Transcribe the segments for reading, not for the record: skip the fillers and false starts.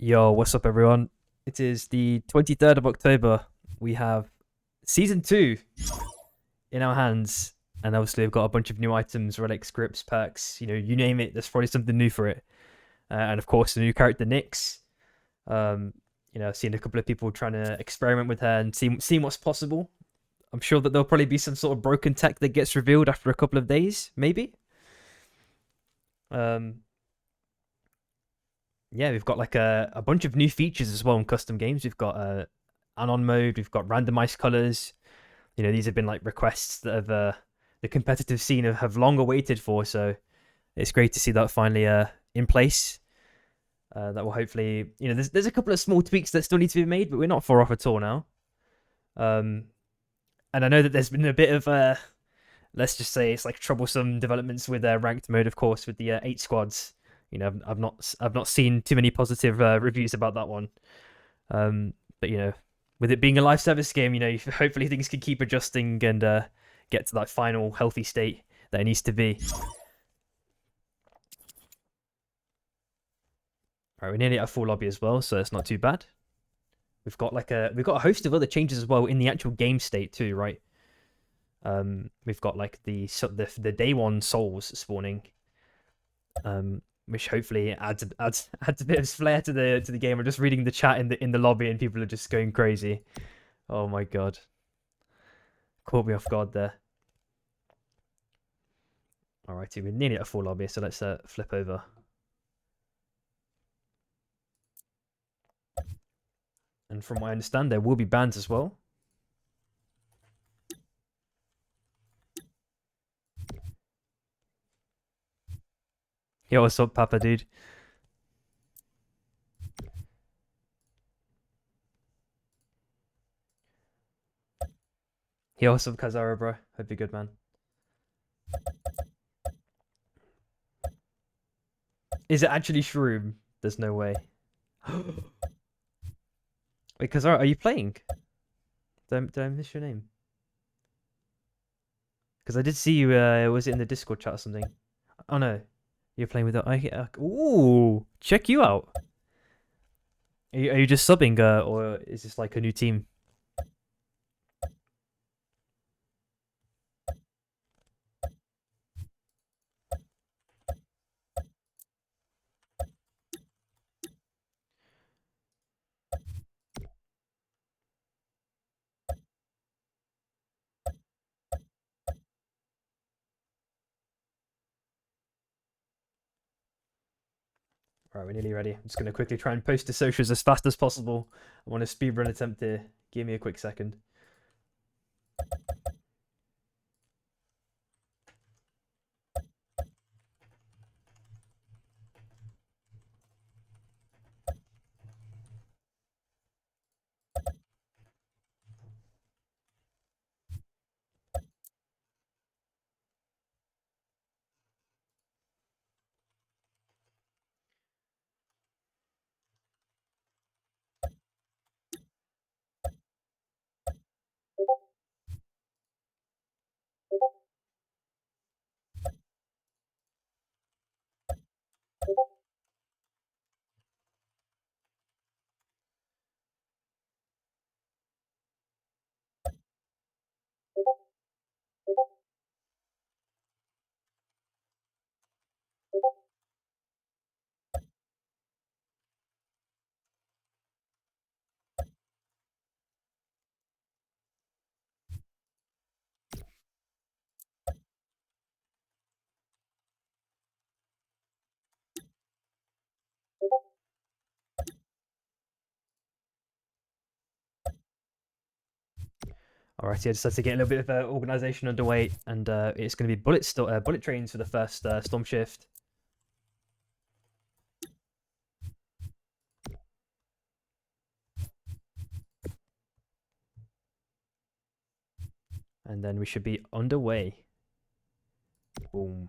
Yo, what's up, everyone? It is the 23rd of October. We have season 2 in our hands, and obviously, we've got a bunch of new items, relic, scripts, perks, you name it, there's probably something new for it. And of course, the new character, Nyx. Um, I've seen a couple of people trying to experiment with her and see what's possible. I'm sure that there'll probably be some sort of broken tech that gets revealed after a couple of days, maybe. Um, yeah, we've got like a bunch of new features as well in custom games. We've got anon mode, we've got randomized colors. These have been like requests that have the competitive scene have long awaited for. So it's great to see that finally in place. That will hopefully, there's a couple of small tweaks that still need to be made, but we're not far off at all now. And I know that there's been a bit of let's just say it's like troublesome developments with ranked mode, of course, with the 8 squads. I've not seen too many positive reviews about that one. But with it being a live service game, hopefully things can keep adjusting and get to that final healthy state that it needs to be. All right, we're nearly at a full lobby as well, so it's not too bad. We've got a host of other changes as well in the actual game state too, right? We've got like the day one souls spawning, which hopefully adds a bit of flair to the game. I'm just reading the chat in the lobby and people are just going crazy. Oh my god, caught me off guard there. Alrighty, we're nearly at a full lobby, so let's flip over. And from what I understand, there will be bans as well. Yo, what's up, Papa dude? Yo, what's up, Kazara, bro? Hope you're good, man. Is it actually Shroom? There's no way. Wait, Kazara, are you playing? Did I miss your name? Because I did see you. Was it in the Discord chat or something? Oh no, you're playing with. Ooh, check you out. Are you just subbing, or is this like a new team? All right, we're nearly ready. I'm just gonna quickly try and post to socials as fast as possible. I want a speedrun attempt here. Give me a quick second. All right, yeah, just had to get a little bit of organization underway, and it's going to be bullet trains for the first storm shift. And then we should be underway. Boom.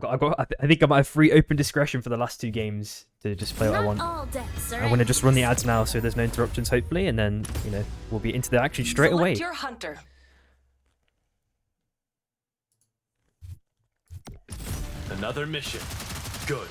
I think I might have free open discretion for the last 2 games to just play what I want. I'm going to just run the ads now so there's no interruptions, hopefully, and then, you know, we'll be into the action straight away. Your hunter. Another mission. Good.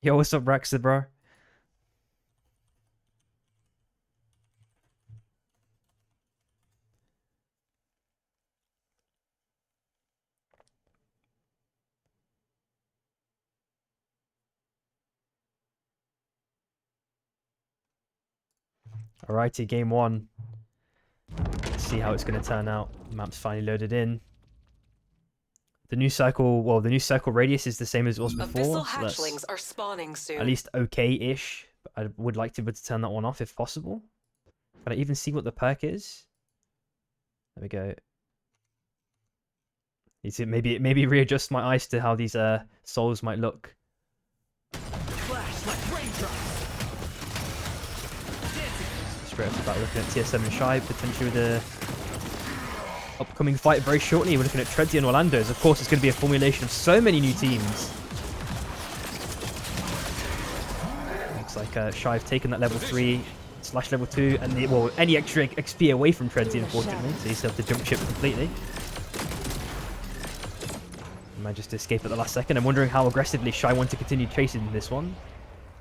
Yo, what's up, Raxa, bro? Alrighty, game 1. Let's see how it's going to turn out. Map's finally loaded in. The new circle, well, the new circle radius is the same as it was before. Abyssal hatchlings are spawning soon. At least okay-ish. I would like to be able to turn that one off if possible. Can I even see what the perk is? There we go. Need to maybe readjust my eyes to how these souls might look. Flash like raindrops. Straight off the bat, looking at tier 7 Shy, potentially with the upcoming fight very shortly. We're looking at Tredsy and Orlando's. Of course, it's going to be a formulation of so many new teams. Looks like Shy have taken that level 3 / level 2, and well, any extra XP away from Tredsy, unfortunately. So he's have to jump ship completely. Managed to escape at the last second. I'm wondering how aggressively Shy want to continue chasing this one.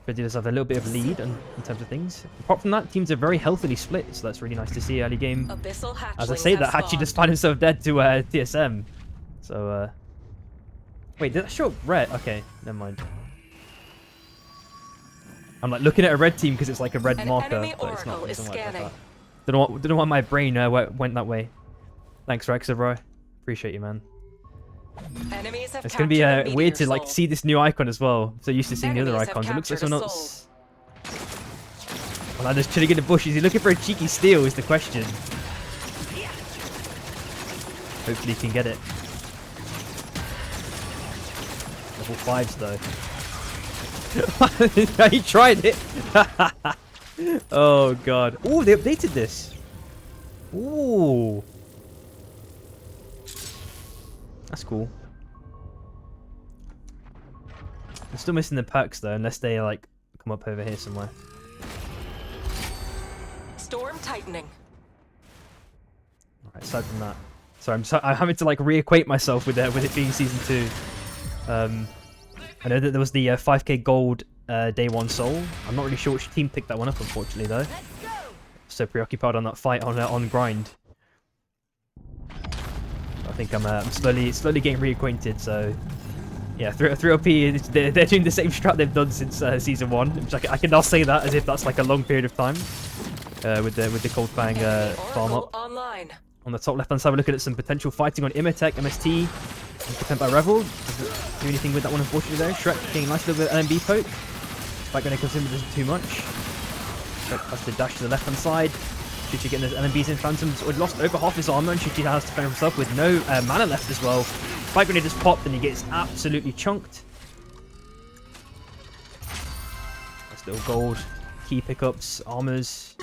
Tredsy does have a little bit of lead in terms of things. Apart from that, teams are very healthily split, so that's really nice to see early game. As I say that, Hachi just found himself dead to TSM. So, wait, did that show up red? Okay, never mind. I'm like looking at a red team because it's like a red marker, but it's not. It doesn't work like that. Don't know why my brain went that way. Thanks, Rexa, bro. Appreciate you, man. It's gonna be weird to like see this new icon as well. I'm so used to seeing the other icons. It looks like someone else. Well, I'm just chilling in the bush. Is he looking for a cheeky steal? Is the question. Hopefully he can get it. Level 5s though. He tried it. Oh god. Oh, they updated this. Ooh. That's cool. I'm still missing the perks though, unless they like come up over here somewhere. Storm tightening. Alright, aside from that. Sorry, I'm having to like reacquaint myself with it being season 2. I know that there was the 5k gold day 1 soul. I'm not really sure which team picked that one up, unfortunately though. So preoccupied on that fight on grind. I think I'm slowly getting reacquainted. So yeah, 3LP, they're doing the same strat they've done since season 1. Which I can now say that as if that's like a long period of time with the Cold Fang farm up. Online. On the top left hand side, we're looking at some potential fighting on Imatech, MST, and Content by Revel. Doesn't do anything with that one, unfortunately though. Shrek getting a nice little bit of LMB poke. Spike going to consume it doesn't too much. Shrek has to dash to the left hand side. Shuchi getting those LMBs in. Phantom's already lost over half his armor, and Shuchi has to defend himself with no mana left as well. Spike grenade just popped, and he gets absolutely chunked. Nice little gold key pickups, armors.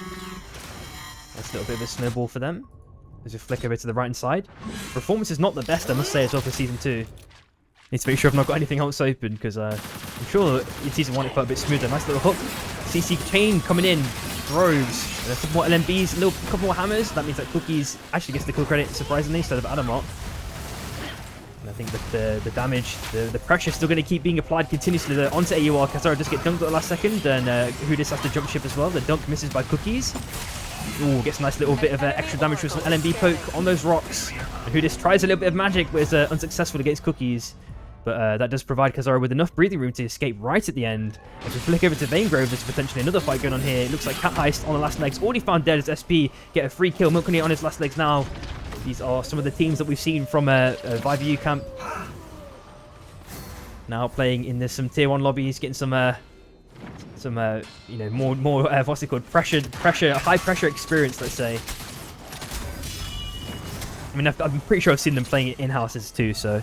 That's a little bit of a snowball for them. There's a flick over to the right hand side. Performance is not the best, I must say, as well for season 2. Need to make sure I've not got anything else open, because I'm sure in season 1 it felt a bit smoother. Nice little hook. CC chain coming in. Droves. A couple more LMBs, a couple more hammers. That means that Cookies actually gets the kill credit, surprisingly, instead of Adamot. And I think that the damage, the pressure is still going to keep being applied continuously onto AUR. Kazara does get dunked at the last second, and Hudis has to jump ship as well. The dunk misses by Cookies. Ooh, gets a nice little bit of extra damage with some LMB poke on those rocks. And Hudis tries a little bit of magic, but is unsuccessful against Cookies. But that does provide Kazara with enough breathing room to escape right at the end. As we flick over to Vanegrove, there's potentially another fight going on here. It looks like Cat Heist on the last legs, already found dead as SP. Get a free kill. Milkony on his last legs now. These are some of the teams that we've seen from Vive U camp. Now playing in some tier 1 lobbies, getting some you know, more what's it called, high pressure experience, let's say. I mean, I'm pretty sure I've seen them playing it in houses too. So,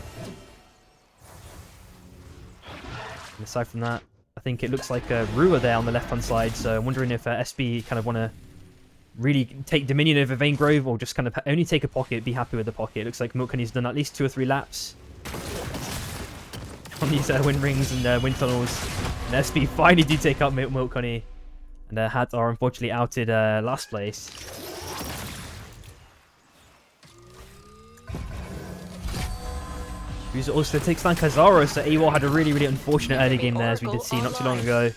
and aside from that, I think it looks like Rue are there on the left hand side. So I'm wondering if SB kind of want to really take dominion over Vane Grove, or just kind of only take a pocket, be happy with the pocket. It looks like Milk Honey's done at least 2 or 3 laps on these wind rings and wind tunnels. And SB finally do take out Milk Honey, and Hat are unfortunately outed last place. Who also takes down Kazaro, so AWOL had a really unfortunate early game there, as we did see not too long ago.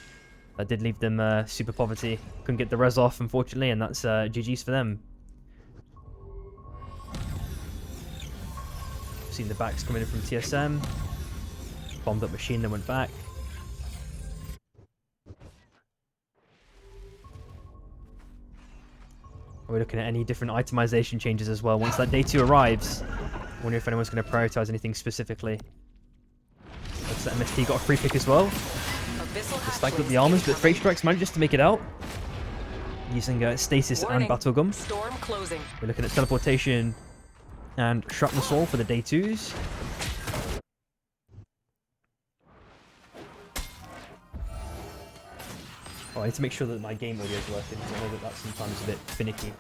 That did leave them super poverty. Couldn't get the res off, unfortunately, and that's GG's for them. Seen the backs coming in from TSM. Bombed up machine, then went back. We're looking at any different itemization changes as well once that day 2 arrives. I wonder if anyone's going to prioritize anything specifically. Looks like MST got a free pick as well. Stacked up the armors, but Freight Strikes manages to make it out using Stasis and Battle Gum. Storm closing. We're looking at Teleportation and Shrapnel Soul for the day 2s. Oh, I need to make sure that my game audio is working, because I know that that's sometimes a bit finicky.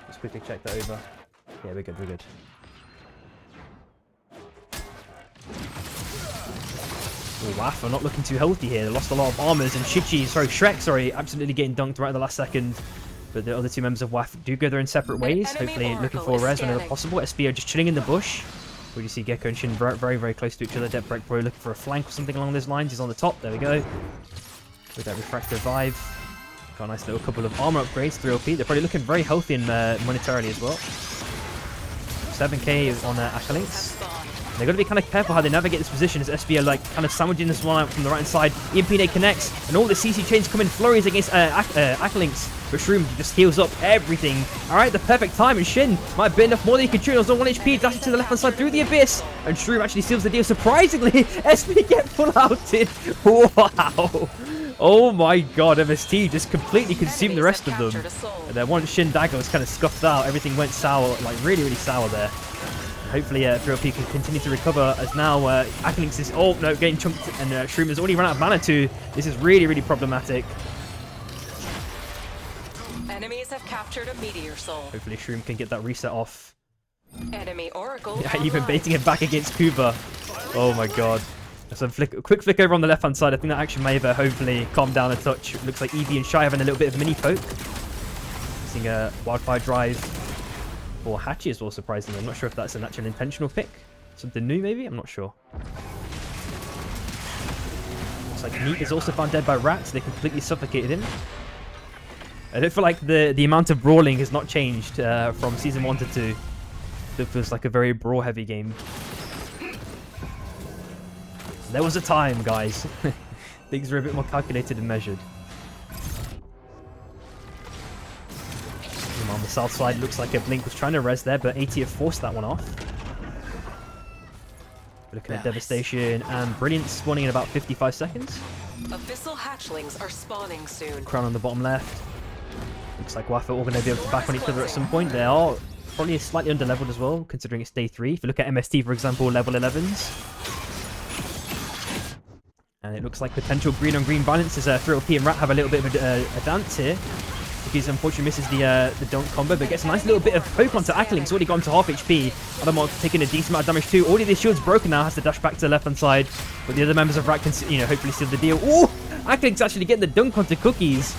Just quickly check that over. Yeah, we're good, we're good. Oh, Waff are not looking too healthy here. They lost a lot of armors, and Shrek, absolutely getting dunked right at the last second. But the other 2 members of Waff do go their own separate ways, hopefully looking for a res whenever possible. SB are just chilling in the bush. Where you see Gecko and Shin very close to each other. Depth Break probably looking for a flank or something along those lines. He's on the top, there we go. With that Refractor Vibe. Got a nice little couple of armor upgrades, 3 OP. They're probably looking very healthy and monetarily as well. 7k on Acolytes. They've got to be kind of careful how they navigate this position, as SB are like kind of sandwiching this one out from the right hand side. EMP nade connects, and all the CC chains come in flurries against Acolytes. But Shroom just heals up everything. Alright, the perfect time, and Shin might have been enough more than he could chew. It was on 1 HP, dashing to the left hand side through the abyss. And Shroom actually seals the deal. Surprisingly, SB get full outed. Wow. Oh my god, MST just completely consumed the rest of them. And then once Shin Dagger was kind of scuffed out, everything went sour, like really sour there. Hopefully 3OP can continue to recover, as now Acolytes is, oh no, getting chunked, and Shroom has already run out of mana too. This is really problematic. Enemies have captured a meteor soul. Hopefully Shroom can get that reset off. Enemy Oracle. Yeah, even baiting it back against Kuba. Oh my god. So quick flick over on the left hand side. I think that action may have hopefully calmed down a touch. It looks like Eevee and Shy having a little bit of mini poke. Using a Wildfire Drive for Hatchy as well, surprisingly. I'm not sure if that's an actual intentional pick. Something new maybe? I'm not sure. Looks like Neat is also found dead by rats. They completely suffocated him. I don't feel like the amount of brawling has not changed from Season 1 to 2. It feels like a very brawl-heavy game. There was a time, guys. Things were a bit more calculated and measured. And on the south side, looks like a Blink was trying to res there, but AT have forced that one off. We're looking at Devastation and Brilliance spawning in about 55 seconds. Abyssal hatchlings are spawning soon. Crown on the bottom left. Looks like Waff are all going to be able to back on each other at some point. They are probably slightly under-leveled as well, considering it's day 3. If you look at MST, for example, level 11s. And it looks like potential green-on-green balance as 3OP and Rat have a little bit of a dance here. Because unfortunately misses the dunk combo, but gets a nice little bit of poke onto Acolytes. Already gone to half HP. Adamok taking a decent amount of damage too. Already the shield's broken now, has to dash back to the left-hand side. But the other members of Rat can, hopefully seal the deal. Ooh! Acolytes actually getting the dunk onto Cookies.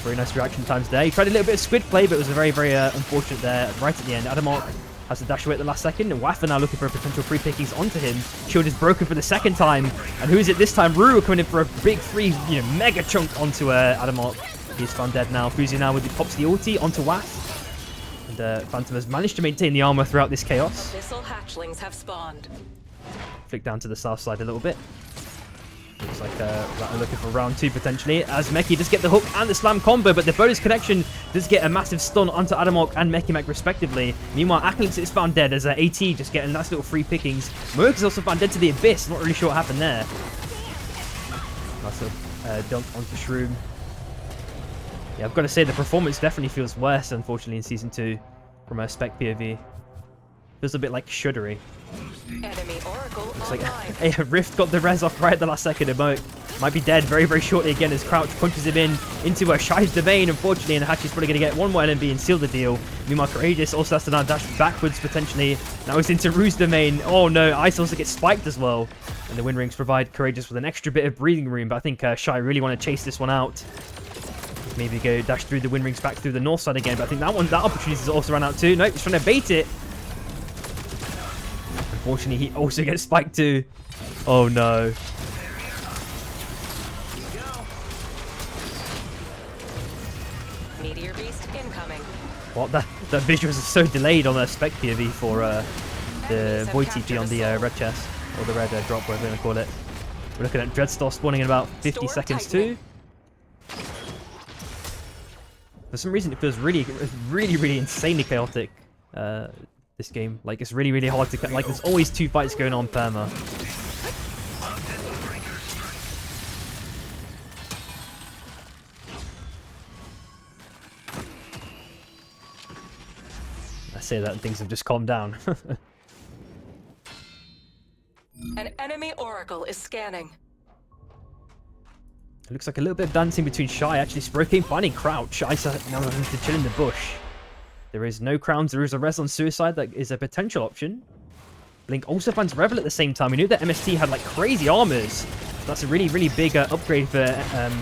Very nice reaction times there. He tried a little bit of squid play, but it was a very unfortunate there right at the end. Adamok has to dash away at the last second, and Waffa now looking for potential free pickings onto him. Shield is broken for the second time, and who is it this time? Rue coming in for a big free, mega chunk onto Adamok. He's found dead now. Fuzi now pops the ulti onto Waff, and Phantom has managed to maintain the armor throughout this chaos. Abyssal hatchlings have spawned. Flick down to the south side a little bit. Looks like we're looking for round 2 potentially, as Meki does get the hook and the slam combo, but the bonus connection does get a massive stun onto Adamok and Mekimek respectively. Meanwhile, Aklynx is found dead as AT just getting nice little free pickings. Merc is also found dead to the Abyss. Not really sure what happened there. Nice little dunk onto Shroom. Yeah, I've got to say the performance definitely feels worse, unfortunately, in Season 2 from a Spec POV. Feels a bit like shuddery. Enemy Oracle Looks like online. a Rift got the res off right at the last second. And might be dead very, very shortly again as Crouch punches him into a Shy's domain, unfortunately, and Hachi's probably going to get one more LMB and seal the deal. Meanwhile, Courageous also has to now dash backwards potentially. Now he's into Rue's domain. Oh no, Ice also gets spiked as well. And the Wind Rings provide Courageous with an extra bit of breathing room, but I think Shy really want to chase this one out. Maybe go dash through the Wind Rings back through the north side again, but I think that opportunity has also run out too. Nope, he's trying to bait it. Unfortunately, he also gets spiked too. Oh no. Meteor Beast incoming. What? That visuals are so delayed on the Spec POV for the Void TP on the red chest. Or the red drop, whatever you want to call it. We're looking at Dreadstar spawning in about 50 seconds too. For some reason, it feels really, really insanely chaotic. This game, like, it's really hard to, like, there's always 2 fights going on perma. I say that and things have just calmed down. An enemy Oracle is scanning. It looks like a little bit of dancing between Shy, actually. Sprocane finding Crouch. Ice now having to chill in the bush. There is no crowns. There is a res on Suicide that is a potential option. Blink also finds Revel at the same time. We knew that MST had like crazy armors. So that's a really big upgrade for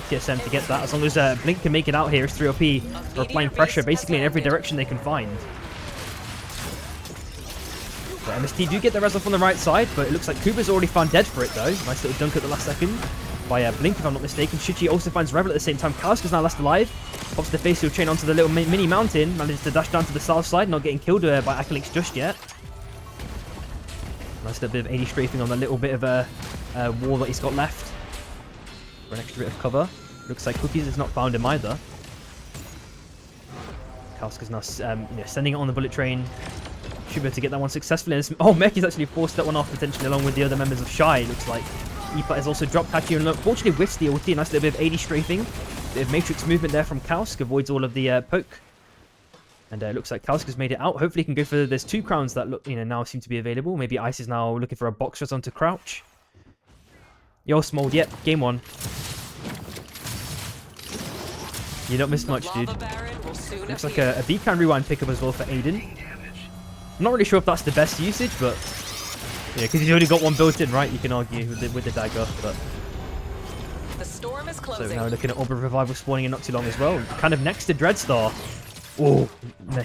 TSM to get that. As long as Blink can make it out here as 3OP, for applying pressure basically in every direction they can find. So MST do get the res off on the right side, but it looks like Kuba's already found dead for it though. Nice little dunk at the last second by Blink, if I'm not mistaken. Shichi also finds Revel at the same time. Kauska's now last alive. Pops the face seal chain onto the little mini mountain. Manages to dash down to the south side, not getting killed by Aklynx just yet. Nice little bit of 80 strafing on the little bit of a wall that he's got left. For an extra bit of cover. Looks like Cookies has not found him either. Kauska's now sending it on the bullet train. Should be able to get that one successfully. Oh, Meki's actually forced that one off potentially along with the other members of Shy, looks like. Ipa has also dropped Hachi and unfortunately whiffs the ulti. Nice little bit of 80 strafing. Bit of matrix movement there from Kausk. Avoids all of the poke. And it looks like Kausk has made it out. Hopefully he can go for... There's 2 crowns that look, now seem to be available. Maybe Ice is now looking for a box res onto Crouch. Yo, Smold. Yep, game 1. You don't miss much, dude. Looks like a beacon rewind pickup as well for Aiden. I'm not really sure if that's the best usage, but... Yeah, because he's only got one built in, right? You can argue with the dagger, but... The storm is closing. So now we're looking at Orb of Revival spawning in not too long as well. Kind of next to Dreadstar. Oh,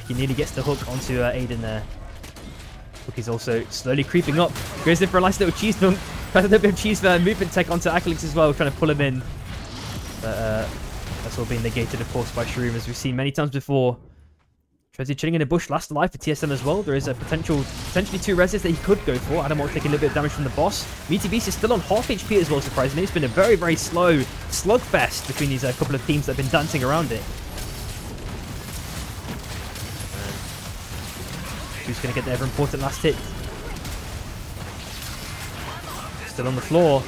he nearly gets the hook onto Aiden there. Hook is also slowly creeping up. Goes in for a nice little cheese dunk. Has a little bit of cheese movement tech onto Aklynx as well, trying to pull him in. But that's all being negated, of course, by Shroom, as we've seen many times before. Trezzy chilling in a bush, last alive for TSM as well. There is a potentially 2 reses that he could go for. Adam will take a little bit of damage from the boss. Meaty Beast is still on half HP as well, surprisingly. It's been a very slow slugfest between these couple of teams that have been dancing around it. Who's going to get the ever important last hit? Still on the floor.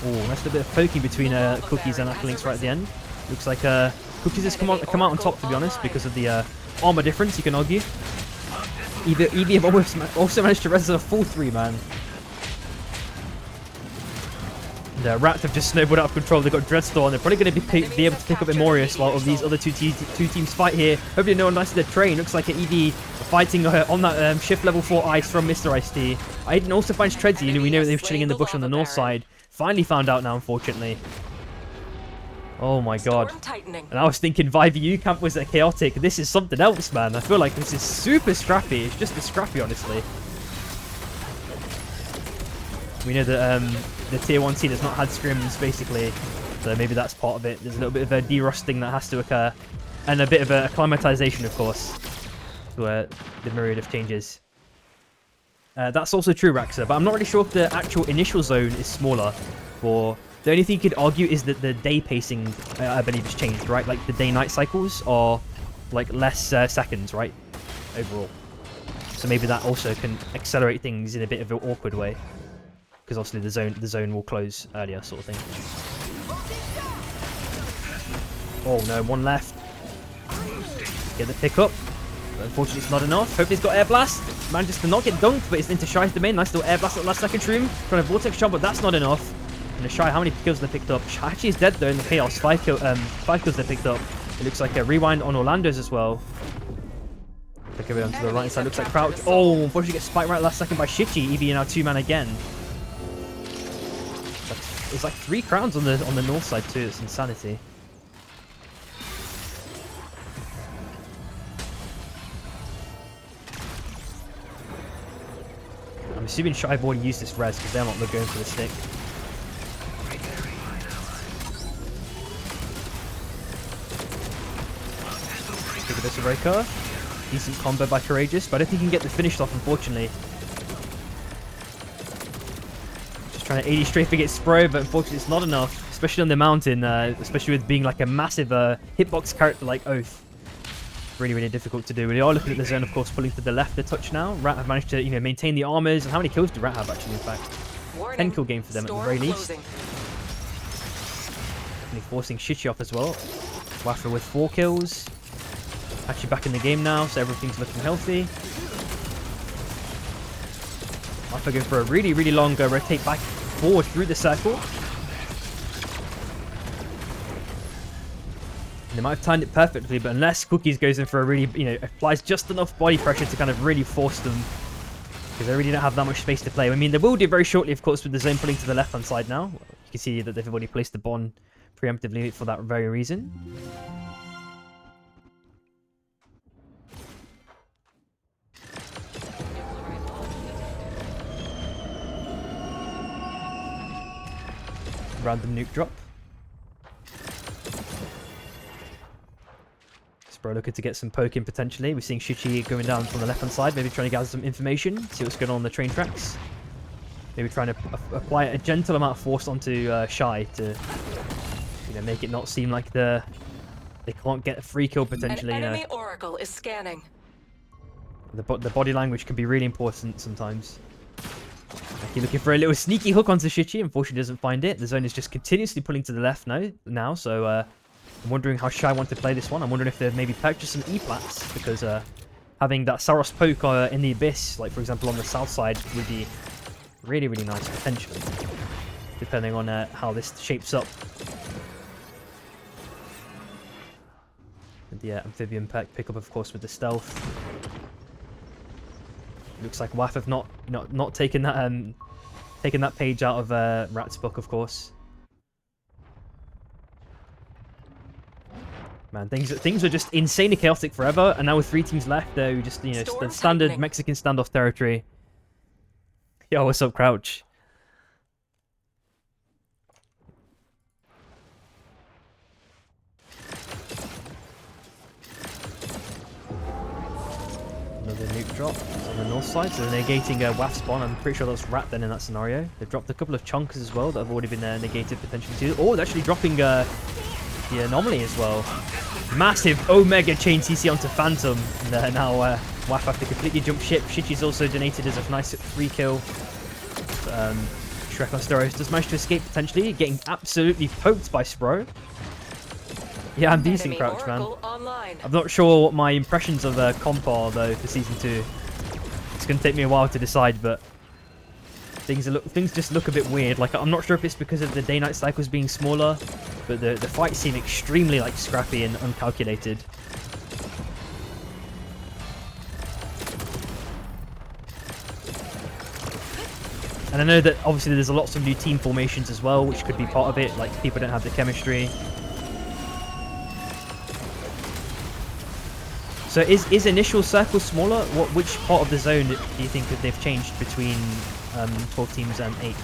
Oh, nice little bit of poking between Cookies and Aklynx right at the end. Looks like Cookies has come out on top, to be honest, because of the armor difference, you can argue. EV also managed to res a full 3, man. The Rats have just snowballed out of control. They've got Dreadstar, and they're probably going to be able to pick up Immorius while these other two teams fight here. Hopefully no one lands the train. Looks like an EV fighting on that shift level 4 ice from Mr. Ice-T. Aiden also finds Treadsy, we know they were chilling in the bush on the north side. Finally found out now, unfortunately. Oh my god. And I was thinking VIVU camp was chaotic. This is something else, man. I feel like this is super scrappy. It's just as scrappy, honestly. We know that the tier 1 scene has not had scrims, basically. So maybe that's part of it. There's a little bit of a de-rusting that has to occur. And a bit of a acclimatization, of course, to the myriad of changes. That's also true, Raxa, but I'm not really sure if the actual initial zone is smaller. For the only thing you could argue is that the day pacing, I believe, has changed, right? Like the day-night cycles are like less seconds, right? Overall. So maybe that also can accelerate things in a bit of an awkward way, because obviously the zone will close earlier, sort of thing. Oh no, one left. Get the pick up. But unfortunately, it's not enough. Hopefully, he's got air blast. Manages to not get dunked, but it's into Shy's domain. Nice little air blast at the last second shroom. Trying to vortex jump, but that's not enough. And Shy, how many kills they picked up? Shy actually is dead though in the chaos. Five kills they picked up. It looks like a rewind on Orlando's as well. Take it onto the right side. Looks like Crouch. Oh, unfortunately gets spiked right last second by Shichi. EV now 2-man again. It's like 3 crowns on the north side too. It's insanity. I'm assuming Shy have already used this res because they're not going for the stick. Take a bit of breaker. Decent combo by Courageous, but I don't think he can get the finish off, unfortunately. Just trying to 80 strafe against Spro, but unfortunately it's not enough, especially on the mountain, especially with being like a massive hitbox character like Oath. Really, really difficult to do. We are looking at the zone, of course, pulling to the left a touch now. Rat have managed to, maintain the armors. And how many kills did Rat have, actually, in fact? 10 kill game for them at the very least. Definitely forcing Shichi off as well. Waffer with 4 kills. Actually back in the game now, so everything's looking healthy. Waffer going for a really, really long rotate back forward through the circle. They might have timed it perfectly, but unless Cookies goes in for a really, applies just enough body pressure to kind of really force them, because they really don't have that much space to play. I mean, they will do very shortly, of course, with the zone pulling to the left-hand side now. You can see that they've already placed the Bond preemptively for that very reason. Random nuke drop. Spro looking to get some poking potentially. We're seeing Shichi going down from the left hand side, maybe trying to gather some information, see what's going on the train tracks. Maybe trying to apply a gentle amount of force onto Shy to make it not seem like they can't get a free kill potentially. An enemy oracle is scanning. The body language can be really important sometimes. You're looking for a little sneaky hook onto Shichi. Unfortunately, doesn't find it. The zone is just continuously pulling to the left now. So I'm wondering how Shy want to play this one. I'm wondering if they've maybe purchased some E-plats, because having that Saros poke in the abyss, like for example on the south side, would be really, really nice potentially, depending on how this shapes up. And the amphibian pick up, of course, with the stealth. Looks like WAF have not taken that page out of Rat's book, of course. Man, things were just insanely chaotic forever, and now with 3 teams left, they're just the standard Mexican standoff territory. Yo, what's up, Crouch? Another nuke drop on the north side, so they're negating a WAF spawn. I'm pretty sure that's Rat then in that scenario. They've dropped a couple of chunks as well that have already been negated potentially too. Oh, they're actually dropping the anomaly as well. Massive Omega chain CC onto Phantom. And now WAF have to completely jump ship. Shichi's also donated as a nice 3 kill. Shrek on steroids does manage to escape potentially, getting absolutely poked by Spro. Yeah, I'm decent, Crouch, man. Online. I'm not sure what my impressions of comp are, though, for Season 2. It's going to take me a while to decide, but things just look a bit weird. Like, I'm not sure if it's because of the day-night cycles being smaller, but the fights seem extremely, scrappy and uncalculated. And I know that, obviously, there's lots of new team formations as well, which could be part of it. Like, people don't have the chemistry. So is initial circle smaller? Which part of the zone do you think that they've changed between 12 teams and 8?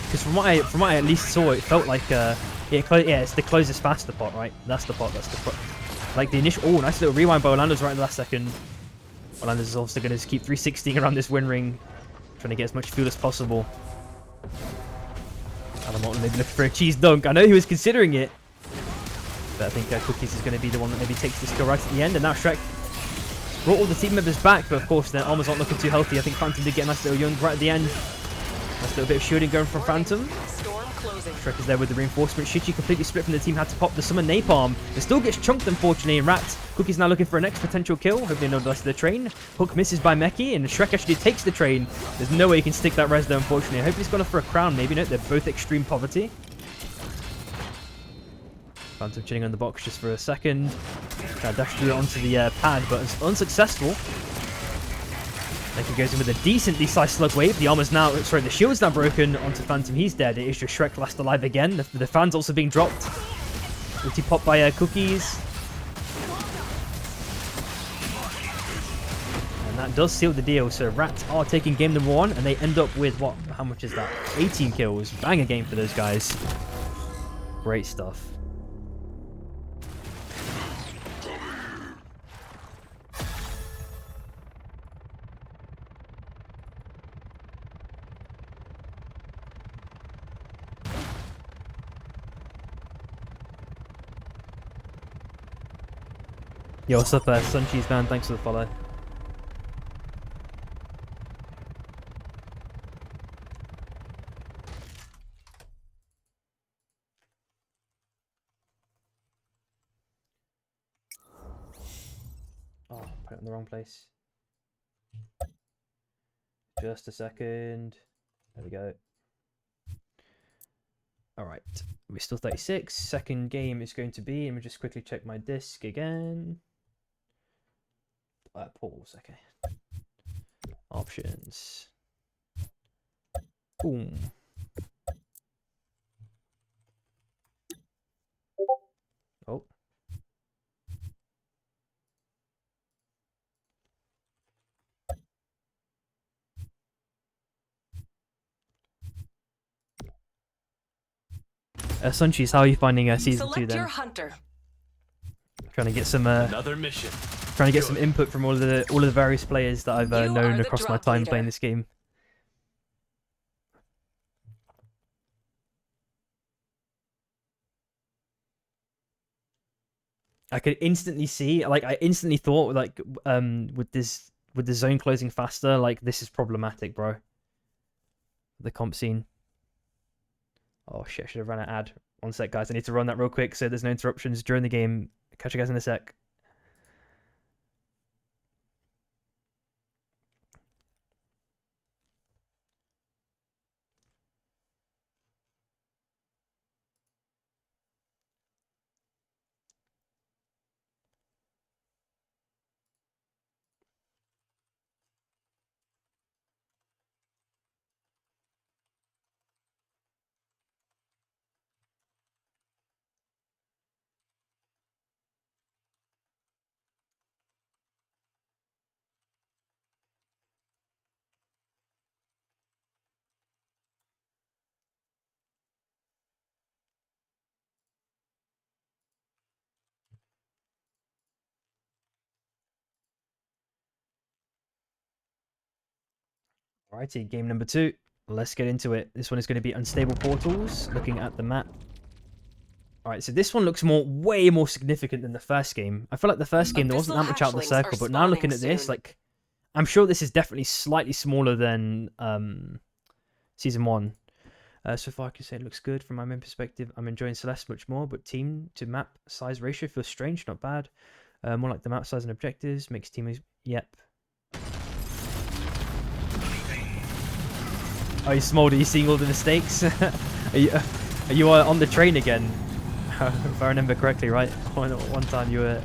Because from what I at least saw, it felt like it's the closest faster part, right? That's the part Like the initial... Oh, nice little rewind by Orlando's right in the last second. Orlando's is also going to keep 360 around this win ring. Trying to get as much fuel as possible. Adam Morton maybe looking for a cheese dunk. I know he was considering it. But I think Cookies is going to be the one that maybe takes this kill right at the end. And now Shrek brought all the team members back. But of course, their armor's not looking too healthy. I think Phantom did get a nice little young right at the end. Nice little bit of shielding going from Phantom. Storm closing. Shrek is there with the reinforcement. Shichi completely split from the team. Had to pop the summon Napalm. It still gets chunked, unfortunately, and wrapped. Cookie's now looking for a next potential kill. Hopefully no less of the train. Hook misses by Meki, and Shrek actually takes the train. There's no way he can stick that res there, unfortunately. I hope he's gone for a crown, maybe. No, they're both extreme poverty. Phantom chilling on the box just for a second. Trying to dash through it onto the pad, but it's unsuccessful. Meki goes in with a decently sized slug wave. The armor's now, sorry, the shield's now broken onto Phantom. He's dead. It is just Shrek last alive again. The fan's also being dropped. Ulti pop by Cookies. And that does seal the deal. So Rats are taking game number 1, and they end up with what? How much is that? 18 kills. Banger game for those guys. Great stuff. Yo, what's up, Sun Cheese Man? Thanks for the follow. Oh, put it in the wrong place. Just a second. There we go. Alright, we're still 36. Second game is going to be, let me just quickly check my disc again. Pause, okay. Options. Boom. Oh. Suncheese, how are you finding season 2 Select then? your hunter. Trying to get some Another mission. trying to get some input from all of the various players that I've You are known the across my drop time leader. playing this game. I could instantly see, like, I instantly thought, like, with the zone closing faster, like, this is problematic, bro. The comp scene. Oh shit, I should have run an ad. One sec, guys. I need to run that real quick so there's no interruptions during the game. Catch you guys in a sec. Alrighty, game number 2. Let's get into it. This one is going to be Unstable Portals, looking at the map. Alright, so this one looks way more significant than the first game. I feel like the first game there wasn't that much out of the circle, but now looking at this, like, I'm sure this is definitely slightly smaller than Season 1. So far I can say it looks good from my main perspective. I'm enjoying Celeste much more, but team to map size ratio feels strange, not bad. More like the map size and objectives, makes team... Yep. Oh, you Smolder, you seeing all the mistakes? are you on the train again? If I remember correctly, right? One time you were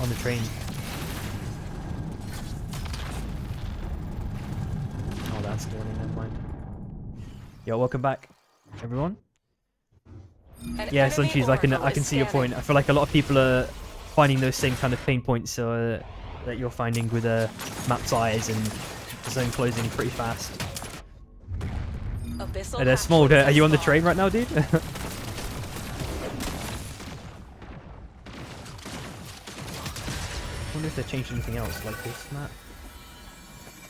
on the train. Oh, that's the warning, never mind. Yo, welcome back, everyone. Yeah, Suncheese, I can see your point. I feel like a lot of people are finding those same kind of pain points that you're finding with map size and zone closing pretty fast. And Smolder, are you on the train right now, dude? they changed anything else, like this map.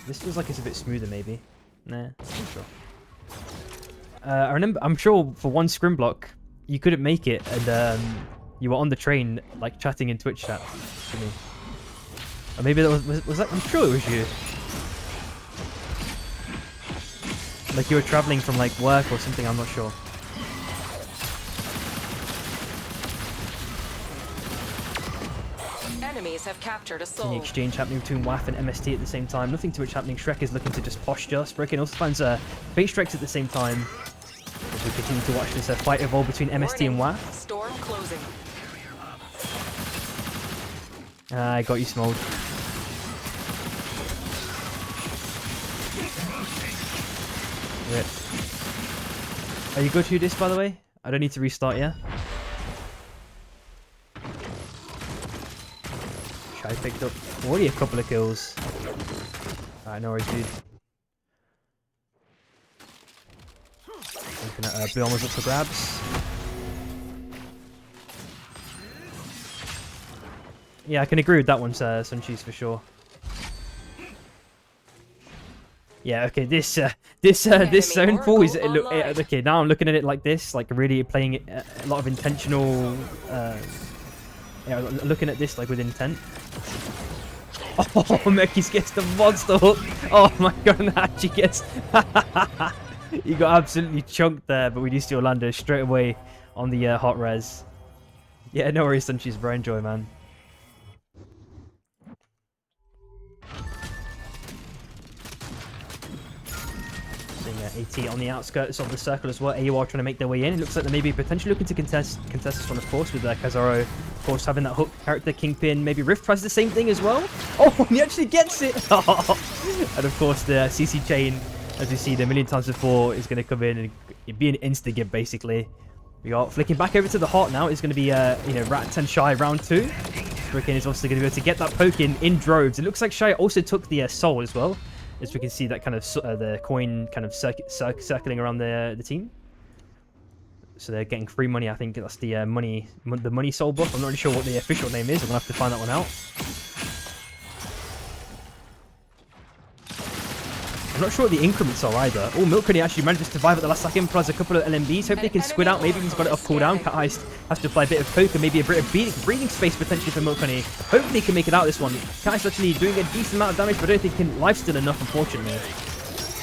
This feels like it's a bit smoother, maybe. Nah, I'm sure. I remember, I'm sure for one scrim block, you couldn't make it, and you were on the train, like chatting in Twitch chat to me. Or maybe that was that? I'm sure it was you. Like you were traveling from like work or something. I'm not sure. Enemies have captured a The soul. exchange happening between WAF and MST at the same time. Nothing too much happening. Shrek is looking to just posture. Sprekin also finds Fate Strikes at the same time. As we continue to watch this fight evolve between MST and WAF. Storm closing. I got you, Smold. Are you good to this, by the way? I don't need to restart, yeah? I picked up already a couple of kills. Alright, no worries, dude. Looking at blue armor's up for grabs. Yeah, I can agree with that one, Suncheese, for sure. Yeah, okay, this zone 4 is okay. Now I'm looking at it like this, like really playing it a lot of intentional. Yeah, looking at this like with intent. Oh, Mekis gets the monster hook. Oh my god, and actually gets. He got absolutely chunked there, but we do see Orlando straight away on the hot res. Yeah, no worries, Suncheese, bro. Enjoy, man. AT on the outskirts of the circle as well. AUR trying to make their way in. It looks like they may be potentially looking to contest this one, of course, with Kazaro, of course, having that hook character, Kingpin. Maybe Rift tries the same thing as well. Oh, he actually gets it. And of course, the CC chain, as we see a million times before, is going to come in and be an insta-give, basically. We are flicking back over to the heart now. It's going to be, you know, Rat and Shy round 2. Stricken is also going to be able to get that poke in droves. It looks like Shy also took the soul as well. As we can see that kind of the coin kind of circling around the team. So they're getting free money. I think that's the money soul buff. I'm not really sure what the official name is. I'm gonna have to find that one out. I'm not sure what the increments are either. Oh, Milkcrony actually managed to survive at the last second, plus a couple of LMBs. Hopefully he can squid out. Maybe he's got it off cooldown. Cat Heist has to apply a bit of poke and maybe a bit of breathing space potentially for Milkcrony. Hopefully he can make it out this one. Cat Heist actually doing a decent amount of damage, but I don't think he can lifesteal enough, unfortunately.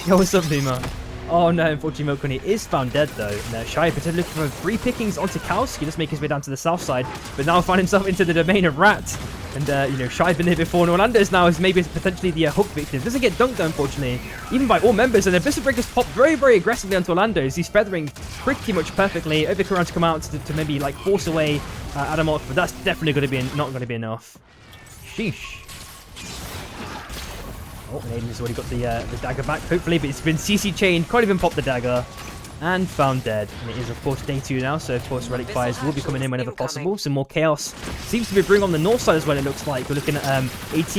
Yo, what's up, Numa? Oh no, unfortunately Milkcrony is found dead though. And Shy potentially looking for free pickings onto Kaus. He just make his way down to the south side, but now find himself into the domain of Rat. And, you know, Shy's been here before, and Orlando's now is maybe potentially the hook victim. Doesn't get dunked, though, unfortunately, even by all members. And the Abyssal Breaker's popped very, very aggressively onto Orlando as he's feathering pretty much perfectly. Overcurrent to come out to maybe, like, force away Adamok, but that's definitely going to be not going to be enough. Sheesh. Oh, Aiden's already got the dagger back, hopefully, but it's been CC chained. Can't even pop the dagger. And found dead. And it is, of course, day 2 now, so, of course, Relic Fires will be coming in whenever possible. Some more chaos seems to be brewing on the north side as well, it looks like. We're looking at AT,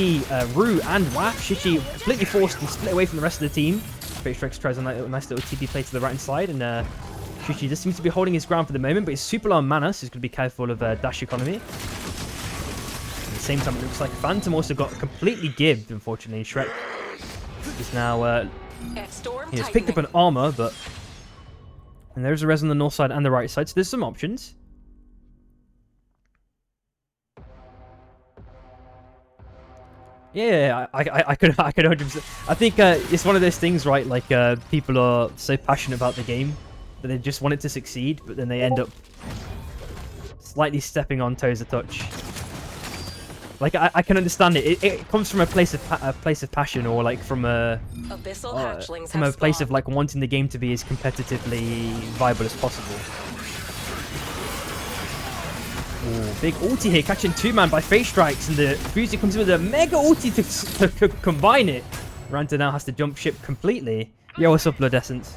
Rue, and WAF. Shichi completely forced and split away from the rest of the team. Fate Strikes tries a nice little TP play to the right-hand side, and Shichi just seems to be holding his ground for the moment, but he's super low on mana, so he's going to be careful of dash economy. At the same time, it looks like Phantom also got completely gibbed, unfortunately. Shrek is now... he's picked up an armor, but... And there's a res on the north side and the right side, so there's some options. Yeah, I could 100%. I think it's one of those things, right? Like people are so passionate about the game that they just want it to succeed, but then they end up slightly stepping on toes a touch. Like I can understand it. It comes from a place of passion, or like from a place of like wanting the game to be as competitively viable as possible. Ooh, big ulti here, catching 2-man by Fate Strikes, and the Fuzi comes in with a mega ulti to combine it. Ranta now has to jump ship completely. Yo, what's up, Bloodessence?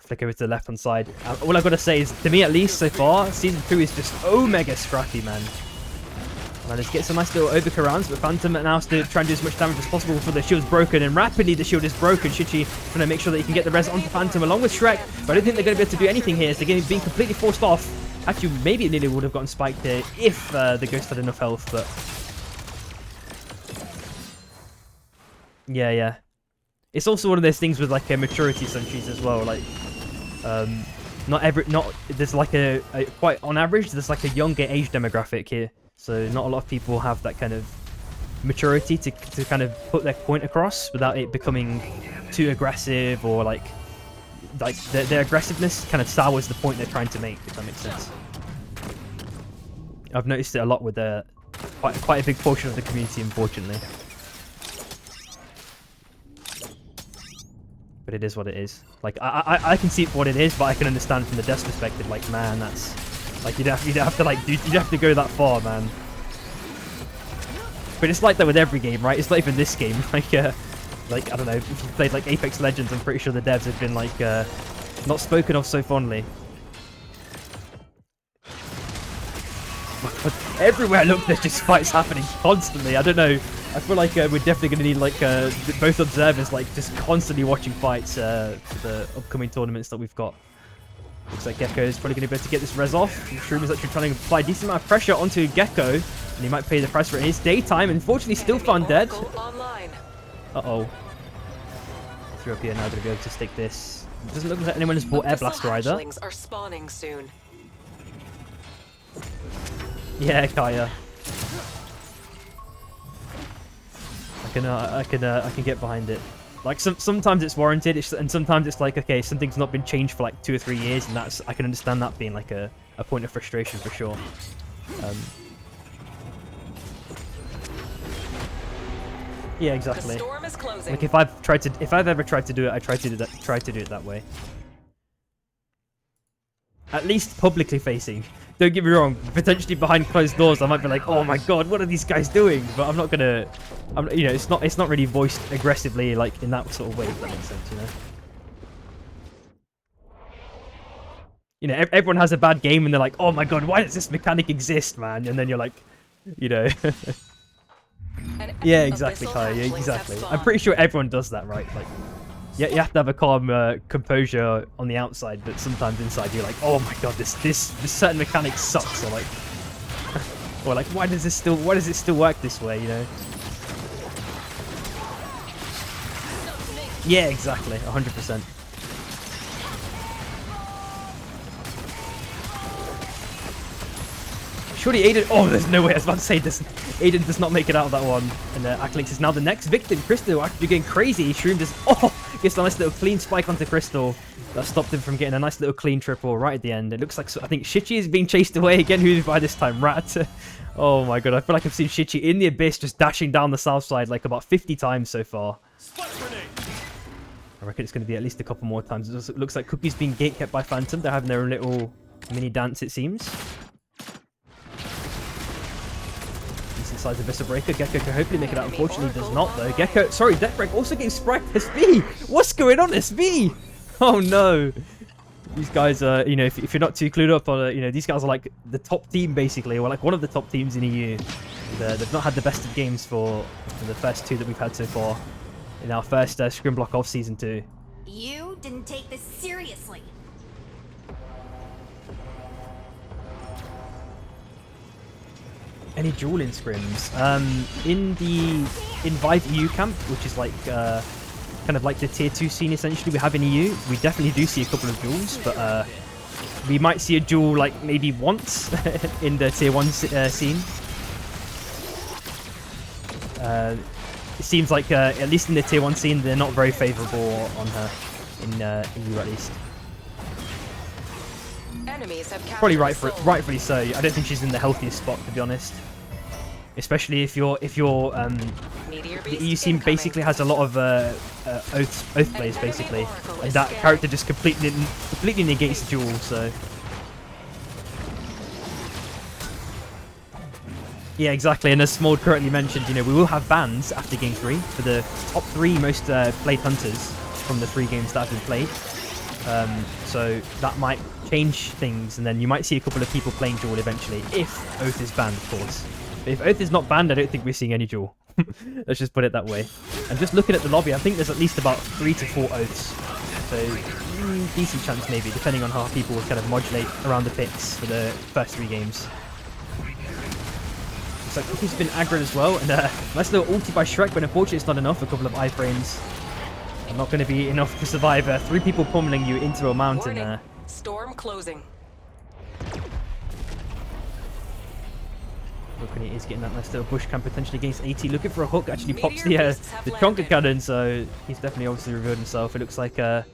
Flick over to the left-hand side. All I've got to say is, to me at least so far, Season 2 is just omega scrappy, man. Managed to get some nice little overkill rounds, but Phantom now has to try and do as much damage as possible before the shield's broken, and rapidly the shield is broken. Shichi trying to make sure that he can get the res onto Phantom along with Shrek, but I don't think they're going to be able to do anything here, so they're being completely forced off. Actually, maybe it nearly would have gotten spiked here if the Ghost had enough health, but... Yeah. It's also one of those things with, like, maturity sentries as well, like... there's like quite on average, there's like a younger age demographic here. So not a lot of people have that kind of maturity to kind of put their point across without it becoming too aggressive, or like their aggressiveness kind of sours the point they're trying to make, if that makes sense. I've noticed it a lot with quite a big portion of the community, unfortunately. But it is what it is. Like, I can see it for what it is, but I can understand from the dev's perspective, like, man, that's... Like, you'd have to, like, you'd have to go that far, man. But it's like that with every game, right? It's not even this game. Like, I don't know, if you've played, like, Apex Legends, I'm pretty sure the devs have been, like, not spoken of so fondly. But everywhere I look, there's just fights happening constantly. I don't know. I feel like we're definitely going to need, like, both observers, like, just constantly watching fights for the upcoming tournaments that we've got. Looks like Gecko is probably going to be able to get this res off. Shroom is actually trying to apply a decent amount of pressure onto Gecko, and he might pay the price for it. It's daytime, unfortunately still found dead. Uh-oh. 3 up here now, going to be able to stick this. It doesn't look like anyone has bought Air Blaster either. Are spawning soon. Yeah, Kaya. I can get behind it. Like, sometimes it's warranted, and sometimes it's like, okay, something's not been changed for like 2 or 3 years, and I can understand that being like a point of frustration for sure. Yeah, exactly. The storm is closing. Like, if I've ever tried to do it, I try to do it that way. At least publicly facing. Don't get me wrong, potentially behind closed doors I might be like, oh my god, what are these guys doing? But I'm not gonna, you know, it's not really voiced aggressively, like, in that sort of way, if that makes sense, you know? You know, everyone has a bad game and they're like, oh my god, why does this mechanic exist, man? And then you're like, you know... Yeah, exactly, Kai, yeah, exactly. I'm pretty sure everyone does that, right? Like, yeah, you have to have a calm composure on the outside, but sometimes inside you're like, oh my god, this certain mechanic sucks, or like, or like, why does it still work this way, you know? Yeah, exactly, 100%. Surely Aiden... Oh, there's no way. I was about to say this. Aiden does not make it out of that one. And Aclix is now the next victim. Crystal actually getting crazy. Shroom just... Oh! Gets a nice little clean spike onto Crystal. That stopped him from getting a nice little clean triple right at the end. It looks like... I think Shichi is being chased away again. Who's by this time? Rat. Oh my god. I feel like I've seen Shichi in the abyss just dashing down the south side like about 50 times so far. I reckon it's going to be at least a couple more times. It looks like Cookie's being gatekept by Phantom. They're having their own little mini dance, it seems. Inside the Vista Breaker, Gecko can hopefully make it out. Unfortunately, does not though. Gecko, sorry, Death Break also getting spracked. SB, what's going on, SB? Oh no, these guys are, you know, if you're not too clued up on, you know, these guys are like the top team basically, or like one of the top teams in EU. They've not had the best of games for the first 2 that we've had so far in our first Scrim block of Season 2. You didn't take this seriously. Any dueling scrims? In the Vive EU camp, which is like kind of like the tier 2 scene essentially we have in EU, we definitely do see a couple of duels, but we might see a duel like maybe once in the tier 1 scene. It seems like at least in the tier 1 scene they're not very favourable on her in EU at least. Probably rightfully so. I don't think she's in the healthiest spot, to be honest. Especially if the EU scene basically has a lot of oath plays basically, and that character just completely negates the duel. So yeah, exactly. And as Small correctly mentioned, you know, we will have bans after game 3 for the top 3 most played hunters from the 3 games that have been played. So that might change things, and then you might see a couple of people playing duel eventually, if Oath is banned, of course. But if Oath is not banned, I don't think we're seeing any duel. Let's just put it that way. And just looking at the lobby, I think there's at least about 3 to 4 Oaths. So decent chance maybe, depending on how people kind of modulate around the picks for the first 3 games. Looks like Cookie's been aggroed as well, and nice little ulti by Shrek, but unfortunately it's not enough. A couple of iframes. Not going to be enough to survive 3 people pummeling you into a mountain there. Storm closing. Looking, is getting that nice little bush camp potentially against AT. Looking for a hook. Actually pops Meteor the beasts have Chonka landed. cannon, so he's definitely obviously revealed himself. It looks like in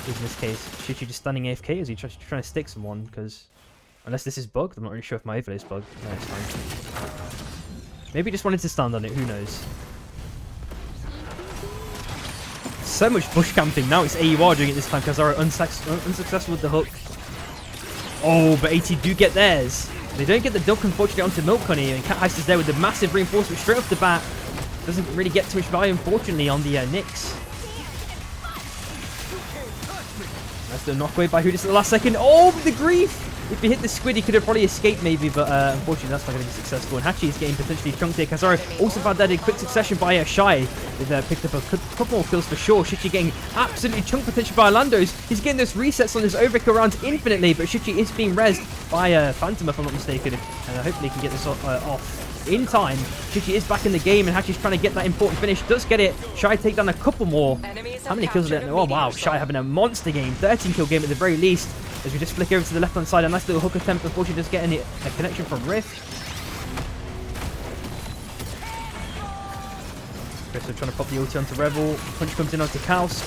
this case, Shichi just standing AFK. Is he trying to stick someone? Because unless this is bugged, I'm not really sure if my overlay is bugged. No, it's fine. Maybe he just wanted to stand on it. Who knows? So much bush camping. Now it's AUR doing it this time because they're unsuccessful with the hook. Oh, but AT do get theirs. They don't get the duck, unfortunately, onto Milk Honey, and Cat Heist is there with the massive reinforcement straight off the bat. Doesn't really get too much value, unfortunately, on the Nyx. Nice little knockaway by Hoodis at the last second. Oh, the grief! If he hit the squid, he could have probably escaped maybe, but unfortunately that's not going to be successful. And Hachi is getting potentially chunked here. Kazaro also found that in quick succession by Shy. They've picked up a couple more kills for sure. Shichi getting absolutely chunked potentially by Orlando's. He's getting those resets on his overkill rounds infinitely, but Shichi is being rezzed by Phantom, if I'm not mistaken. And hopefully he can get this off in time. Shichi is back in the game, and Hachi's trying to get that important finish. Does get it. Shy take down a couple more. How many kills are there? Oh wow, Shy having a monster game. 13 kill game at the very least. As we just flick over to the left-hand side, a nice little hook attempt, unfortunately just getting a connection from Rift. Crystal trying to pop the ulti onto Rebel. Punch comes in onto Kaos.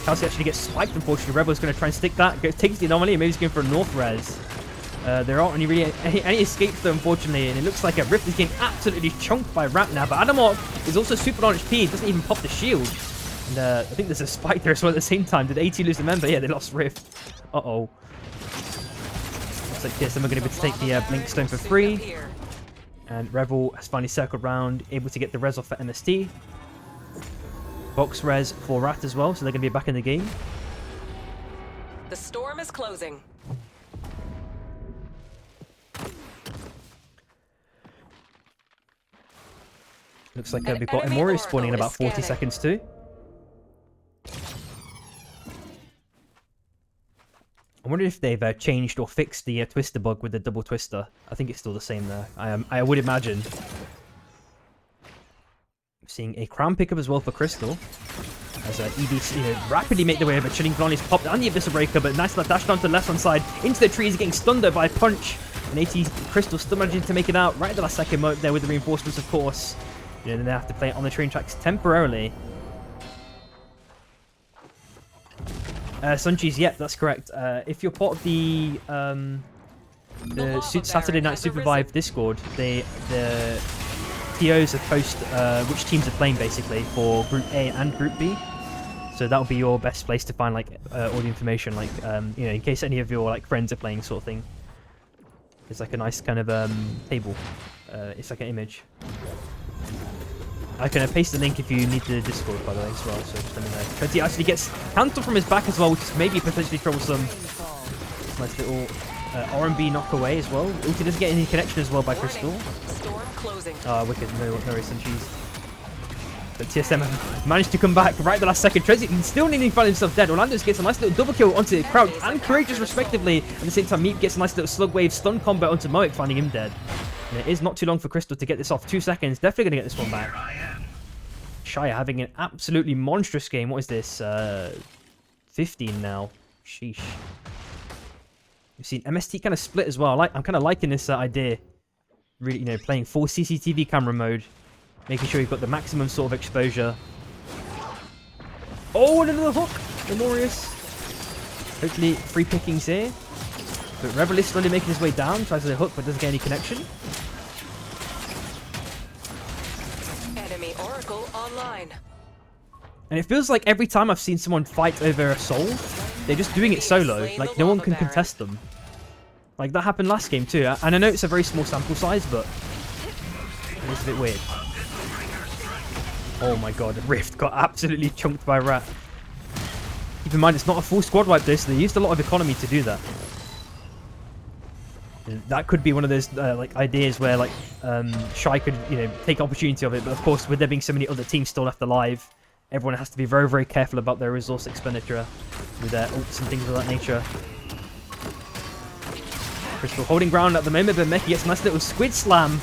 Kaos actually gets spiked, unfortunately. Rebel's going to try and stick that. Takes the anomaly, and maybe he's going for a North res. There aren't any escapes though, unfortunately, and it looks like a Rift is getting absolutely chunked by Rap now, but Adamok is also super on HP. He doesn't even pop the shield. And I think there's a spike there as well at the same time. Did AT lose the member? Yeah, they lost Rift. Uh-oh. Looks like yes, then we're going to be able to take the Blink Stone for free. And Rebel has finally circled round, able to get the res off for MST. Box res for Rat as well, so they're going to be back in the game. The storm is closing. Looks like An we've got enemy Emorio spawning in oracle about is 40 scanning. seconds too. I wonder if they've changed or fixed the twister bug with the double twister. I think it's still the same there. I would imagine. Seeing a crown pickup as well for Crystal. As EDC rapidly make their way over. Chilling Vlani's popped and the Abyssal Breaker, but nice left dash down to the left hand side. Into the trees, getting stunned though by a punch. And AT Crystal still managing to make it out right at the last second moment there with the reinforcements, of course. Then they have to play it on the train tracks temporarily. Sunchi's, yep, that's correct. If you're part of the Saturday Night Supervive Discord, the TOs have post which teams are playing basically for Group A and Group B. So that'll be your best place to find like all the information, like in case any of your like friends are playing, sort of thing. It's like a nice kind of table. It's like an image. I can paste the link if you need the Discord, by the way, as well, so just let me know. Twenty actually gets cancelled from his back as well, which is maybe potentially troublesome. Nice little R&B knock away as well. Ulti doesn't get any connection as well by Crystal. Storm closing. Ah, wicked. No race and cheese. But TSM have managed to come back right at the last second. Trezzy still nearly find himself dead. Orlando gets a nice little double kill onto Crouch and Courageous respectively. At the same time, Meep gets a nice little slug wave stun combo onto Moek, finding him dead. And it is not too long for Crystal to get this off. 2 seconds. Definitely going to get this one back. Shire having an absolutely monstrous game. What is this? 15 now. Sheesh. We've seen MST kind of split as well. I'm kind of liking this idea. Really, playing full CCTV camera mode. Making sure you've got the maximum sort of exposure. Oh, and another hook! Memorious. Hopefully, free pickings here. But Rebel is slowly making his way down. Tries to hook, but doesn't get any connection. Enemy Oracle online. And it feels like every time I've seen someone fight over a soul, they're just doing it solo. Like, no one can contest them. Like, that happened last game too. And I know it's a very small sample size, but it's a bit weird. Oh my god, Rift got absolutely chunked by Rat. Keep in mind, it's not a full squad wipe this. They used a lot of economy to do that. And that could be one of those like ideas where like Shy could take opportunity of it, but of course with there being so many other teams still left alive, everyone has to be very, very careful about their resource expenditure with their ults and things of that nature. Crystal holding ground at the moment, but Meki gets a nice little squid slam.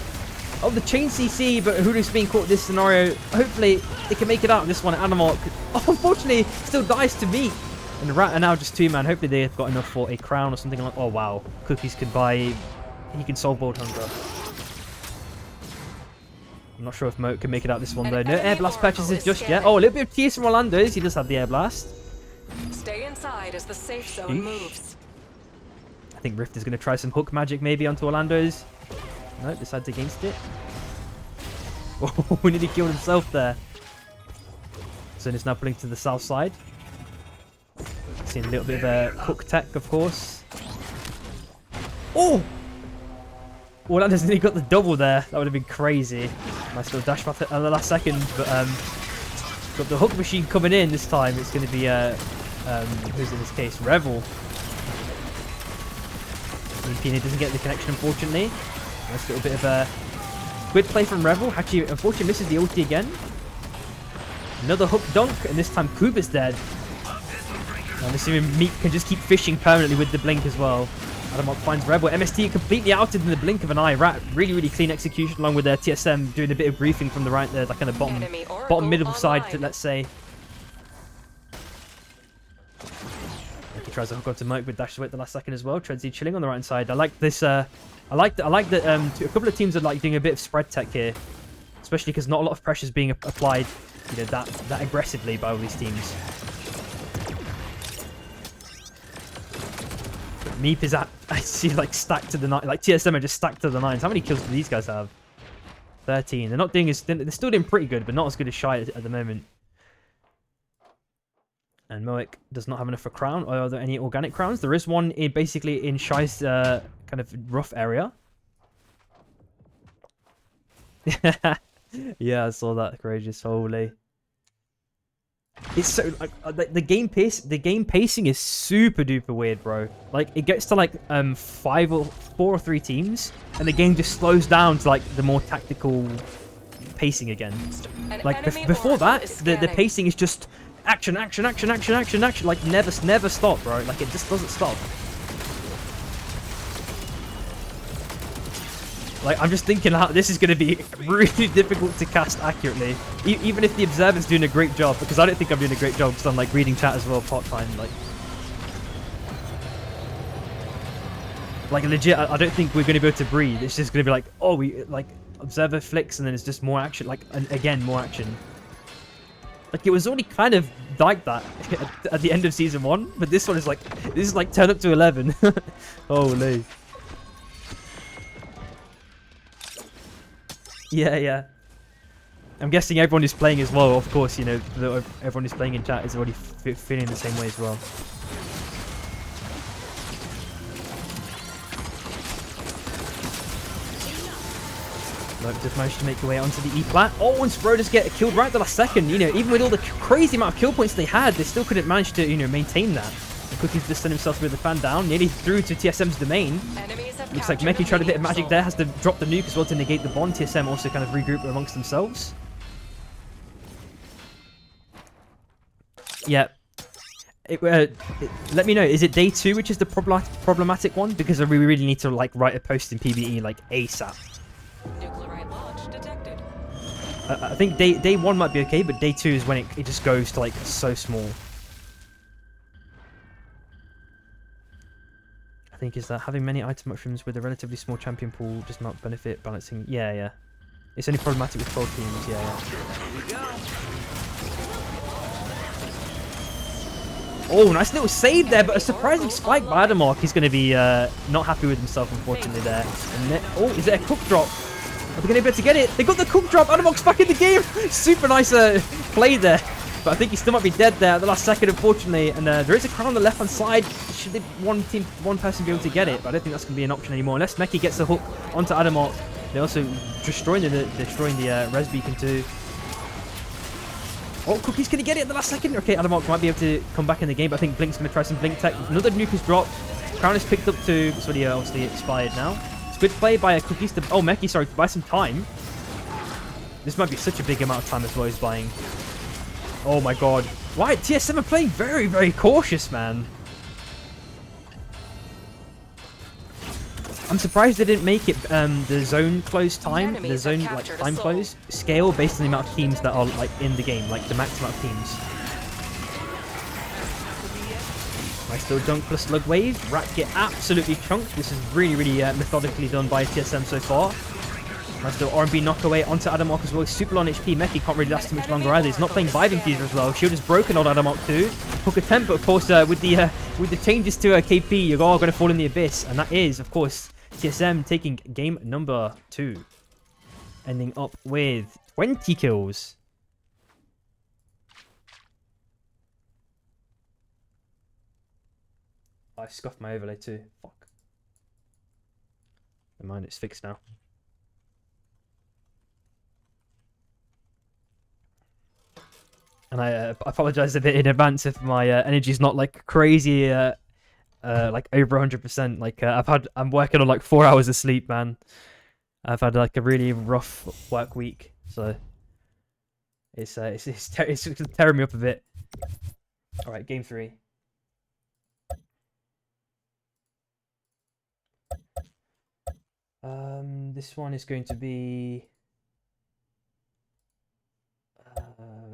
Oh, the chain CC, but Huru's being caught in this scenario. Hopefully, they can make it out of this one. Animork, oh, unfortunately, still dies to meat. And the Rat are now just 2-man. Hopefully, they've got enough for a crown or something like. Oh, wow. Cookies can buy. He can solve world hunger. I'm not sure if Moat can make it out this one, though. No air blast purchases just yet. Oh, a little bit of tears from Orlando's. He does have the air blast. Stay inside as the safe zone moves. I think Rift is going to try some hook magic maybe onto Orlando's. No, decides against it. Oh, he nearly killed himself there. Zone is now pulling to the south side. Seeing a little bit of a hook tech, of course. Oh! Orlando's nearly got the double there. That would have been crazy. Nice little dash path at the last second, but got the hook machine coming in this time. It's going to be who's in this case? Revel. Pina doesn't get the connection, unfortunately. Nice little bit of a good play from Revel. Actually, unfortunately, misses the ulti again. Another hook dunk, and this time Kuba's dead. I'm assuming Meat can just keep fishing permanently with the blink as well. Adamok finds Rebel. MST completely outed in the blink of an eye. Rat, really, really clean execution along with their TSM doing a bit of griefing from the right there, like kind of bottom middle side, let's say. He tries to hook onto Moat, but dashes away at the last second as well. Treadsy chilling on the right side. I like this. I like that. A couple of teams are like doing a bit of spread tech here, especially because not a lot of pressure is being applied, you know, that aggressively by all these teams. Meep is at, I see, like stacked to the 9. Like TSM are just stacked to the 9s. How many kills do these guys have? 13. They're not doing as, they're still doing pretty good, but not as good as Shy at the moment. And Moek does not have enough for crown. Are there any organic crowns? There is one in basically in Shy's kind of rough area. Yeah, I saw that. Courageous, holy. It's so like the game pacing is super duper weird, bro. Like it gets to like 4 or 3 teams, and the game just slows down to like the more tactical pacing again. Like before that, the pacing is just action, action, action, action, action, action. Like never stop, bro. Like it just doesn't stop. Like, I'm just thinking how this is going to be really difficult to cast accurately. Even if the Observer's doing a great job, because I don't think I'm doing a great job because I'm, like, reading chat as well part-time, like legit, I don't think we're going to be able to breathe. It's just going to be like, oh, like, Observer flicks, and then it's just more action, like, and again, more action. Like, it was already kind of like that at the end of Season 1, but this one is, like, this is, like, turn up to 11. Holy. Yeah. I'm guessing everyone who's playing as well, of course, you know, everyone who's playing in chat is already feeling the same way as well. Look, just managed to make your way onto the E-plat. Oh, and Spro just get killed right at the last second. You know, even with all the crazy amount of kill points they had, they still couldn't manage to, you know, maintain that. And Cookies just sent himself with the fan down, nearly through to TSM's domain. Looks like Meki tried a bit of magic there, has to drop the nuke as well to negate the bond. TSM also kind of regroup amongst themselves. Yeah. Let me know, is it day 2 which is the problematic one? Because we really need to like write a post in PvE like ASAP. Nuclear launch detected. I think day 1 might be okay, but day 2 is when it just goes to like so small. I think is that having many item mushrooms with a relatively small champion pool does not benefit balancing. Yeah. It's only problematic with 12 teams. Yeah. Oh, nice little save there, but a surprising spike by Adamok. He's going to be not happy with himself, unfortunately, there. And then, oh, is it a cook drop? Are they going to be able to get it? They got the cook drop. Adamok's back in the game. Super nice play there. But I think he still might be dead there at the last second, unfortunately. And there is a crown on the left-hand side. Should one person be able to get it? But I don't think that's going to be an option anymore. Unless Meki gets the hook onto Adamok. They're also destroying the res beacon too. Oh, Cookie's going to get it at the last second. Okay, Adamok might be able to come back in the game. But I think Blink's going to try some Blink tech. Another nuke is dropped. Crown is picked up too. So he obviously expired now. It's good play by Cookies to... Oh, Meki, sorry, to buy some time. This might be such a big amount of time as well he's buying. Oh my god. Why? TSM are playing very, very cautious, man. I'm surprised they didn't make it the zone close time, the zone like time close scale based on the amount of teams that are like in the game, like the max amount of teams. Nice little dunk plus slug wave. Rat get absolutely chunked. This is really, really methodically done by TSM so far. Nice little R&B knockaway onto Adamok as well. Super low on HP. Meki can't really last too much longer either. He's not playing Vibe Infuser as well. Shield is broken on Adamok too. Hook attempt, but of course with the changes to KP, you're all going to fall in the abyss, and that is of course TSM taking game number 2, ending up with 20 kills. I scuffed my overlay too. Fuck. Never mind, it's fixed now. And I apologize a bit in advance if my energy's not like crazy, like over 100%. Like I'm working on like 4 hours of sleep, man. I've had like a really rough work week, so it's tearing me up a bit. All right, game 3. This one is going to be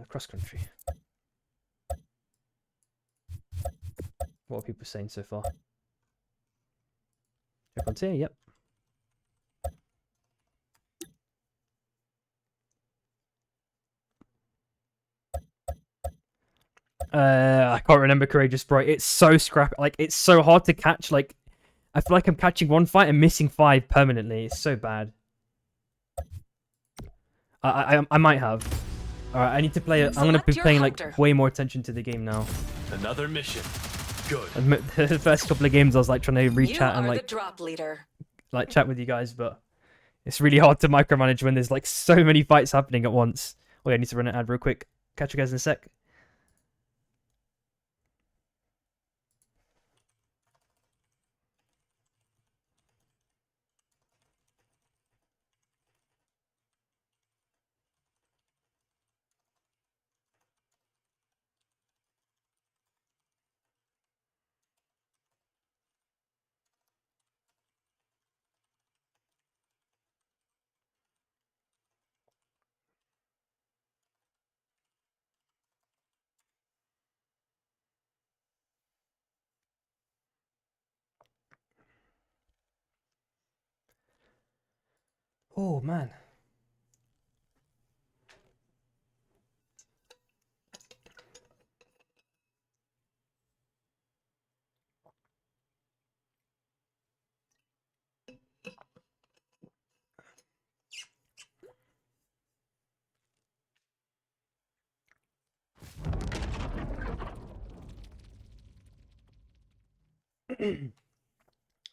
cross country. What are people saying so far? Everyone's here, yep. I can't remember Courageous Sprite. It's so scrappy. Like, it's so hard to catch. Like, I feel like I'm catching 1 fight and missing 5 permanently. It's so bad. I might have. Alright, I need to play. I'm gonna be playing like way more attention to the game now. Another mission. Good. The first couple of games I was like trying to re-chat and like drop leader. Like chat with you guys, but it's really hard to micromanage when there's like so many fights happening at once. Oh yeah, I need to run an ad real quick. Catch you guys in a sec. Oh man.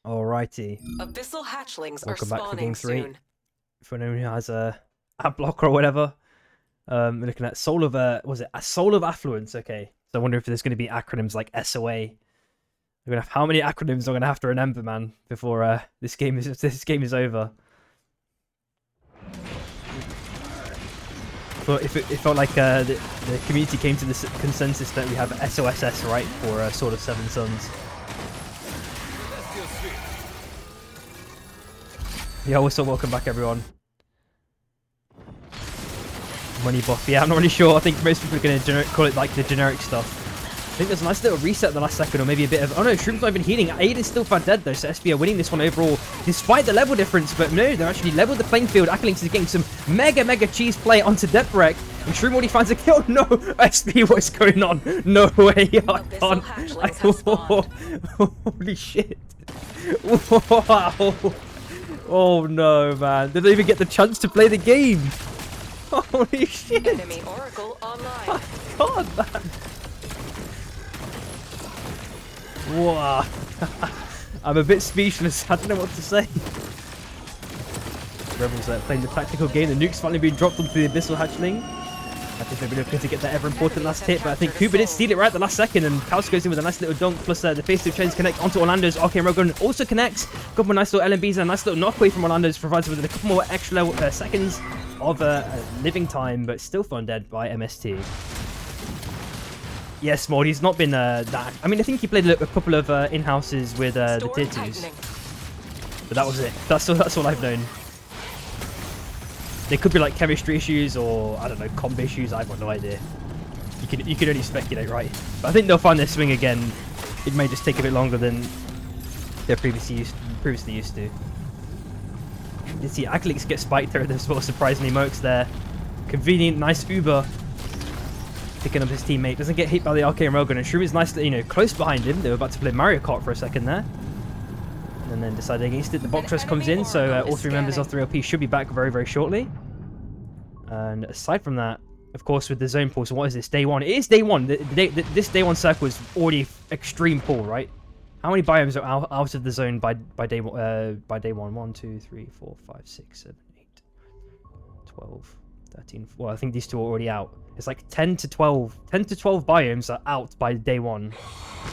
Alrighty. Abyssal hatchlings Welcome are back for spawning game 3. soon. For anyone who has a blocker or whatever, we're looking at Soul of was it a Soul of Affluence? Okay, so I wonder if there's going to be acronyms like SOA. We're gonna have how many acronyms I'm gonna have to remember, man, before this game is over. But if it felt like the community came to this consensus that we have SOSS right for Sword of Seven Suns. Yeah, also welcome back everyone. Money buff, yeah, I'm not really sure. I think most people are going to call it like the generic stuff. I think there's a nice little reset in the last second, or maybe a bit of... Oh no, Shroom's not even healing. Aiden's still found dead though, so SB are winning this one overall, despite the level difference. But no, they're actually leveled the playing field. Akalinks is getting some mega cheese play onto Deprek, and Shroom already finds a kill. No, SB, what's going on? No way, I can't. Holy shit. Wow. Oh no, man. They don't even get the chance to play the game. Holy shit. Enemy Oracle online. God, man. Wow. I'm a bit speechless. I don't know what to say. Rebels playing the tactical game. The nuke's finally being dropped onto the Abyssal Hatchling. I think they've been looking to get that ever important last hit, but I think Cooper did steal it right at the last second, and Kaus goes in with a nice little dunk, plus the phase 2 chains connect onto Orlando's. Arcane Rogun also connects. Got a nice little LMBs and a nice little knockaway from Orlando's, provides with a couple more extra seconds of living time, but still found dead by MST. Yes, Maud, he's not been that... I mean, I think he played a couple of in-houses with the Storm tier 2s. tightening. But that was it. That's all I've known. There could be like chemistry issues or, I don't know, comb issues. I've got no idea. You can only speculate, right? But I think they'll find their swing again. It may just take a bit longer than they're previously used to. You see Aglix get spiked there as well, surprisingly. Mercs there. Convenient, nice Uber. Picking up his teammate. Doesn't get hit by the arcane railgun. And Shroom is nice, you know, close behind him. They were about to play Mario Kart for a second there. And then decided against it. The box rush comes in, so all three members of 3LP should be back very, very shortly. And aside from that, of course, with the zone pull, so what is this? Day 1. It is day 1. This day 1 circle is already extreme pull, right? How many biomes are out of the zone by day 1? 1, 2, 3, 4, 5, 6, 7, 8, 12, 13. Well, I think these two are already out. It's like 10 to 12 biomes are out by day 1.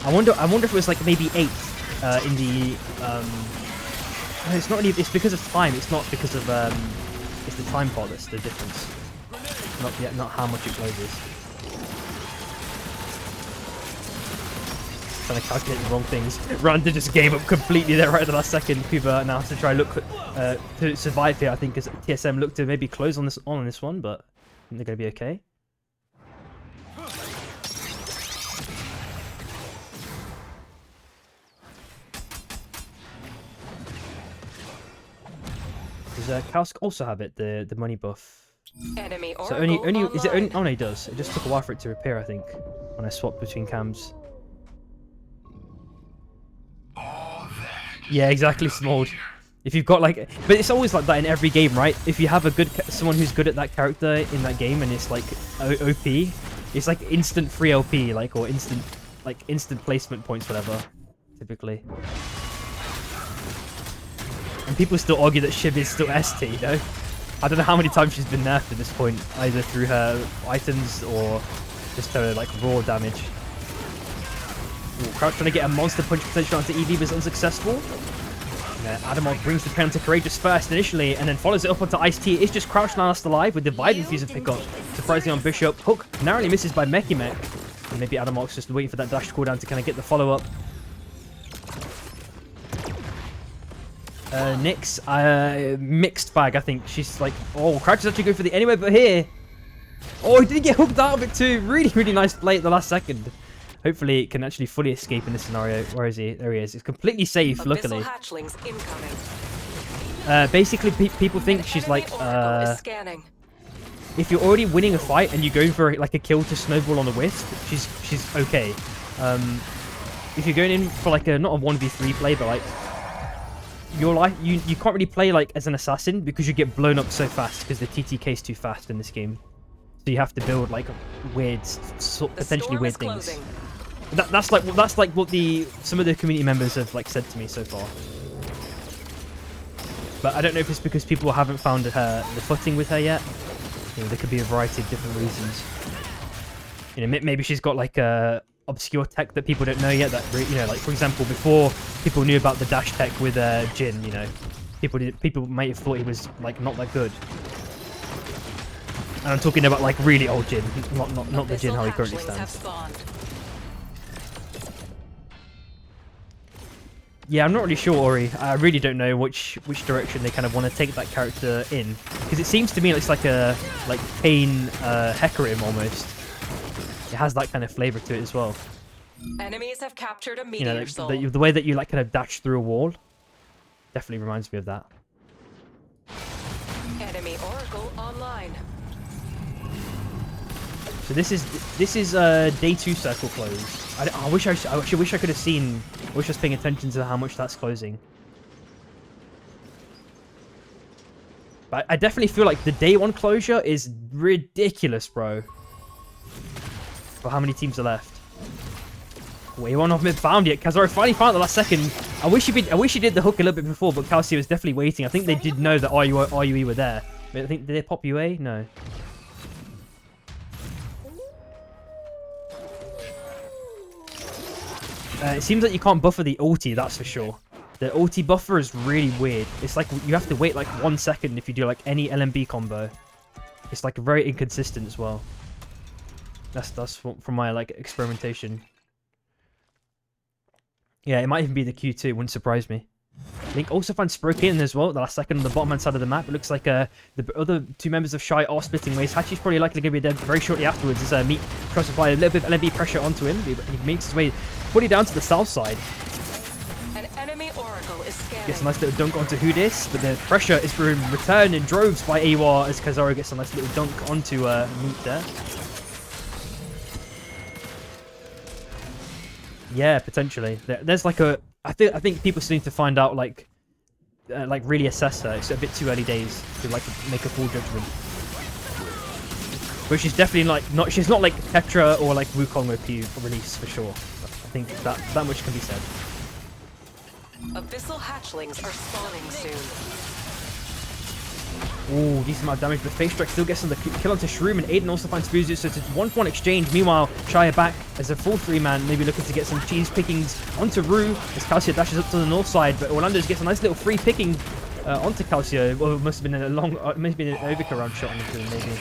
I wonder if it was like maybe 8 in the no, it's not really, it's because of time. It's not because of it's the time part that's the difference. Not how much it closes. Trying to calculate the wrong things. Randa just gave up completely there right at the last second. Kuba now has to try look to survive here. I think as TSM look to maybe close on this one, but I think they're going to be okay. Does Kausk also have it, the money buff? Enemy So Oracle only is it only? online. Oh no, he does. It just took a while for it to repair, I think, when I swapped between cams. Yeah, exactly, Smalled. If you've got like, but it's always like that in every game, right? If you have a good someone who's good at that character in that game, and it's like OP, it's like instant free LP, like or instant placement points, whatever. Typically. And people still argue that Shiv is still ST, you know? I don't know how many times she's been nerfed at this point, either through her items or just her like raw damage. Ooh, Crouch trying to get a monster punch potential onto EV, but it's unsuccessful. Adamok brings the pen to Courageous first initially, and then follows it up onto Ice-T. It's just Crouch last alive with the Vibe Infuser pickup. Surprisingly on Bishop. Hook narrowly misses by Mech. And maybe Adamok's just waiting for that dash cooldown to kind of get the follow-up. Nyx, mixed bag, I think. She's like, oh, Crouch is actually going for the anywhere but here. Oh, he did get hooked out of it too. Really, really nice play at the last second. Hopefully it can actually fully escape in this scenario. Where is he? There he is. It's completely safe, luckily. Hatchlings incoming. Basically, people think she's like, Oracle is scanning. if you're already winning a fight and you're going for like a kill to snowball on the wisp, she's okay. If you're going in for like not a 1v3 play, but like your life, you can't really play like as an assassin because you get blown up so fast because the TTK is too fast in this game. So you have to build like weird, potentially weird things. That's like what some of the community members have like said to me so far. But I don't know if it's because people haven't found the footing with her yet. You know, there could be a variety of different reasons. You know, maybe she's got like a obscure tech that people don't know yet. That, you know, like for example, before people knew about the dash tech with Jin, you know, people might have thought he was like not that good. And I'm talking about like really old Jin, not the Jin how he currently stands. Yeah, I'm not really sure, Ori. I really don't know which direction they kind of want to take that character in, because it seems to me it's like a Kane Hecarim almost. It has that kind of flavor to it as well. Enemies have captured a meteor soul. The way that you like kind of dash through a wall definitely reminds me of that. Enemy Oracle online. So this is day 2 circle close. I wish I could have seen. I wish I was paying attention to how much that's closing. But I definitely feel like the day 1 closure is ridiculous, bro. For how many teams are left? Wave on off mid found yet. Kazaro finally found it the last second. I wish he did the hook a little bit before, but Kalsi was definitely waiting. I think they did know that RUE were there. I think, did they pop UA? No. It seems like you can't buffer the ulti, that's for sure. The ulti buffer is really weird. It's like you have to wait like 1 second if you do like any LMB combo. It's like very inconsistent as well. That's from my like experimentation. Yeah, it might even be the Q2. It wouldn't surprise me. Link also finds Sprokin as well, the last second on the bottom hand side of the map. It looks like the other two members of Shy are splitting ways. Hachi's probably likely going to be dead very shortly afterwards as Meat tries to apply a little bit of LMB pressure onto him. He makes his way fully down to the south side. An enemy oracle is scanning. Gets a nice little dunk onto Hudis, but the pressure is being returned in droves by Awa as Kazaro gets a nice little dunk onto Meat there. Yeah, potentially. There's like a... I think people still need to find out, like really assess her. It's a bit too early days to like make a full judgment. But she's definitely like not. She's not like Tetra or like Wukong OP release for sure. I think that much can be said. Abyssal hatchlings are spawning soon. Ooh, decent amount of damage, but Face Strike still gets on the kill onto Shroom, and Aiden also finds Fuzu, so it's a 1-for-1 exchange. Meanwhile, Shia back as a full 3-man, maybe looking to get some cheese pickings onto Rue, as Calcio dashes up to the north side, but Orlando's gets a nice little free picking onto Calcio. Well, it must have been a long, must have been an Ovica round shot onto him, maybe.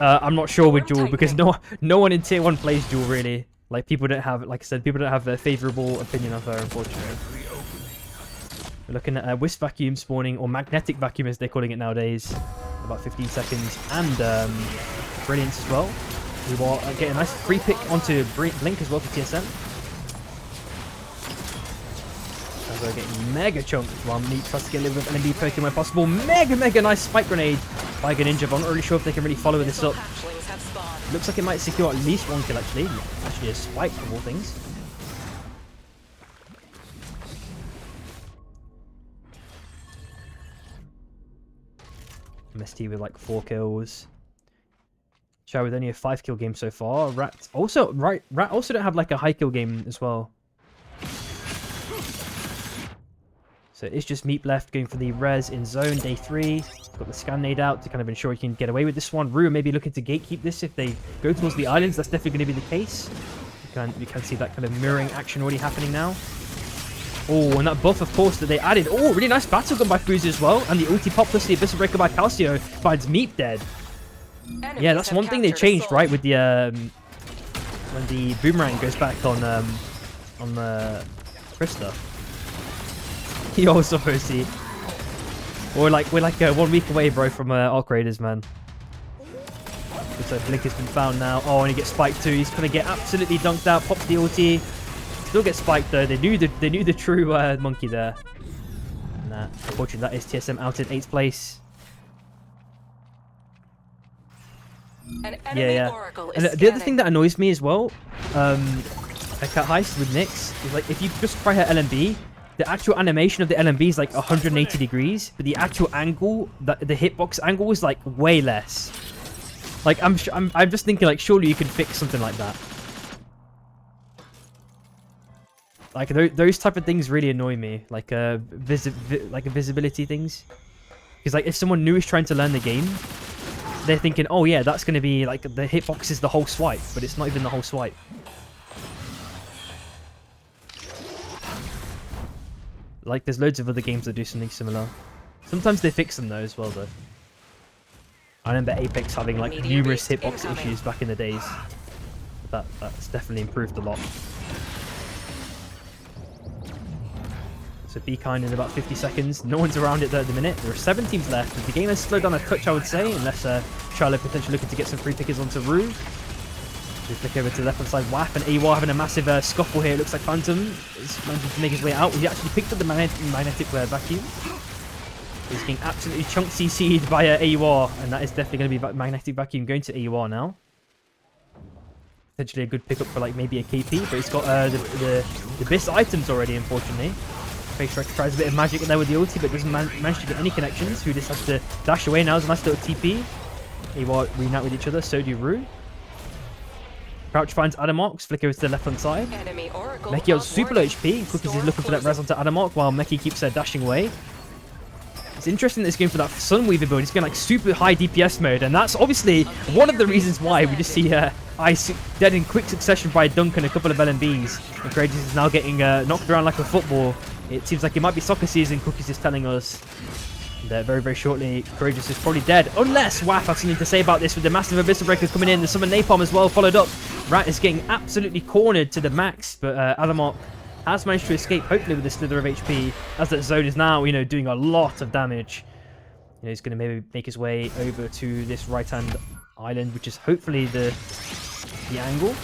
I'm not sure with Jewel, because no one in Tier 1 plays Jewel, really. Like, people don't have, like I said, people don't have a favourable opinion of her, unfortunately. We're looking at a Wisp Vacuum spawning, or Magnetic Vacuum as they're calling it nowadays. About 15 seconds. And Brilliance as well. We will get a nice free pick onto Blink as well for TSM. As we're getting mega chunked while Meat tries to get a little bit of LMB poking where possible. Mega nice spike grenade by Ninja. I'm not really sure if they can really follow this up. Looks like it might secure at least one kill actually. Actually a spike of all things. MST with like 4 kills. Chow with only a 5-kill game so far. Rat also don't have like a high kill game as well. So it's just Meat left going for the res in zone day 3. Got the scan nade out to kind of ensure he can get away with this one. Rue maybe looking to gatekeep this if they go towards the islands. That's definitely going to be the case. You can see that kind of mirroring action already happening now. Oh, and that buff, of course, that they added. Oh, really nice battle gun by Fuzu as well. And the ulti pop plus the Abyssal Breaker by Calcio finds Meat dead. Yeah, that's one thing they changed, right? With the when the boomerang goes back on Krista. He also OC. We're like 1 week away, bro, from Arc Raiders, man. So Blink has been found now. Oh, and he gets spiked too. He's gonna get absolutely dunked out. Pops the ulti. Still get spiked though. They knew the true monkey there. Nah, unfortunately that is TSM out in 8th place. An enemy oracle is And the other thing that annoys me as well, like at Heist with Nyx, is like if you just try her LMB, the actual animation of the LMB is like 180 degrees, but the actual angle, the hitbox angle is like way less. Like I'm just thinking like surely you could fix something like that. Like those type of things really annoy me, like visibility things. Because like if someone new is trying to learn the game, they're thinking, oh yeah, that's going to be like the hitbox is the whole swipe, but it's not even the whole swipe. Like there's loads of other games that do something similar. Sometimes they fix them though as well though. I remember Apex having like numerous hitbox issues back in the days. But that's definitely improved a lot. So be kind in about 50 seconds. No one's around it though at the minute. There are 7 teams left. The game has slowed down a touch, I would say, unless Charlotte potentially looking to get some free pickers onto Rue. We flick over to the left hand side. Waff and AWA having a massive scuffle here. It looks like Phantom is managing to make his way out. He actually picked up the magnetic vacuum. He's getting absolutely chunk CC'd by AWA, and that is definitely going to be magnetic vacuum going to AWA now. Potentially a good pickup for like maybe a KP, but he's got the Abyss items already, unfortunately. Face Strike tries a bit of magic in there with the ulti, but doesn't manage to get any connections. Who just has to dash away now. It's a nice little TP. AWA reunite with each other, so do Rue. Crouch finds Adamox, flicker to the left hand side. Meki has super low HP. Cookies is looking for that res onto Adamox while Meki keeps dashing away. It's interesting that it's going for that Sunweaver build. It's going like super high DPS mode, and that's obviously one of the reasons why we just see Ice dead in quick succession by Dunk and a couple of LMBs. And Courageous is now getting knocked around like a football. It seems like it might be soccer season, Cookies is telling us. And, very, very shortly, Courageous is probably dead. Unless Waff has something to say about this with the massive Abyssal Breakers coming in. The Summon Napalm as well, followed up. Rat is getting absolutely cornered to the max, but Adamok has managed to escape, hopefully with a slither of HP, as that zone is now, doing a lot of damage. He's going to maybe make his way over to this right-hand island, which is hopefully the angle.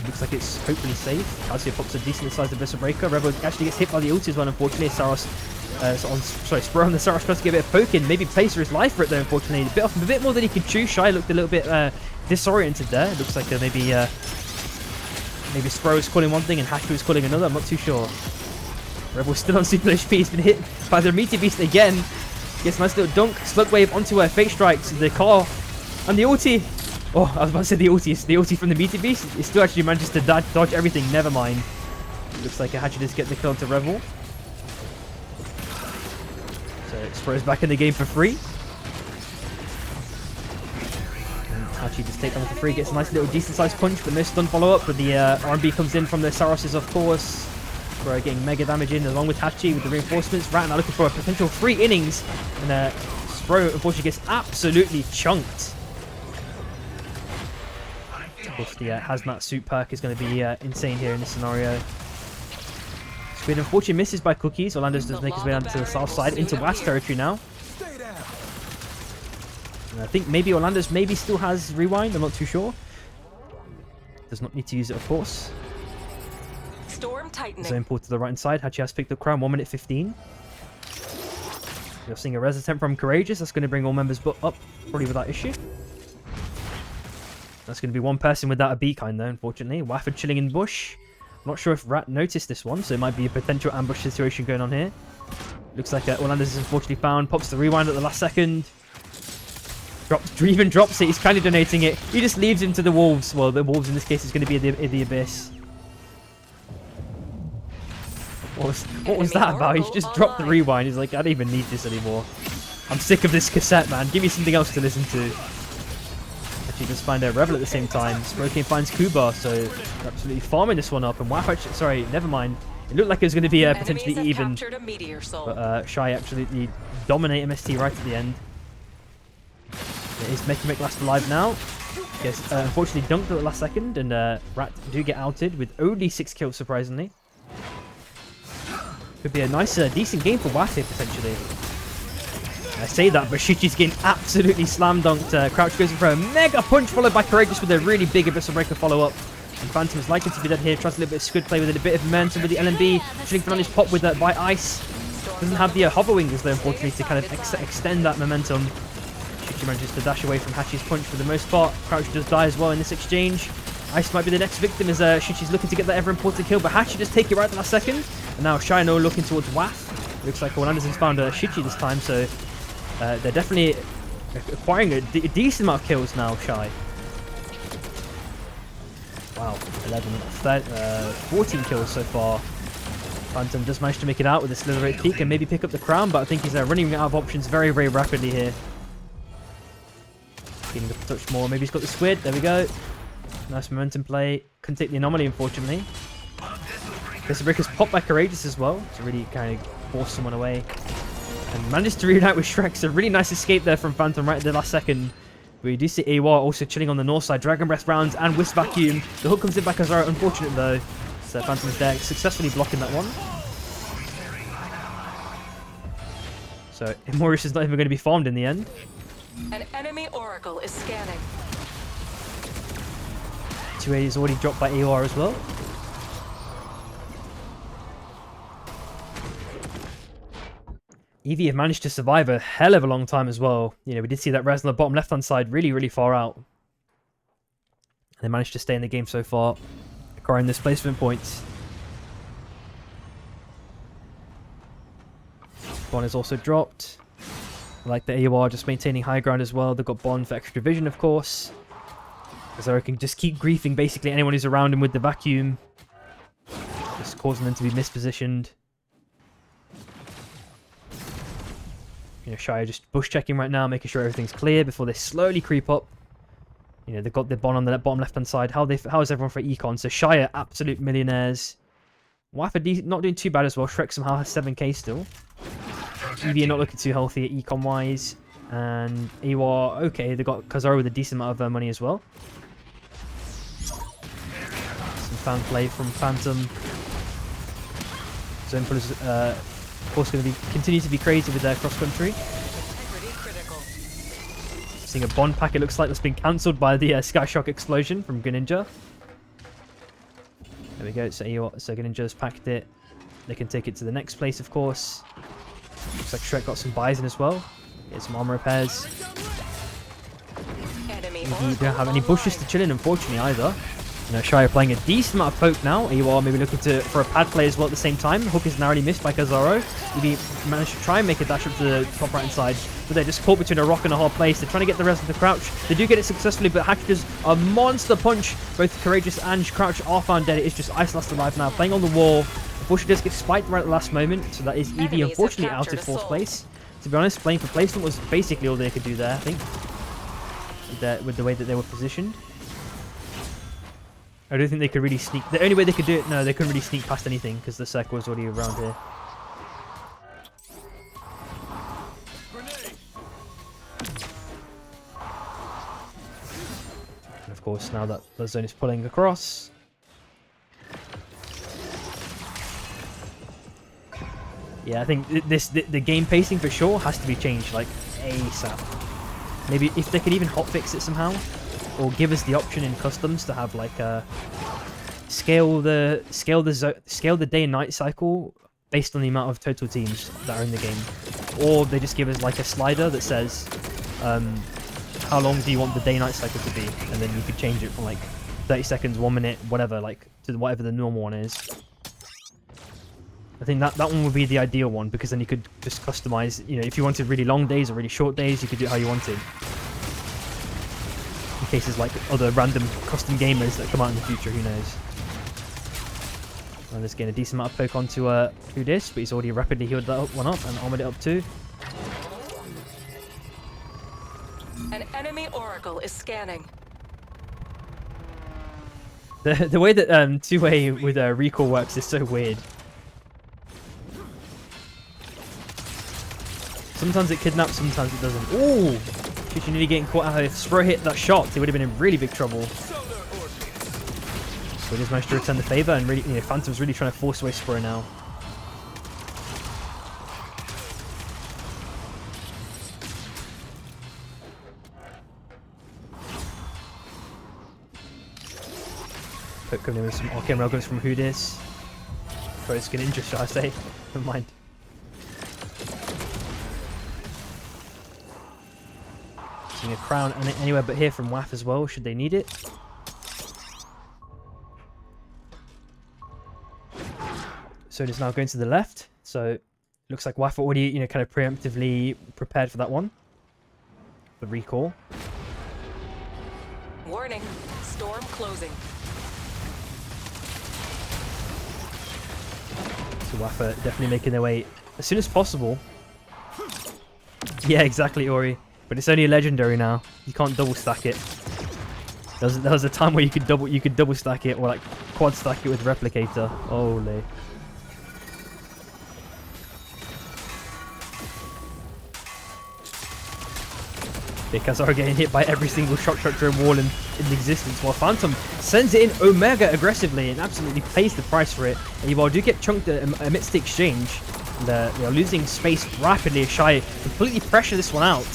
Looks like it's hopefully safe. Calcio pops a decent sized Abyssal Breaker. Rebel actually gets hit by the ult as well, unfortunately. Saros, Spur on the Saros tries to get a bit of poking. Maybe pays for his life for it though, unfortunately. A bit more than he could chew. Shy looked a little bit disoriented there. It looks like maybe Spur was calling one thing and Hatcher was calling another. I'm not too sure. Rebel's still on super HP. He's been hit by the Meteor Beast again. Gets a nice little dunk. Slug Wave onto Fate Strikes. The car and the ulti. Oh, I was about to say the ulti. The ulti from the Meteor Beast. It still actually manages to dodge everything. Never mind. Looks like Hatcher just get the kill onto Rebel. So Spur's back in the game for free. Hachi just take on for free, gets a nice little decent sized punch, but no stun follow up. But the R&B comes in from the Saroses, of course. Spur getting mega damage in along with Hachi with the reinforcements. Rat now looking for a potential 3 innings. And Spur unfortunately gets absolutely chunked. Of course, the Hazmat suit perk is going to be insane here in this scenario. Squid unfortunately misses by Cookies. Orlando's does make his way down to the south side into West territory now. And I think maybe Orlando's still has Rewind. I'm not too sure. Does not need to use it, of course. Storm tightening. Zone pulled to the right hand side. Hachi has picked up Crown. 1 minute 15. You're seeing a res attempt from Courageous. That's going to bring all members up probably without issue. That's going to be one person without a beacon though, unfortunately. Wafford chilling in bush. Not sure if Rat noticed this one, so it might be a potential ambush situation going on here. Looks like Orlando's is unfortunately found. Pops the Rewind at the last second. Even drops it. He's kind of donating it. He just leaves him to the Wolves. Well, the Wolves in this case is going to be the Abyss. What was that about? He's just dropped the Rewind. He's like, I don't even need this anymore. I'm sick of this cassette, man. Give me something else to listen to. Actually, just find a Rebel at the same time. Smoking finds Kuba, so absolutely farming this one up. And Waff actually, sorry, never mind. It looked like it was going to be potentially even. But Shy absolutely dominate MST right at the end. It is making Mick last alive now. Yes, unfortunately dunked at the last second, and Rat do get outed with only 6 kills, surprisingly. Could be a nice, decent game for Waff here, potentially. I say that, but Shichi's getting absolutely slam dunked. Crouch goes in for a mega punch, followed by Courageous with a really big Abyssal Breaker follow-up. And Phantom is likely to be dead here. Tries a little bit of squid play with it, a bit of momentum with the LMB. Chilling on his pop with by Ice. Doesn't have the hover wings though, unfortunately, to kind of extend that momentum. Shichi manages to dash away from Hachi's punch for the most part. Crouch does die as well in this exchange. Ice might be the next victim as Shichi's looking to get that ever-important kill, but Hachi just take it right at the last second. And now Shino looking towards Waff. Looks like Orlando's found Shichi this time, so they're definitely acquiring a decent amount of kills now, Shy. Wow, 14 kills so far. Phantom does manage to make it out with a Slitherate peak and maybe pick up the crown, but I think he's running out of options very, very rapidly here. Getting up a touch more. Maybe he's got the squid. There we go. Nice momentum play. Couldn't take the anomaly, unfortunately. This Breaker's popped by Courageous as well to really kind of force someone away. And managed to reunite with Shrek. So really nice escape there from Phantom right at the last second. We do see AWR also chilling on the north side. Dragon Breath rounds and Wisp Vacuum. The hook comes in by Kazara. Unfortunate though. So Phantom's deck successfully blocking that one. So Immorius is not even going to be farmed in the end. An enemy Oracle is scanning. 280 is already dropped by AOR as well. EV have managed to survive a hell of a long time as well. You know, we did see that res on the bottom left-hand side really, really far out. They managed to stay in the game so far, acquiring those placement points. Bond is also dropped. I like the AOR just maintaining high ground as well. They've got Bond for extra vision, of course. Kazara can just keep griefing basically anyone who's around him with the vacuum. Just causing them to be mispositioned. You know, Shire just bush checking right now, making sure everything's clear before they slowly creep up. You know, they've got the Bond on the bottom left-hand side. How is everyone for Econ? So Shire, absolute millionaires. Waff not doing too bad as well. Shrek somehow has 7k still. EV are not looking too healthy econ-wise. And Ewar, okay, they got Kazaro with a decent amount of money as well. Some fan play from Phantom. Zone pullers, of course, going to continue to be crazy with their cross-country. Integrity critical. Seeing a bond pack, it looks like that's been cancelled by the Sky Shock explosion from Greninja. There we go, so Greninja's packed it. They can take it to the next place, of course. Looks like Shrek got some buys in as well. Get some armor repairs. Enemy You don't have any bushes to chill in, unfortunately, either. You know, Shire playing a decent amount of poke now. You are maybe looking for a pad play as well at the same time. Hook is narrowly missed by Kazaro. He managed to try and make a dash up to the top right hand side, but they're just caught between a rock and a hard place. They're trying to get the rest of the crouch. They do get it successfully, but Hatch does a monster punch. Both Courageous and Crouch are found dead. It's just Ice Last alive now, playing on the wall. Unfortunately, does get spiked right at the last moment, so that is Eevee unfortunately out of fourth place. To be honest, playing for placement was basically all they could do there, I think, with the way that they were positioned. I don't think they could really sneak. The only way they could do it, no, they couldn't really sneak past anything because the circle was already around here. And of course, now that the zone is pulling across. Yeah, I think the game pacing for sure has to be changed, like ASAP. Maybe if they could even hotfix it somehow, or give us the option in customs to have like a scale the day and night cycle based on the amount of total teams that are in the game, or they just give us like a slider that says how long do you want the day night cycle to be, and then you could change it from like 30 seconds, 1 minute, whatever, like to whatever the normal one is. I think that one would be the ideal one, because then you could just customize, you know, if you wanted really long days or really short days, you could do it how you wanted. In cases like other random custom gamers that come out in the future, who knows. And let's get a decent amount of poke onto Udis, but he's already rapidly healed that one up and armored it up too. An enemy oracle is scanning. The way that two-way with recall works is so weird. Sometimes it kidnaps, sometimes it doesn't. Ooh! She's nearly getting caught out. If Spro hit that shot, he would have been in really big trouble. So he just managed to return the favor, and really, you know, Phantom's really trying to force away Spro now. Poke coming in with some arcane railguns from Hudis. Spro's getting injured, shall I say? Never mind. A crown and anywhere but here from WAF as well, should they need it. So it is now going to the left. So looks like WAF are already, you know, kind of preemptively prepared for that one. The recall. Warning, storm closing. So WAF are definitely making their way as soon as possible. Yeah, exactly, Ori. But it's only a legendary now. You can't double stack it. There was a time where you could double stack it, or like quad stack it with replicator. Holy. Because are getting hit by every single shock drone wall in existence, while Phantom sends it in Omega aggressively and absolutely pays the price for it. And you do get chunked amidst the exchange. They are losing space rapidly as Shy completely pressure this one out.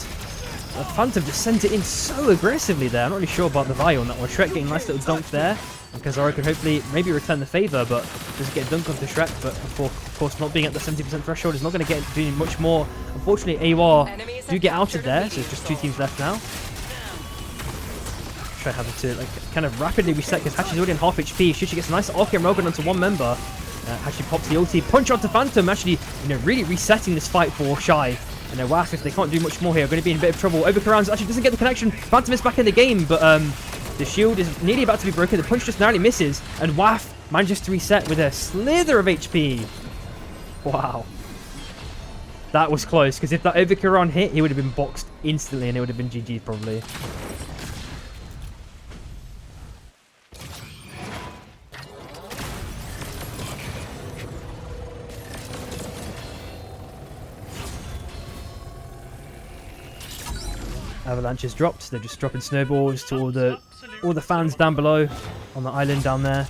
Phantom just sent it in so aggressively there. I'm not really sure about the value on that one. Shrek getting a nice little dunk there. And Kazaro could hopefully maybe return the favor, but doesn't get a dunk onto Shrek. But of course, not being at the 70% threshold is not going to get doing much more. Unfortunately, AWAR do get out of there, so it's just 2 teams left now. Shrek having to like kind of rapidly reset because Hachi's already on half HP. Shushi gets a nice arcane railgun onto one member. Hachi pops the ulti, punch onto Phantom, actually, you know, really resetting this fight for Shy. And WAF, if they can't do much more here, are going to be in a bit of trouble. Overcurrans actually doesn't get the connection. Phantom is back in the game, but the shield is nearly about to be broken. The punch just narrowly misses, and WAF manages to reset with a slither of HP. Wow. That was close, because if that Overcurran hit, he would have been boxed instantly, and it would have been GG probably. avalanches dropped. They're just dropping snowballs to all the fans down below on the island down there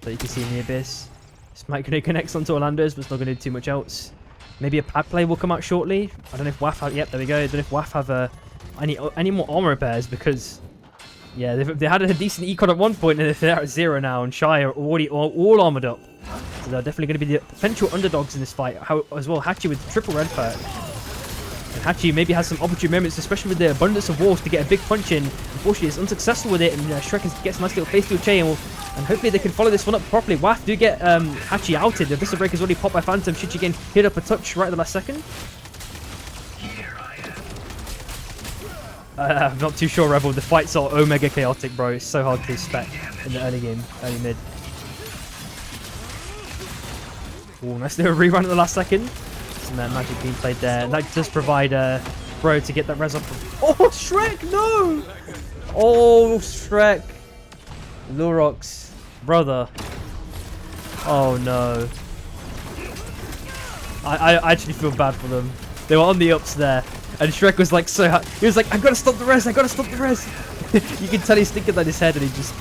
that you can see in the abyss. Smite grenade connects onto Orlando's, but it's not going to do too much else. Maybe a pad play will come out shortly. I don't know if WAF have... Yep, there we go. I don't know if WAF have any more armor repairs because... Yeah, they had a decent econ at one point and they're at 0 now, and Shy are already all armored up. So they're definitely going to be the potential underdogs in this fight. As well, Hachi with triple red perk. And Hachi maybe has some opportune moments, especially with the abundance of walls, to get a big punch in. Unfortunately, it's unsuccessful with it, and Shrek gets a nice little face steel chain. And hopefully they can follow this one up properly. WAF do get Hachi outed. The Abyssal Break is already popped by Phantom. Shichigen hit up a touch right at the last second. I'm not too sure, Rebel. The fights are omega chaotic, bro. It's so hard to spec in the early game, early mid. Oh, nice little rerun at the last second. Some magic being played there. And that does provide bro to get that res up. Oh, Shrek, no! Oh, Shrek. Lurox, brother. Oh, no. I actually feel bad for them. They were on the ups there. And Shrek was like he was like, I gotta stop the res, I gotta stop the res. You can tell he's thinking that in his head, and he just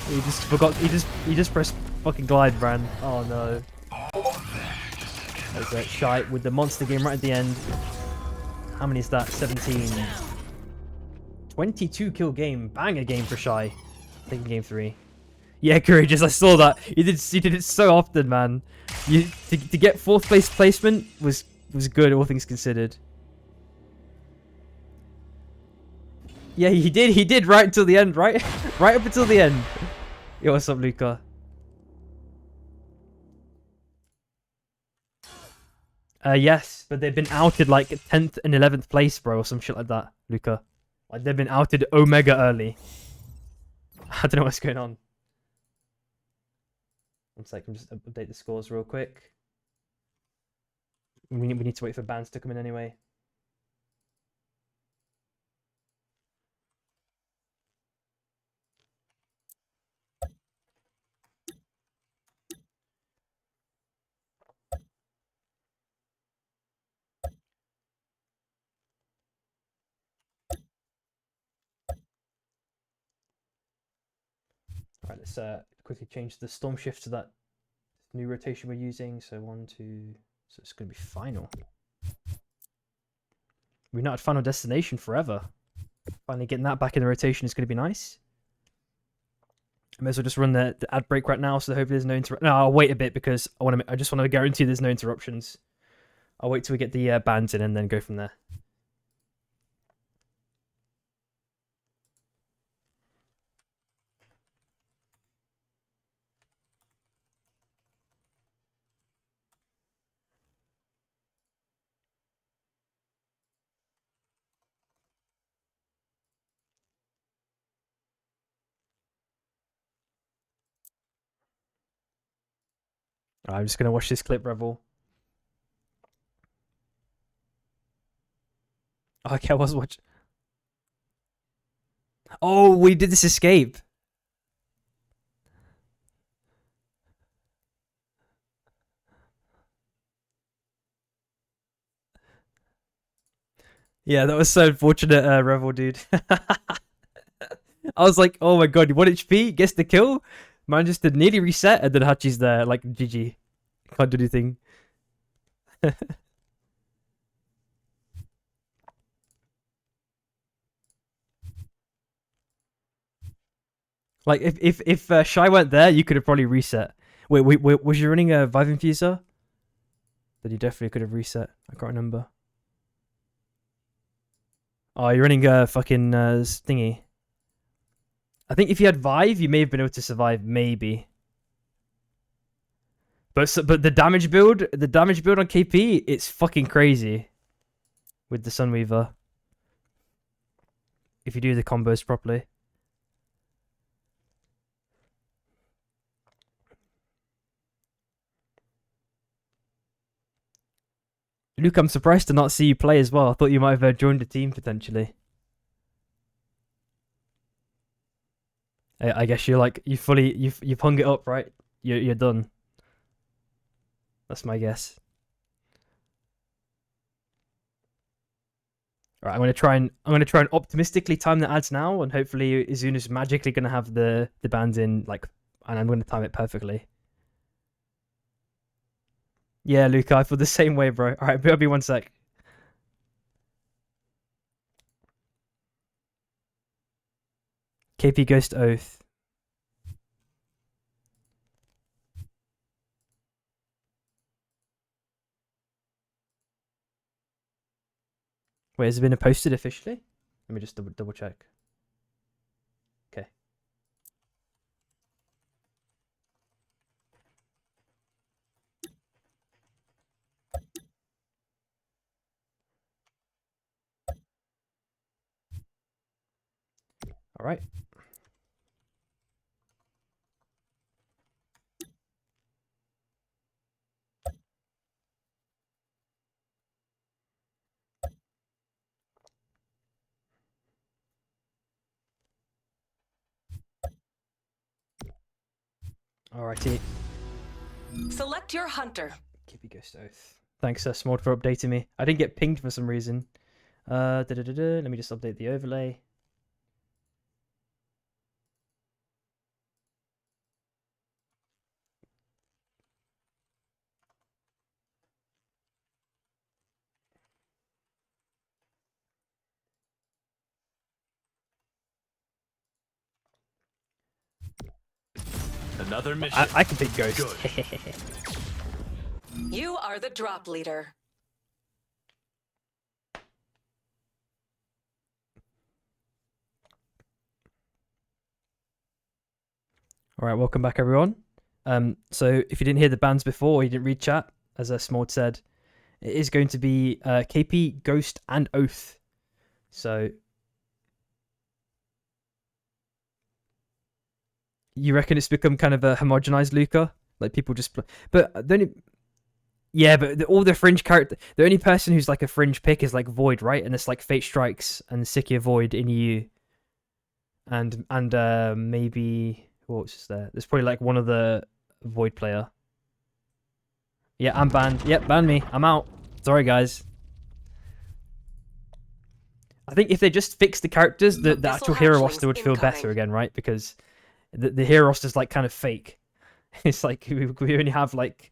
forgot. He just pressed fucking glide, Bran. Oh no. There's that shite with the monster game right at the end. How many is that? 17. 22 kill game, banger game for Shy. Taking game 3. Yeah, courageous. I saw that. You did it so often, man. To get 4th place placement was good, all things considered. Yeah, he did right until the end, right? Right up until the end. Yo, what's up, Luca? Yes, but they've been outed like 10th and 11th place, bro, or some shit like that, Luca. Like, they've been outed omega early. I don't know what's going on. One second, just update the scores real quick. We need to wait for bans to come in anyway. Alright, let's quickly change the storm shift to that new rotation we're using. So 1, 2, so it's going to be final. We've not had Final Destination forever. Finally getting that back in the rotation is going to be nice. I may as well just run the ad break right now, so hopefully there's no interruption. No, I'll wait a bit because I just want to guarantee there's no interruptions. I'll wait till we get the bans in and then go from there. I'm just going to watch this clip, Revel. Okay, I was watching. Oh, we did this escape. Yeah, that was so unfortunate, Revel, dude. I was like, oh my god, 1 HP, gets the kill. Man just did nearly reset, and then Hachi's there, like, GG. Can't do anything. Like, if Shy weren't there, you could have probably reset. Wait, was you running a Vive Infuser? Then you definitely could have reset. I can't remember. Oh, you're running a fucking thingy. I think if you had Vive, you may have been able to survive, maybe. But the damage build on KP, it's fucking crazy. With the Sunweaver. If you do the combos properly. Luke, I'm surprised to not see you play as well. I thought you might have joined the team potentially. I guess you're like you've hung it up, right? You're done. That's my guess. All right, I'm gonna try and optimistically time the ads now, and hopefully Izuna's magically gonna have the bands in like, and I'm gonna time it perfectly. Yeah, Luca, I feel the same way, bro. All right, be 1 sec. KP Ghost Oath. Wait, has it been posted officially? Let me just double check. Okay. All right. Alrighty. Select your hunter. KP Ghost Oath. Thanks, Smord, for updating me. I didn't get pinged for some reason. Let me just update the overlay. Another mission. I can pick Ghost. Good. You are the drop leader. All right, welcome back, everyone. So if you didn't hear the bands before, or you didn't read chat, as Smord said, it is going to be KP, Ghost, and Oath. So you reckon it's become kind of a homogenized Luca? Like people just, but the only, yeah, but all the fringe character, the only person who's like a fringe pick is like Void, right? And it's like Fate Strikes and Sikia Void in EU, and maybe what else is there? There's probably like one of the Void player. Yeah, I'm banned. Yep, ban me. I'm out. Sorry, guys. I think if they just fix the characters, the actual hero roster would feel better again, right? Because the hero roster is like kind of fake. It's like we only have like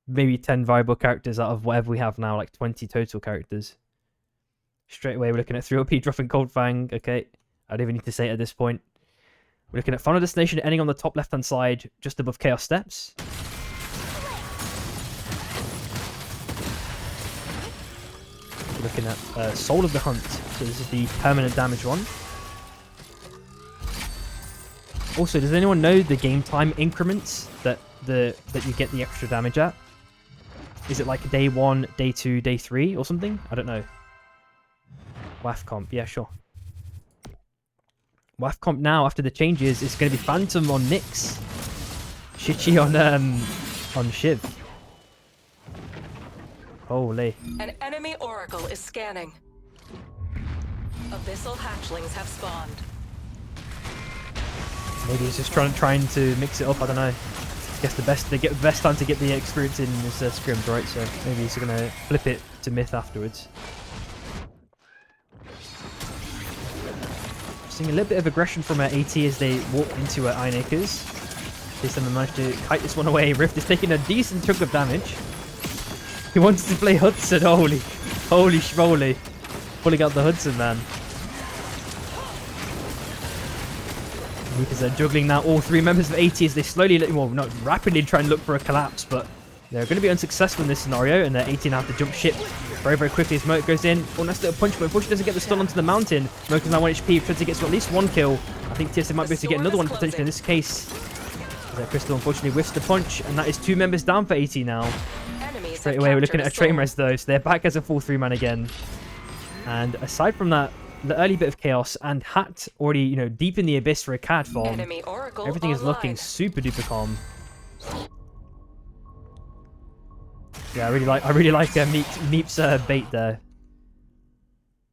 maybe 10 viable characters out of whatever we have now, like 20 total characters. Straight away, we're looking at 3OP dropping Cold Fang. Okay, I don't even need to say it at this point. We're looking at Final Destination ending on the top left-hand side, just above Chaos Steps. We're looking at Soul of the Hunt. So this is the permanent damage one. Also, does anyone know the game time increments that you get the extra damage at? Is it like day 1, day 2, day 3 or something? I don't know. WAF comp, yeah, sure. WAF comp now, after the changes, is going to be Phantom on Nyx. Shichi on Shiv. Holy. An enemy oracle is scanning. Abyssal hatchlings have spawned. Maybe he's just trying to mix it up. I don't know. I guess they get the best time to get the experience in is Scrims, right? So maybe he's gonna flip it to Myth afterwards. Seeing a little bit of aggression from AT as they walk into Iron Acres. This time they managed to kite this one away. Rift is taking a decent chunk of damage. He wants to play Hudson. Holy schmoly. Pulling out the Hudson, man. Because they're juggling now all 3 members of AT as they slowly, well, not rapidly try and look for a collapse, but they're going to be unsuccessful in this scenario, and they're 18 have to jump ship very, very quickly as Merc goes in. Oh, nice little punch, but unfortunately doesn't get the stun onto the mountain. Merc is now 1 HP, tries to get at least 1 kill. I think TSM might be able to get another one potentially in this case. Crystal unfortunately whiffs the punch, and that is 2 members down for AT now. Straight away, we're looking at a train res though, so they're back as a full 3-man again. And aside from that, the early bit of chaos and Hat already, you know, deep in the abyss for a CAD farm. Everything is looking super duper calm. Yeah, I really like Meep's bait there.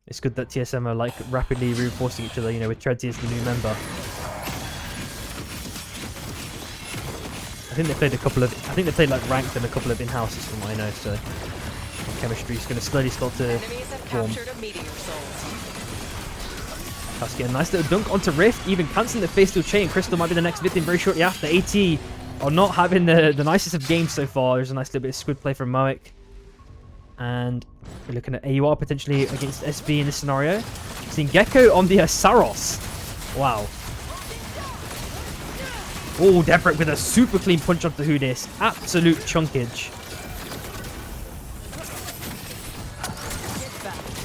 It's good that TSM are like rapidly reinforcing each other, you know, with Treadsy as the new member. I think they played like ranked and a couple of in-houses from what I know, so chemistry is going to slowly start to form. That's getting a nice little dunk onto Rift, even cancelling the face steel chain. Crystal might be the next victim very shortly after. AT are not having the nicest of games so far. There's a nice little bit of squid play from Moek. And we're looking at AUR potentially against SB in this scenario. Seeing Gecko on the Saros. Wow. Oh, Debrick with a super clean punch onto Hudis. Absolute chunkage.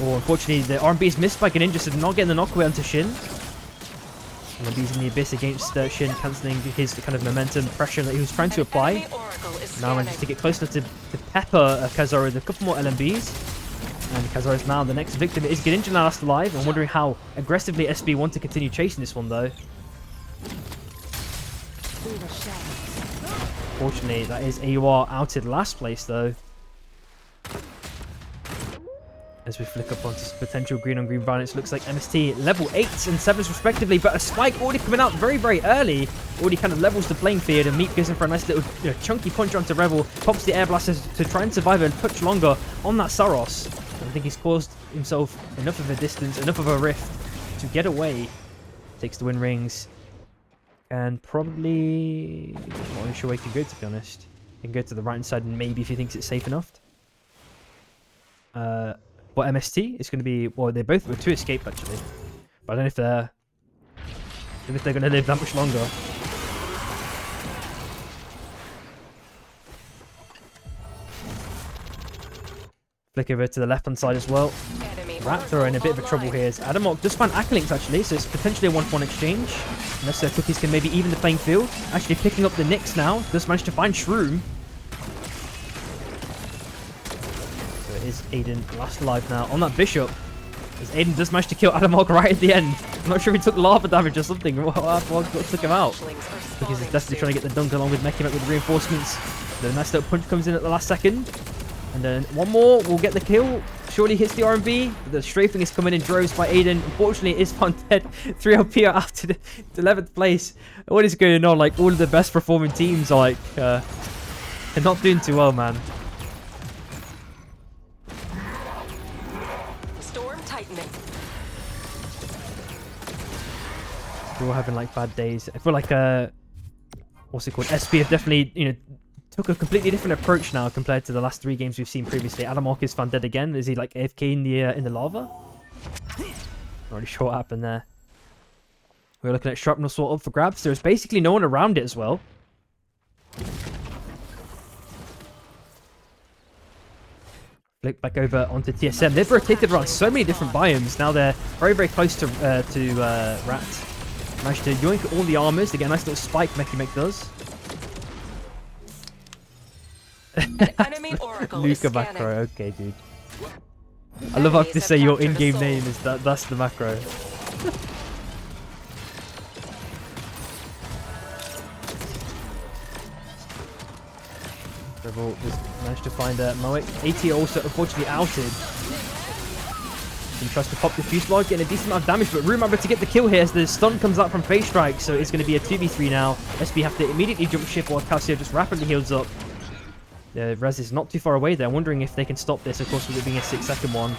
Oh, unfortunately, the R&B is missed by Greninja, so not getting the knockaway onto Shin. And then he's in the abyss against Shin, cancelling his kind of momentum pressure that he was trying to apply. Now manages to get close enough to pepper Kazora with a couple more LMBs. And Kazora is now the next victim. It is Greninja now last alive. I'm wondering how aggressively SB want to continue chasing this one, though. Fortunately, that is AUR outed last place, though. As we flick up onto some potential green on green violence, looks like MST level 8s and 7s respectively, but a spike already coming out very, very early. Already kind of levels the playing field, and Meat goes in for a nice little chunky punch onto Rebel, pops the air blasters to try and survive a touch longer on that Saros. I think he's caused himself enough of a distance, enough of a rift to get away. Takes the win rings, and probably not really sure where he can go, to be honest. He can go to the right hand side, and maybe if he thinks it's safe enough. But MST is going to be, well, they both were to escape actually, but I don't know if they're going to live that much longer. Flick over to the left hand side as well. Raptor are in a bit of a trouble here. Adamok does find Akalinks actually, so it's potentially a 1-1 exchange. Unless Cookies can maybe even the playing field. Actually picking up the Nyx now, does manage to find Shroom. Is Aiden last alive now on that Bishop, as Aiden does manage to kill Adamog right at the end. I'm not sure if he took lava damage or something. What took him out? Because he's definitely trying to get the dunk along with Mechimek with reinforcements. The nice little punch comes in at the last second. And then one more will get the kill. Surely hits the R&B. The strafing is coming in droves by Aiden. Unfortunately, it is found dead. 3 LP are out to the 11th place. What is going on? Like, all of the best performing teams are like, they're not doing too well, man. We're all having like bad days. I feel like what's it called? SP have definitely, took a completely different approach now compared to the last 3 games we've seen previously. Adamok is found dead again. Is he like AFK in the lava? Not really sure what happened there. We're looking at Shrapnel Sword up for grabs. There's basically no one around it as well. Flick back over onto TSM. They've rotated around so many different biomes. Now they're very, very close to Rat. Managed to yoink all the armors to get a nice little spike Mechimek does. Enemy Oracle Luca macro, okay dude. I love how to say your in-game name is that's the macro. Rebel just managed to find Moek. AT also unfortunately outed. He tries to pop the fuse log, getting a decent amount of damage, but Room able to get the kill here as the stun comes out from Phase Strike, so it's going to be a 2v3 now. SB have to immediately jump ship while Calcio just rapidly heals up. The res is not too far away. They're wondering if they can stop this, of course, with it being a 6-second one.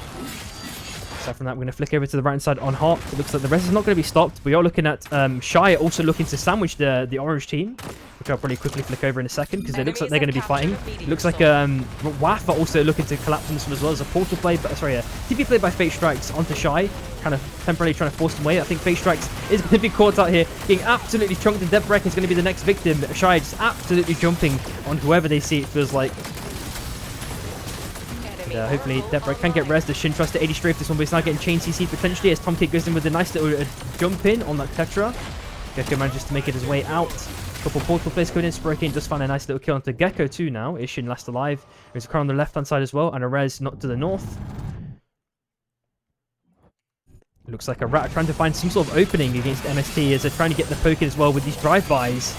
Aside from that, we're going to flick over to the right-hand side on Hot. It looks like the res is not going to be stopped. We are looking at Shy also looking to sandwich the orange team, which I'll probably quickly flick over in a second because it looks like they're going to be fighting. It looks like WAF are also looking to collapse on this one as well as a portal play, but sorry, a TP play by Fate Strikes onto Shy, kind of temporarily trying to force them away. I think Fate Strikes is going to be caught out here, getting absolutely chunked, and Deathbreak is going to be the next victim. Shy just absolutely jumping on whoever they see, it feels like. Hopefully Deathbreak can get res. The Shin tries to 80 strafe this one, but he's now getting chain CC potentially as Tom Kick goes in with a nice little jump in on that Tetra. Gecko manages to make it his way out. Couple portal plays coming in. Sprokin does find a nice little kill onto Gecko too now. Is Shin last alive? There's a car on the left hand side as well, and a res not to the north. Looks like a Rat trying to find some sort of opening against MST as they're trying to get the poke in as well with these drive-bys.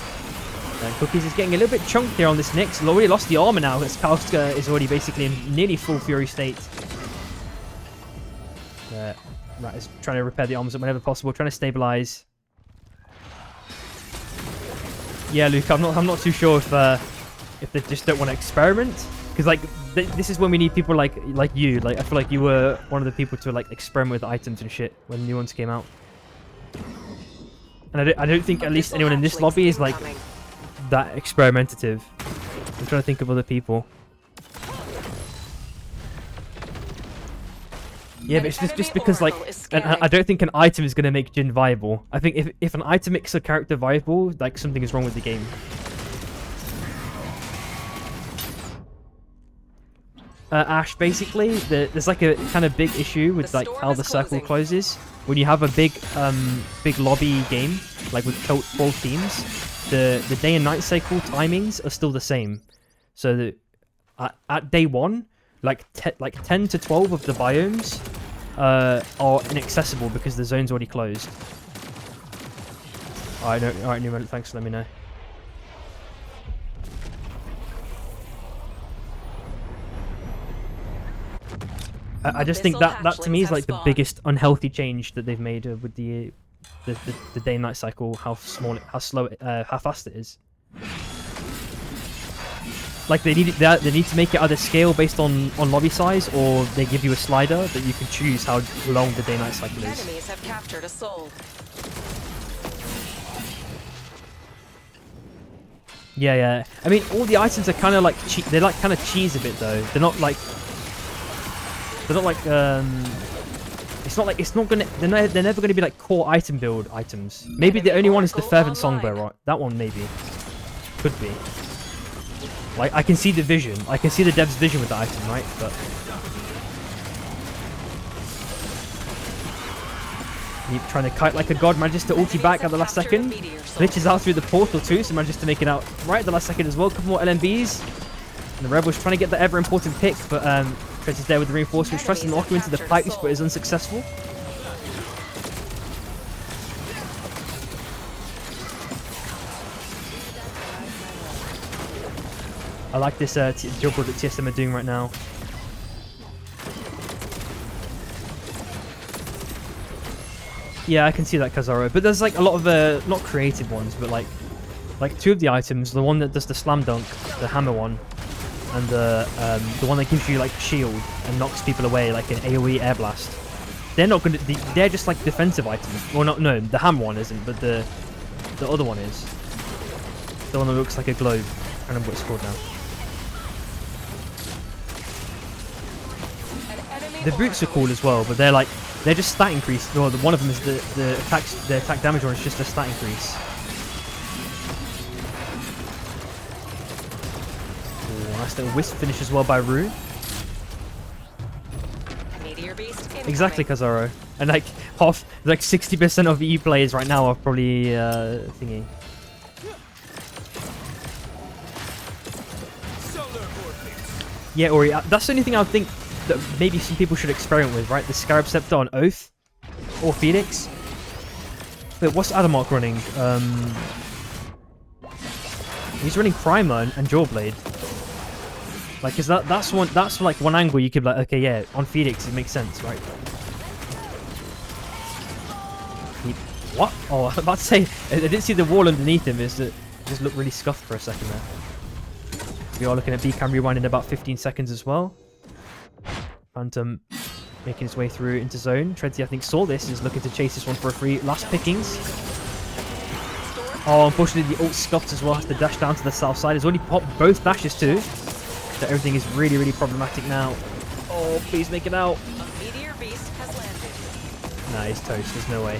And Cookies is getting a little bit chunked here on this Nyx. Already lost the armor now as Kalska is already basically in nearly full Fury state. Rat is trying to repair the armors whenever possible, trying to stabilize. Yeah, Luke, I'm not too sure if they just don't want to experiment, because like this is when we need people like you. Like I feel like you were one of the people to like experiment with items and shit when new ones came out. And I don't think at least anyone in this lobby is like that experimentative. I'm trying to think of other people. Yeah, but it's just because like I don't think an item is going to make Jhin viable. I think if an item makes a character viable, like something is wrong with the game. Ash, basically, there's like a kind of big issue with like how the circle closes. When you have a big lobby game, like with 12 teams, the day and night cycle timings are still the same. So that at day 1, like 10 to 12 of the biomes are inaccessible because the zone's already closed. Alright, Newman, thanks for letting me know. I just think that to me is like the biggest unhealthy change that they've made with the day and night cycle. How fast it is. Like they need to make it either scale based on lobby size, or they give you a slider that you can choose how long the day night cycle is. Enemies have captured a soul. Yeah. I mean, all the items are kind of like they're like kind of cheese a bit though. They're not like they're never gonna be like core item build items. Maybe the only one is the Fervent Songbearer, right? That one maybe could be. Like I can see the vision, I can see the dev's vision with the item, right? But keep trying to kite like a god, manages to ulti back at the last second. Glitches out through the portal too, so manages to make it out right at the last second as well. A couple more LMBs. And the Rebels trying to get the ever important pick, but Trent is there with the reinforcements, tries to knock him into the pipes, but is unsuccessful. I like this juggle that TSM are doing right now. Yeah, I can see that, Kazaro. But there's like a lot of not creative ones, but like 2 of the items. The one that does the slam dunk, the hammer one, and the one that gives you like shield and knocks people away, like an AOE air blast. They're not gonna. They're just like defensive items. Well, no, the hammer one isn't, but the other one is. The one that looks like a globe. I don't remember what it's called now. The boots are cool as well, but they're just stat increase. Well, one of them is the attack damage one is just a stat increase. Ooh, nice little wisp finish as well by Rue. Exactly, Kazaro. And like 60% of EU players right now are probably thingy. Yeah, Ori, that's the only thing I would think that maybe some people should experiment with, right? The Scarab Scepter on Oath or Phoenix. Wait, what's Adamark running? He's running Primer and Jawblade. Like, is that's like one angle you could be like, okay, yeah, on Phoenix it makes sense, right? What? Oh, I was about to say, I didn't see the wall underneath him. It just looked really scuffed for a second there. We are looking at BCam rewind in about 15 seconds as well. Phantom making his way through into zone. Tredsy, I think, saw this, is looking to chase this one for a free. Last pickings. Oh, unfortunately, the ult scuffed as well. Has to dash down to the south side. He's already popped both dashes too. So everything is really, really problematic now. Oh, please make it out. Nah, he's toast. There's no way.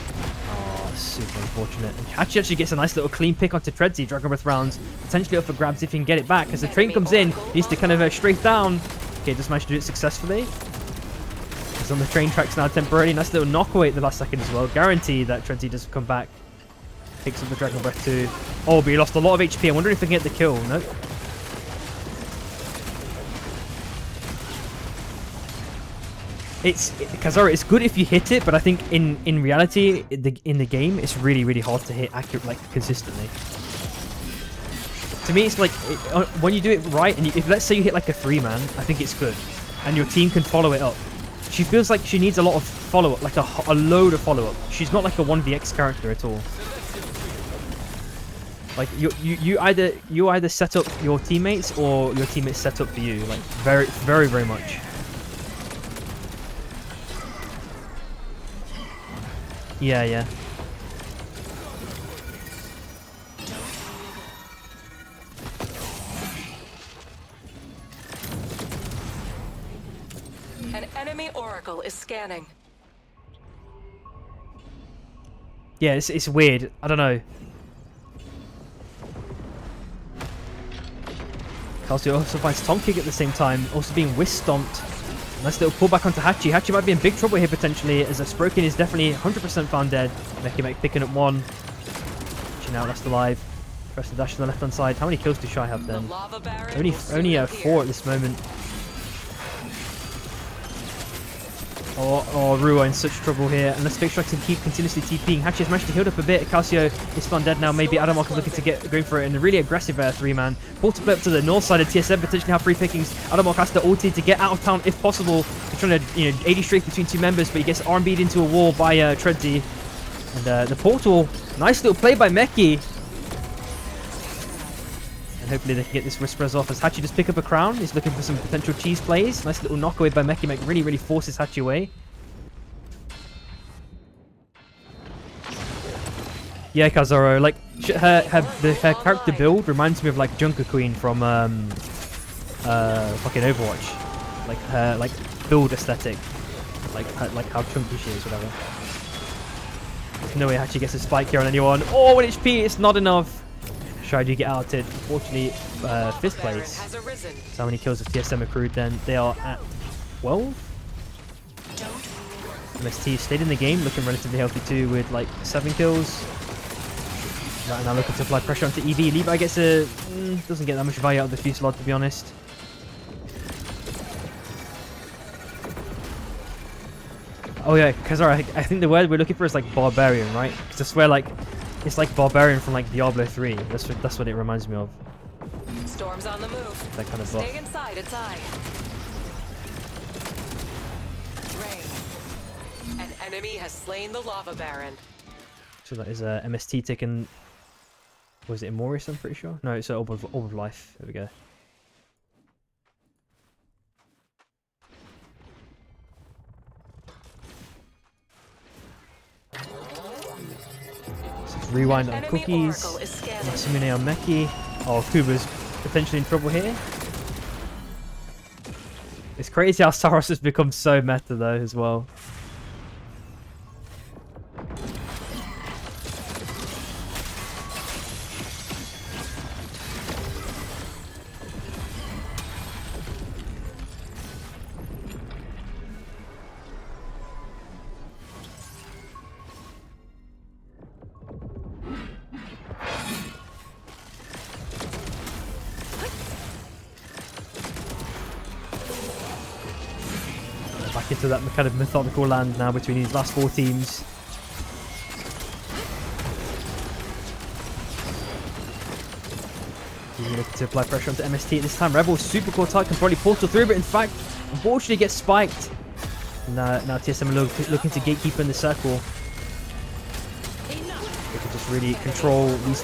Oh, super unfortunate. And Hachi actually gets a nice little clean pick onto Tredsy. Dragon Breath rounds potentially up for grabs if he can get it back. As the train comes in, he needs to kind of strafe down. Okay, just managed to do it successfully. He's on the train tracks now temporarily. Nice little knockaway at the last second as well. Guarantee that Tredsy doesn't come back. Picks up the Dragon Breath too. Oh, but he lost a lot of HP. I wonder if he can get the kill. Nope. Kazara, it's good if you hit it, but I think in reality, in the game, it's really, really hard to hit accurate, like, consistently. To me, it's like, when you do it right, and if let's say you hit like a 3-man, I think it's good. And your team can follow it up. She feels like she needs a lot of follow-up, like a load of follow-up. She's not like a 1vx character at all. Like, you either set up your teammates, or your teammates set up for you. Like, very, very, very much. Yeah. Oracle is scanning. Yeah, it's weird. I don't know. Calcio also finds Tom Kick at the same time, also being whisk stomped. Nice little pullback onto Hachi. Hachi might be in big trouble here potentially, as Sprokin is definitely 100% found dead. Mech picking up one. Hachi now last alive. Press the dash to the left hand side. How many kills does Shy have then? Only 4 at this moment. Oh, Rua in such trouble here. Unless Big Strikes can keep continuously TPing. Hachi has managed to heal up a bit. Calcio is spawned dead now. Maybe Adamok is looking to get going for it in a really aggressive 3-man. Portal flip to the north side of TSM, potentially have free pickings. Adamok has to ulti to get out of town if possible. He's trying to 80 strafe between two members, but he gets RMB'd into a wall by Treadsy. And the portal, nice little play by Meki. Hopefully they can get this Whisperers off as Hachi just pick up a crown. He's looking for some potential cheese plays. Nice little knockaway by Meki. Really forces Hachi away. Yeah, Kazoro. Like, her character build reminds me of like Junker Queen from fucking Overwatch. Like her build aesthetic. Like how chunky she is, whatever. There's no way Hachi gets a spike here on anyone. Oh, 1 HP, it's not enough. Tried to get outed. Unfortunately, 5th place. So how many kills have TSM accrued then? They are at 12. MST stayed in the game, looking relatively healthy too, with like 7 kills. Right now looking to apply pressure onto EV. Levi gets doesn't get that much value out of the Fusillade, to be honest. Oh yeah, Kazara, I think the word we're looking for is like barbarian, right? Because I swear, like, it's like barbarian from like Diablo 3. That's what it reminds me of. Storm's on the move. That kind of buff. Stay inside its eye. Rain. An enemy has slain the lava baron. So that is MST taken. Was it Immorus? I'm pretty sure. No, it's Orb of Life. There we go. Rewind on Cookies. Masamune on Meki. Oh, Kuba's potentially in trouble here. It's crazy how Saros has become so meta though as well. Back into that kind of methodical land now between these last 4 teams. He's looking to apply pressure onto MST at this time. Rebel super core tight, can probably portal through, but in fact, unfortunately gets spiked. Now TSM are looking to gatekeeper in the circle. They can just really control these.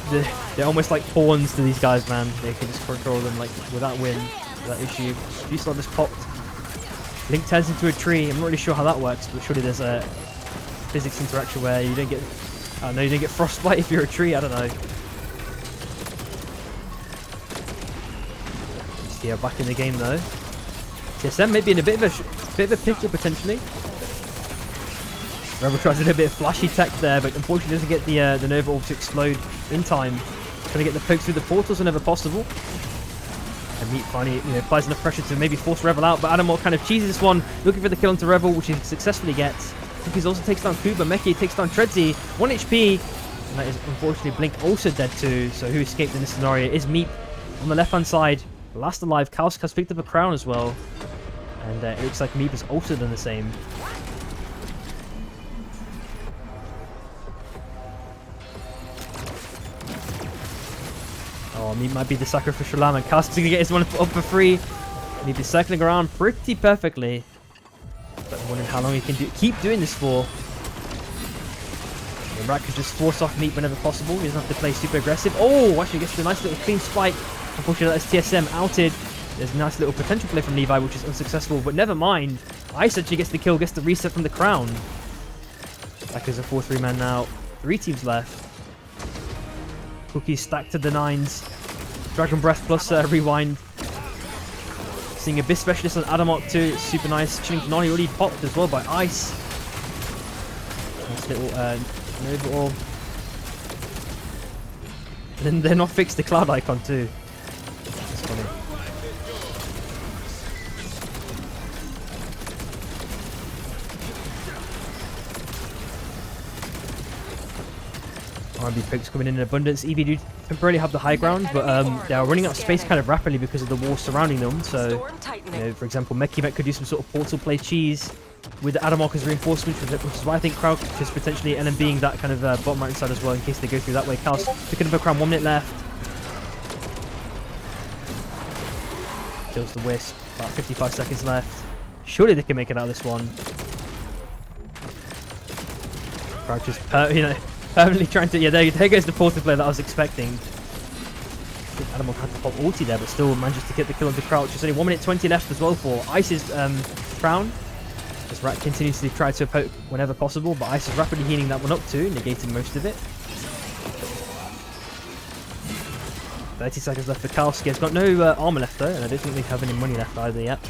They're almost like pawns to these guys, man. They can just control them like without win, without issue. Fusillade just popped. Link turns into a tree. I'm not really sure how that works, but surely there's a physics interaction where you don't get. I don't know, you don't get frostbite if you're a tree. I don't know. Yeah, back in the game though. TSM maybe in a bit of a picture potentially. Rebel tries a little bit of flashy tech there, but unfortunately doesn't get the Nova Orb to explode in time. Trying to get the pokes through the portals whenever possible. And Meat finally, applies enough pressure to maybe force Rebel out, but Adamor kind of cheeses this one, looking for the kill onto Rebel, which he successfully gets. Cookies also takes down Kuba. Meki takes down Treadsy, 1 HP, and that is unfortunately Blink also dead too. So who escaped in this scenario is Meep on the left-hand side, last alive. Kaus has picked up a crown as well, and it looks like Meep has also done the same. Oh, Meep might be the sacrificial lamb, and Kaus is going to get his one up for free. Meep is circling around pretty perfectly. But I'm wondering how long he can keep doing this for. The Rat can just force off Meep whenever possible. He doesn't have to play super aggressive. Oh, actually gets a nice little clean spike. Unfortunately, that's TSM outed. There's a nice little potential play from Levi, which is unsuccessful, but never mind. Ice actually gets the kill, gets the reset from the crown. Back as a 4-3 man now. 3 teams left. Cookies stacked to the 9s. Dragon Breath plus Rewind. Seeing Abyss Specialist on Adamok too. It's super nice. Chilling Nani already popped as well by Ice. Nice little Nova Orb. Then they're not fixed the cloud icon too. That's funny. R&B pokes coming in abundance. EV do temporarily have the high ground, but they are running out of space kind of rapidly because of the wall surrounding them. So, you know, for example, Mech could do some sort of portal play cheese with the Adamok as reinforcement, which is why I think Crowd is potentially LM being that kind of bottom right side as well in case they go through that way. Chaos picking up a crown, 1 minute left. Kills the Wisp, about 55 seconds left. Surely they can make it out of this one. Crowd just, you know, permanently trying to, yeah, there goes the portal play that I was expecting. I think Adamok had to pop ulti there, but still manages to get the kill on the Crouch. There's only 1 minute 20 left as well for Ice's crown. As Rat continues to try to poke whenever possible, but Ice is rapidly healing that one up too, negating most of it. 30 seconds left for Kalski. Has got no armor left though, and I don't think they have any money left either yet.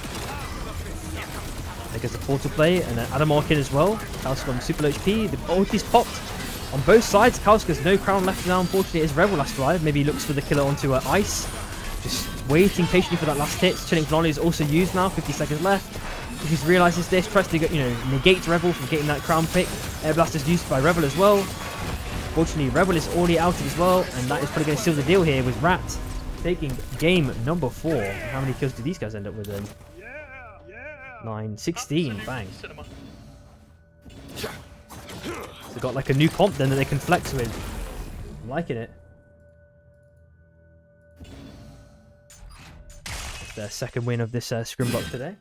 There goes the portal play, and then Adamok in as well. Kalski on super low HP. The ulti's popped on both sides. Kalski has no crown left now, unfortunately. It's Revel last alive. Maybe he looks for the killer onto Ice. Just waiting patiently for that last hit. Chilling Nolly is also used now, 50 seconds left. If he realizes this, tries to negate Revel from getting that crown pick. Air Blast is used by Revel as well. Fortunately, Revel is already outed as well, and that is probably going to seal the deal here with Rat taking game number 4. How many kills do these guys end up with then? 9, 16, bang. So they've got like a new comp then that they can flex with. I'm liking it. Their second win of this scrim block today.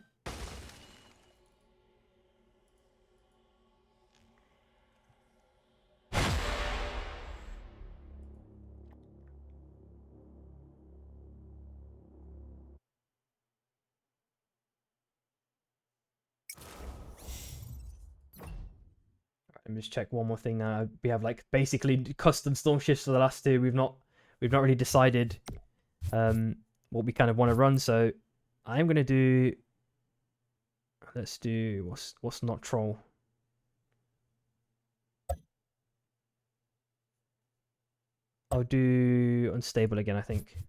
Let me just check one more thing now. We have like basically custom storm shifts for the last two. We've not really decided what we kind of want to run. So I'm gonna do. Let's do what's not troll. I'll do unstable again, I think.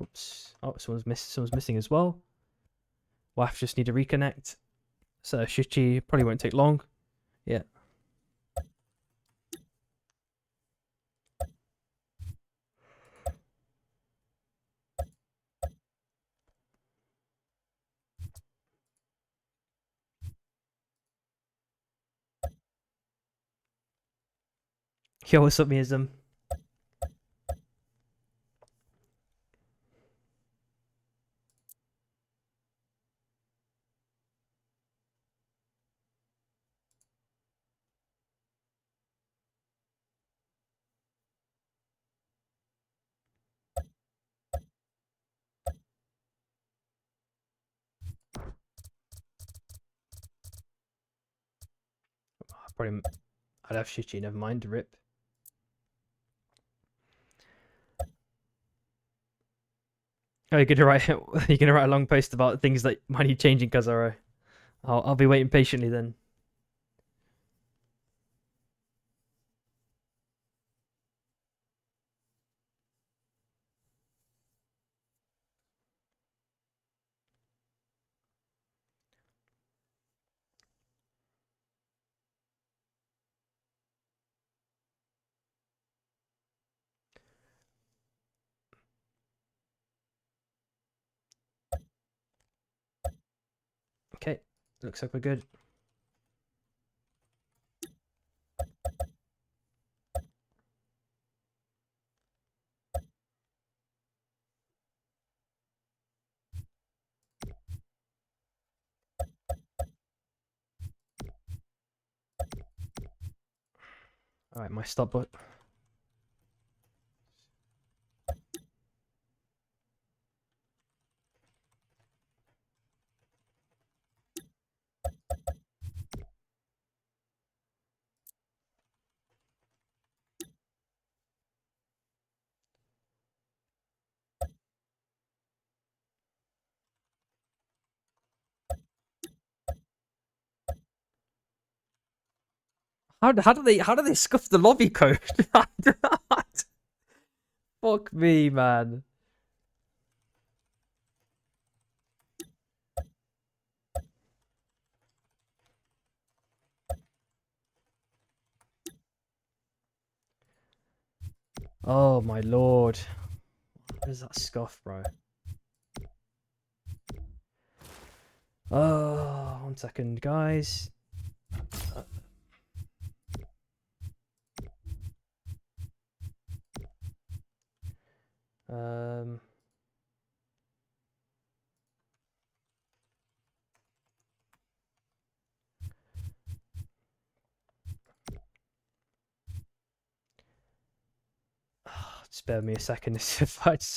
Oops. Oh, someone's missing as well. WAF just need to reconnect. So Shichi probably won't take long. Yeah. Yo, what's up, Miasm? Probably I'd have Shichi, never mind, rip. Oh, you're gonna write a long post about things that might need changing, Kazaro. I'll be waiting patiently then. Okay, looks like we're good. All right, my stop button. How do they scuff the lobby code? Fuck me, man. Oh my lord. What is that scuff, bro? Oh, 1 second, guys. Um. Spare me a second. It's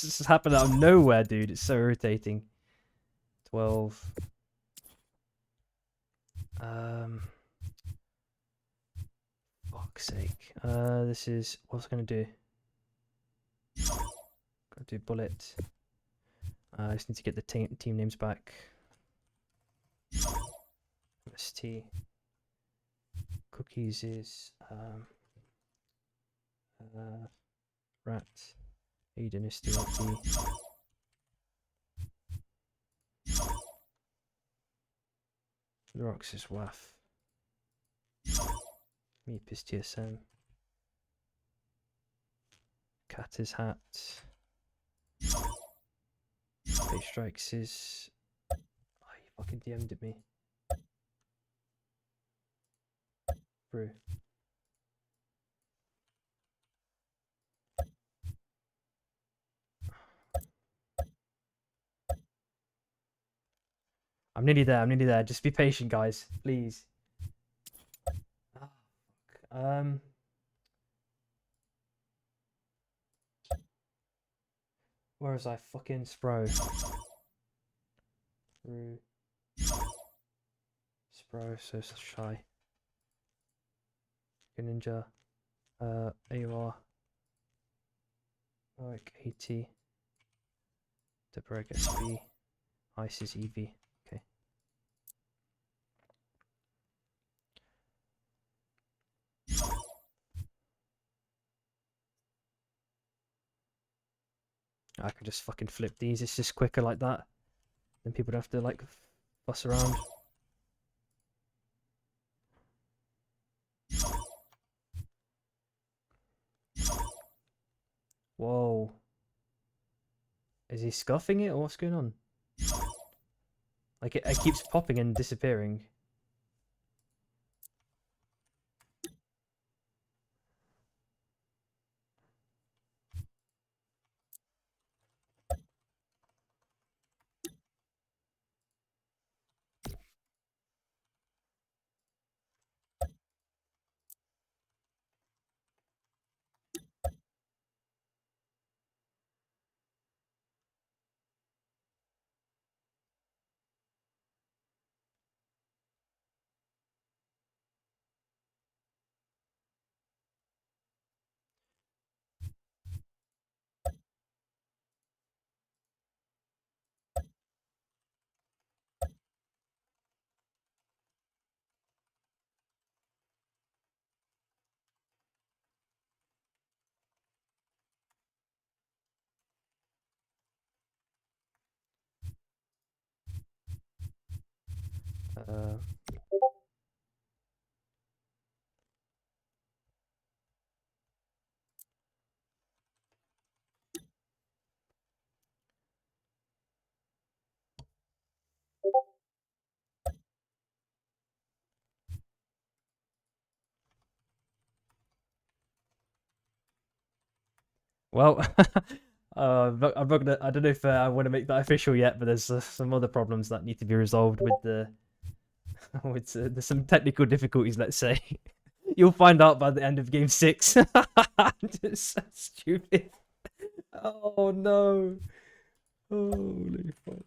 just happened out of nowhere, dude. It's so irritating. 12. Fuck's sake. This is what was I gonna do? Gotta do bullet. I just need to get the team names back. ST. Cookies is rat. Aiden is still Rocks is WAF. Meep is TSM. Cat is hat. Face strikes is. Oh, he fucking DM'd at me. Brew. I'm nearly there. I'm nearly there. Just be patient, guys, please. Oh, fuck. Where was I? Fucking Spro. Spro, so shy. Ninja. AUR. Like AT. Debreg SB. ISIS EV. Okay. I can just fucking flip these. It's just quicker like that. Then people don't have to like fuss around. Whoa. Is he scuffing it or what's going on? Like it keeps popping and disappearing. Well, I'm not gonna. I don't know if I want to make that official yet, but there's some other problems that need to be resolved with the. There's some technical difficulties. Let's say you'll find out by the end of game 6. Just so stupid. Oh no! Holy fuck!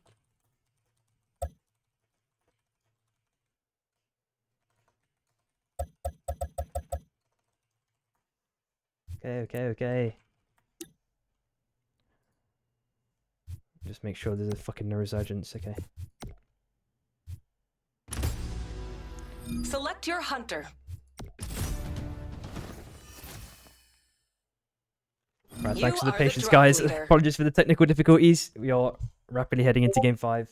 Okay. Just make sure there's a fucking no resurgence, okay? Select your hunter. Right, You thanks for the are patience, drop guys. leader. Apologies for the technical difficulties. We are rapidly heading into game 5.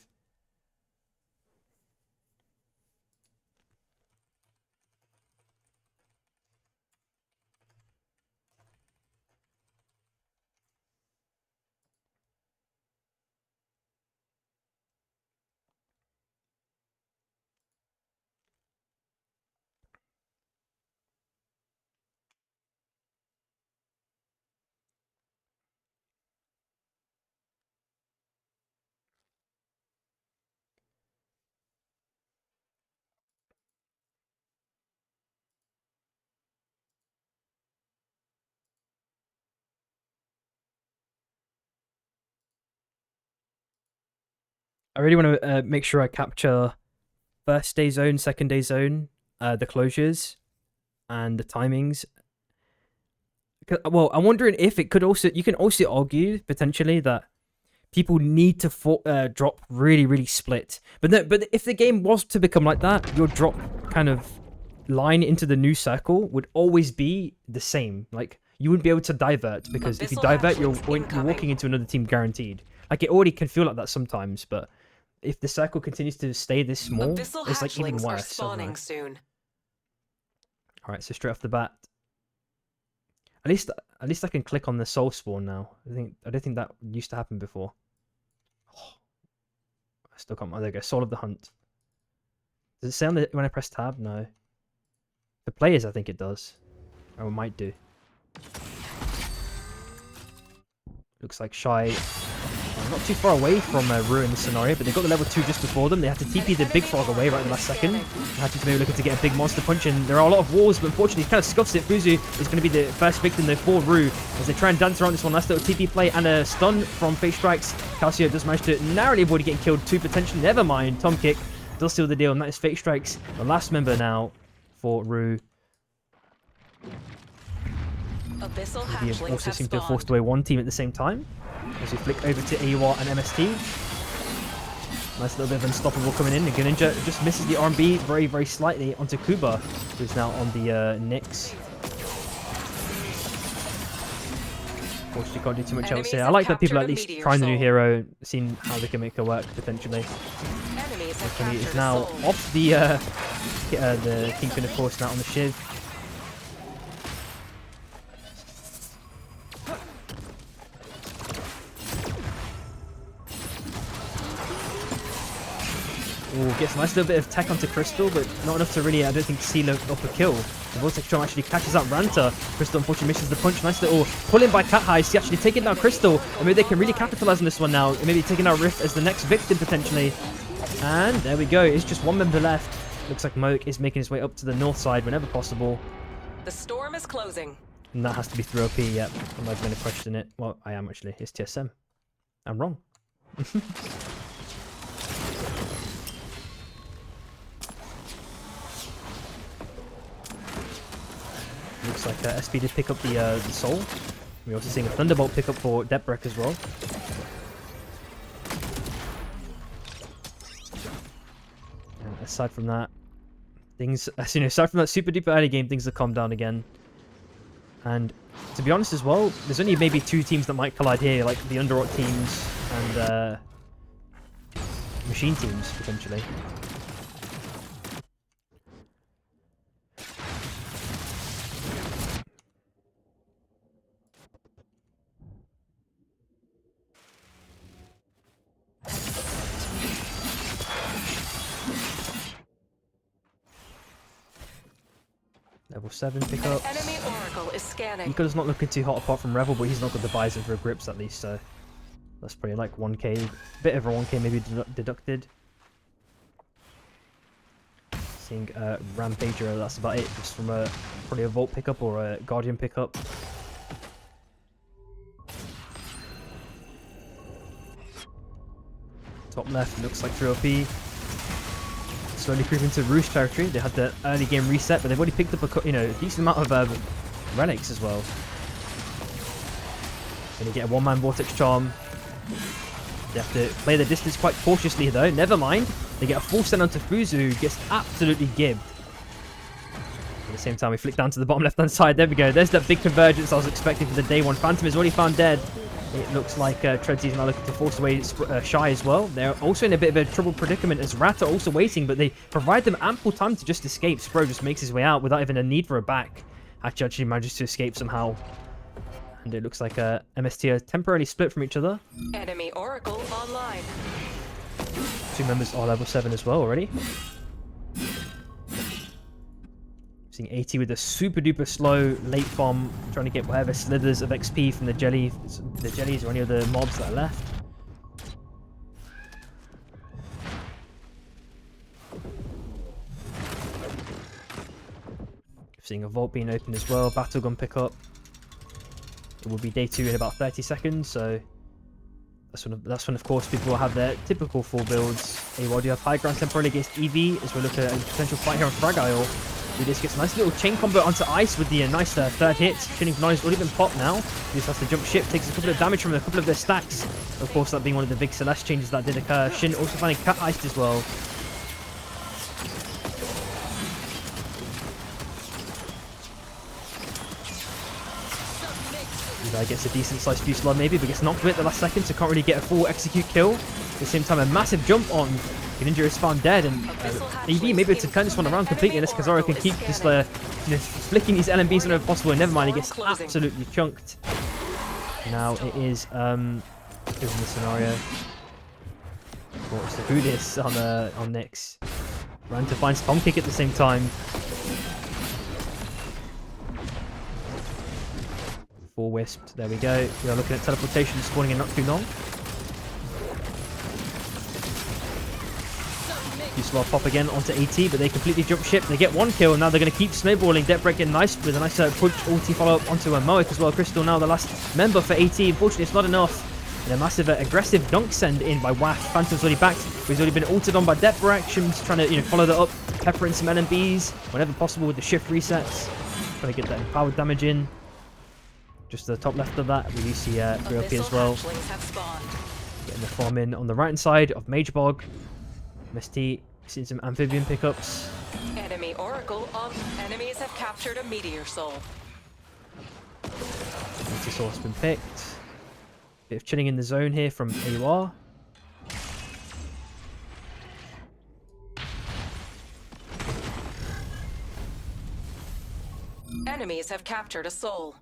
I really want to make sure I capture first day zone, second day zone, the closures, and the timings. Well, I'm wondering if it could also, you can also argue potentially that people need to drop really split. But if the game was to become like that, your drop kind of line into the new circle would always be the same. Like you wouldn't be able to divert because if you Abyssal divert, you're hatchlings incoming. walking into another team guaranteed. Like it already can feel like that sometimes, but if the circle continues to stay this small, Abyssal it's like even hatchlings are worse. I don't know. spawning soon. All right, so straight off the bat, at least I can click on the soul spawn now. I don't think that used to happen before. Oh, I still can't. Oh, there we go. Soul of the Hunt. Does it say on the when I press tab? No. The players, I think it does. Or it might do. Looks like Shy not too far away from Ru in this scenario, but they got the level 2 just before them. They had to TP the big frog away right in the last second. Hatchet's maybe looking to get a big monster punch, and there are a lot of walls, but unfortunately he kind of scuffs it. Fuzu is going to be the first victim though for Ru as they try and dance around this one. Last little TP play and a stun from Fate Strikes. Calcio does manage to narrowly avoid getting killed 2 potentially. Never mind, Tom Kick does seal the deal, and that is Fate Strikes, the last member now for Ru. Abyssal We hatchlings also have seem to have spawned. forced away one team at the same time. As we flick over to AUR and MST. Nice little bit of unstoppable coming in. The Greninja just misses the R&B very slightly onto Kuba, who's now on the Nyx. Unfortunately, can't do too much else here. I like that people are at least trying the new hero, seeing how they can make her work potentially. Enemies have It's captured now a soul. off the Kingpin, of course, now on the Shiv. Ooh, gets a nice little bit of tech onto Crystal, but not enough to really, I don't think, seal up a kill. The Vortex Charm actually catches out Ranta. Crystal unfortunately misses the punch. Nice little pull in by Cat Heist. He actually taking down Crystal, and maybe they can really capitalize on this one now. Maybe taking out Rift as the next victim potentially. And there we go. It's just one member left. Looks like Moke is making his way up to the north side whenever possible. The storm is closing. And that has to be through OP, yep. I'm not going to question it. Well, I am actually. It's TSM. I'm wrong. Looks like SP did pick up the soul. We're also seeing a Thunderbolt pick up for Depbrek as well. And aside from that, things, aside from that super duper early game, things have calmed down again. And to be honest as well, there's only maybe 2 teams that might collide here, like the Underrot teams and Machine teams potentially. Level 7 pickups. Enemy Oracle is scanning. Eco's not looking too hot apart from Revel, but he's not got the Bison for grips at least, so that's probably like 1k, bit of a 1k maybe deducted. Seeing Rampager, that's about it, just from probably a Volt pickup or a Guardian pickup. Top left looks like 3 OP. Slowly creeping into Roost territory. They had the early game reset, but they've already picked up a decent amount of relics as well. Gonna get a 1-man Vortex Charm. They have to play the distance quite cautiously though. Never mind. They get a full send onto Fuzu, who gets absolutely gibbed. At the same time, we flick down to the bottom left-hand side. There we go. There's that big convergence I was expecting for the day one. Phantom is already found dead. It looks like Treadsy's now looking to force away Shy as well. They're also in a bit of a trouble predicament as Rat are also waiting, but they provide them ample time to just escape. Spro just makes his way out without even a need for a back. Hatch actually manages to escape somehow. And it looks like MST are temporarily split from each other. Enemy Oracle online. 2 members are level 7 as well already. Seeing 80 with a super duper slow late bomb, trying to get whatever slithers of XP from the jellies or any of the mobs that are left. Seeing a vault being opened as well, battle gun pickup. It will be day 2 in about 30 seconds, so that's when of course people will have their typical full builds. While you have high ground temporarily against EV, as we look at a potential fight here on Frag Isle. This gets a nice little chain combo onto ice with the nice third hit. Shinning Phenomen's already been popped now. He just has to jump ship, takes a couple of damage from a couple of their stacks. Of course, that being one of the big Celeste changes that did occur. Shin also finding cat iced as well. Gets a decent sized fusillade maybe, but gets knocked with it the last second, so can't really get a full execute kill. At the same time, a massive jump on Greninja is found dead, and EV maybe to turn this one around completely, unless Kazaro can keep just flicking these LMBs whenever possible, and never mind, he gets absolutely chunked. Now it is in the scenario. What's the who this on Nyx? Ran to find Tom Kick at the same time. Full wisped. There we go. We are looking at teleportation spawning in not too long. Useful pop again onto AT, but they completely jump ship. They get 1 kill, and now they're going to keep snowballing. Deathbreak getting nice with a nice push ulti follow-up onto a Moek as well. Crystal now the last member for AT. Unfortunately, it's not enough. And a massive aggressive dunk send in by Waff. Phantom's already backed. He's already been ulted on by Deathbreak. Shim's trying to follow that up, pepper in some LMBs whenever possible with the shift resets. Trying to get that empowered damage in. Just to the top left of that, we do see 3LP as well. Getting the farm in on the right hand side of Mage Bog. MST seeing some amphibian pickups. Enemy Oracle on. Enemies have captured a Meteor Soul. Meteor Soul has been picked. Bit of chilling in the zone here from AUR. Enemies have captured a soul.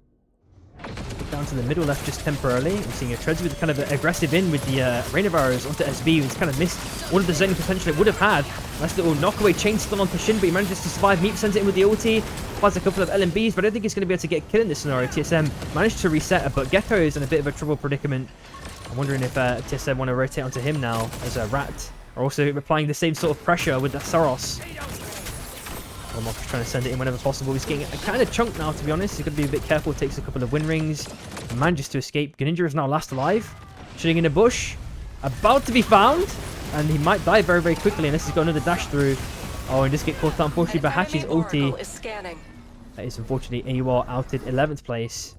Down to the middle left just temporarily. We're seeing a Treads with kind of an aggressive in with the Rain of Arrows onto SB, who's kind of missed all of the zoning potential it would have had. Nice little knockaway chain stun onto Shin, but he manages to survive. Meat sends it in with the ulti. Finds a couple of LMBs, but I don't think he's going to be able to get a kill in this scenario. TSM managed to reset, but Gecko is in a bit of a trouble predicament. I'm wondering if TSM want to rotate onto him now as a Rat. Are also applying the same sort of pressure with the Saros. Mock is trying to send it in whenever possible. He's getting a kind of chunk now, to be honest. He's got to be a bit careful. Takes a couple of win rings. Manages to escape. Greninja is now last alive. Shooting in a bush. About to be found. And he might die very, very quickly unless he's got another dash through. Oh, and just get caught out, unfortunately, by Hachi's ulti. That is unfortunately AUR outed 11th place.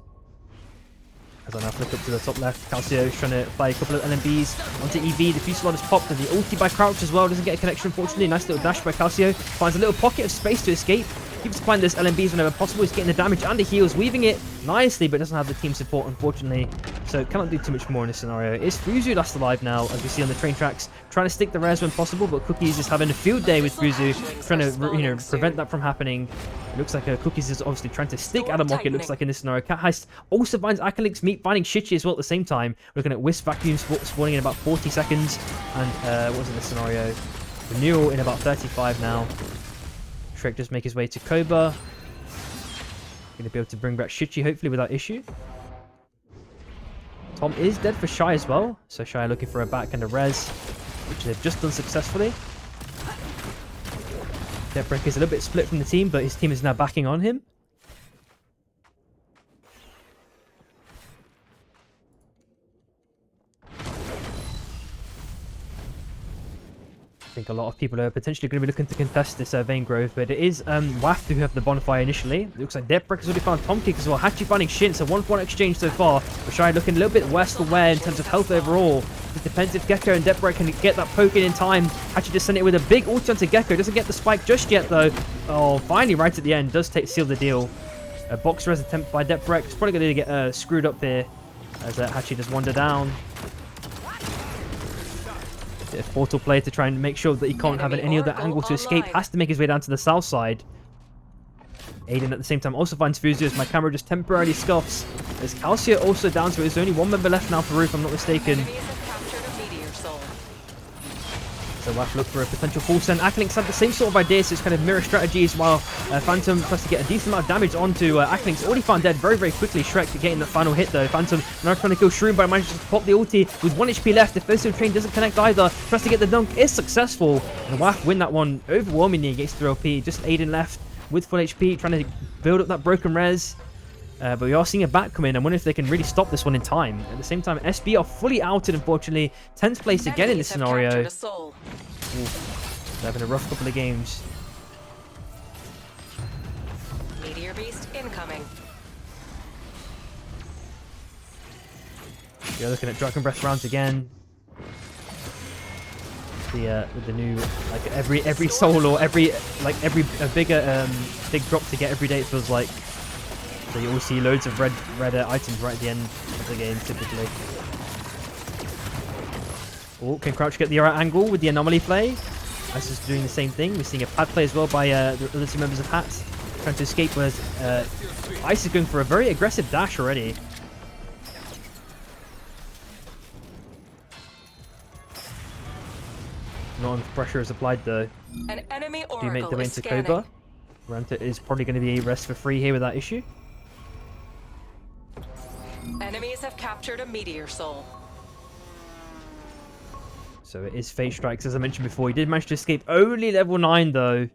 As I now flick up to the top left, Calcio is trying to apply a couple of LMBs onto EV. The Fusillade is popped, and the ulti by Crouch as well. Doesn't get a connection, unfortunately. Nice little dash by Calcio. Finds a little pocket of space to escape. Keeps applying those LMBs whenever possible. He's getting the damage and the heals, weaving it nicely, but doesn't have the team support, unfortunately. So cannot do too much more in this scenario. It's Fruzu last alive now, as we see on the train tracks. Trying to stick the rares when possible, but Cookies is having a field day with Fruzu. Trying to, prevent that from happening. It looks like Cookies is obviously trying to stick Adamok, it looks like, in this scenario. Cat Heist also finds Akalix Meat, finding Shichi as well at the same time. Looking at Wisp Vacuum spawning in about 40 seconds. And what was in this scenario? Renewal in about 35 now. Shrek does make his way to Koba. Going to be able to bring back Shichi hopefully without issue. Tom is dead for Shy as well. So Shy looking for a back and a res, which they've just done successfully. Deathbreak is a little bit split from the team, but his team is now backing on him. think a lot of people are potentially going to be looking to contest this Vein Grove, but it is WAF who have the bonfire initially. It looks like Deathbrick has already found Tom Kick as well. Hachi finding Shin, so 1-1 exchange so far. Rashai looking a little bit worse for wear in terms of health overall. It depends if Gecko and Deathbrick can get that poke in time. Hachi just sent it with a big ulti onto Gecko. Doesn't get the spike just yet though. Oh, finally right at the end. Does seal the deal. A box res attempt by Deathbrick. It's probably going to get screwed up here as Hachi does wander down. A portal play to try and make sure that he can't have any other angle to escape. Has to make his way down to the south side. Aiden at the same time also finds Fuzu as my camera just temporarily scuffs. There's Calcia also down, so there's only one member left now for Roof, if I'm not mistaken. So we'll have to look for a potential full send. Acklinks had the same sort of idea, so it's kind of mirror strategies while Phantom tries to get a decent amount of damage onto Acklinks. Already found dead very, very quickly. Shrek getting the final hit though. Phantom now trying to kill Shroom, but manages to pop the ulti with 1 HP left. Defensive train doesn't connect either. Tries to get the dunk, is successful. And WAF win that one overwhelmingly against 3LP. Just Aiden left with full HP, trying to build up that broken res. But we are seeing a back come in. I wonder if they can really stop this one in time. At the same time, SB are fully outed, unfortunately. 10th place again in this scenario. They're having a rough couple of games. Meteor Beast incoming. You're looking at Dragon Breath rounds again. With the new, like every soul or every bigger big drop to get every day, it feels like. So you always see loads of red items right at the end of the game, typically. Oh, can Crouch get the right angle with the anomaly play? Ice is doing the same thing. We're seeing a pad play as well by the other two members of Hat, trying to escape, whereas Ice is going for a very aggressive dash already. Not enough pressure is applied though. An enemy Do you make the oracle way is into scanning. Cobra? Ranta is probably going to be rest for free here without issue. Enemies have captured a meteor soul. So it is Fate Strikes, as I mentioned before. He did manage to escape only level 9 though.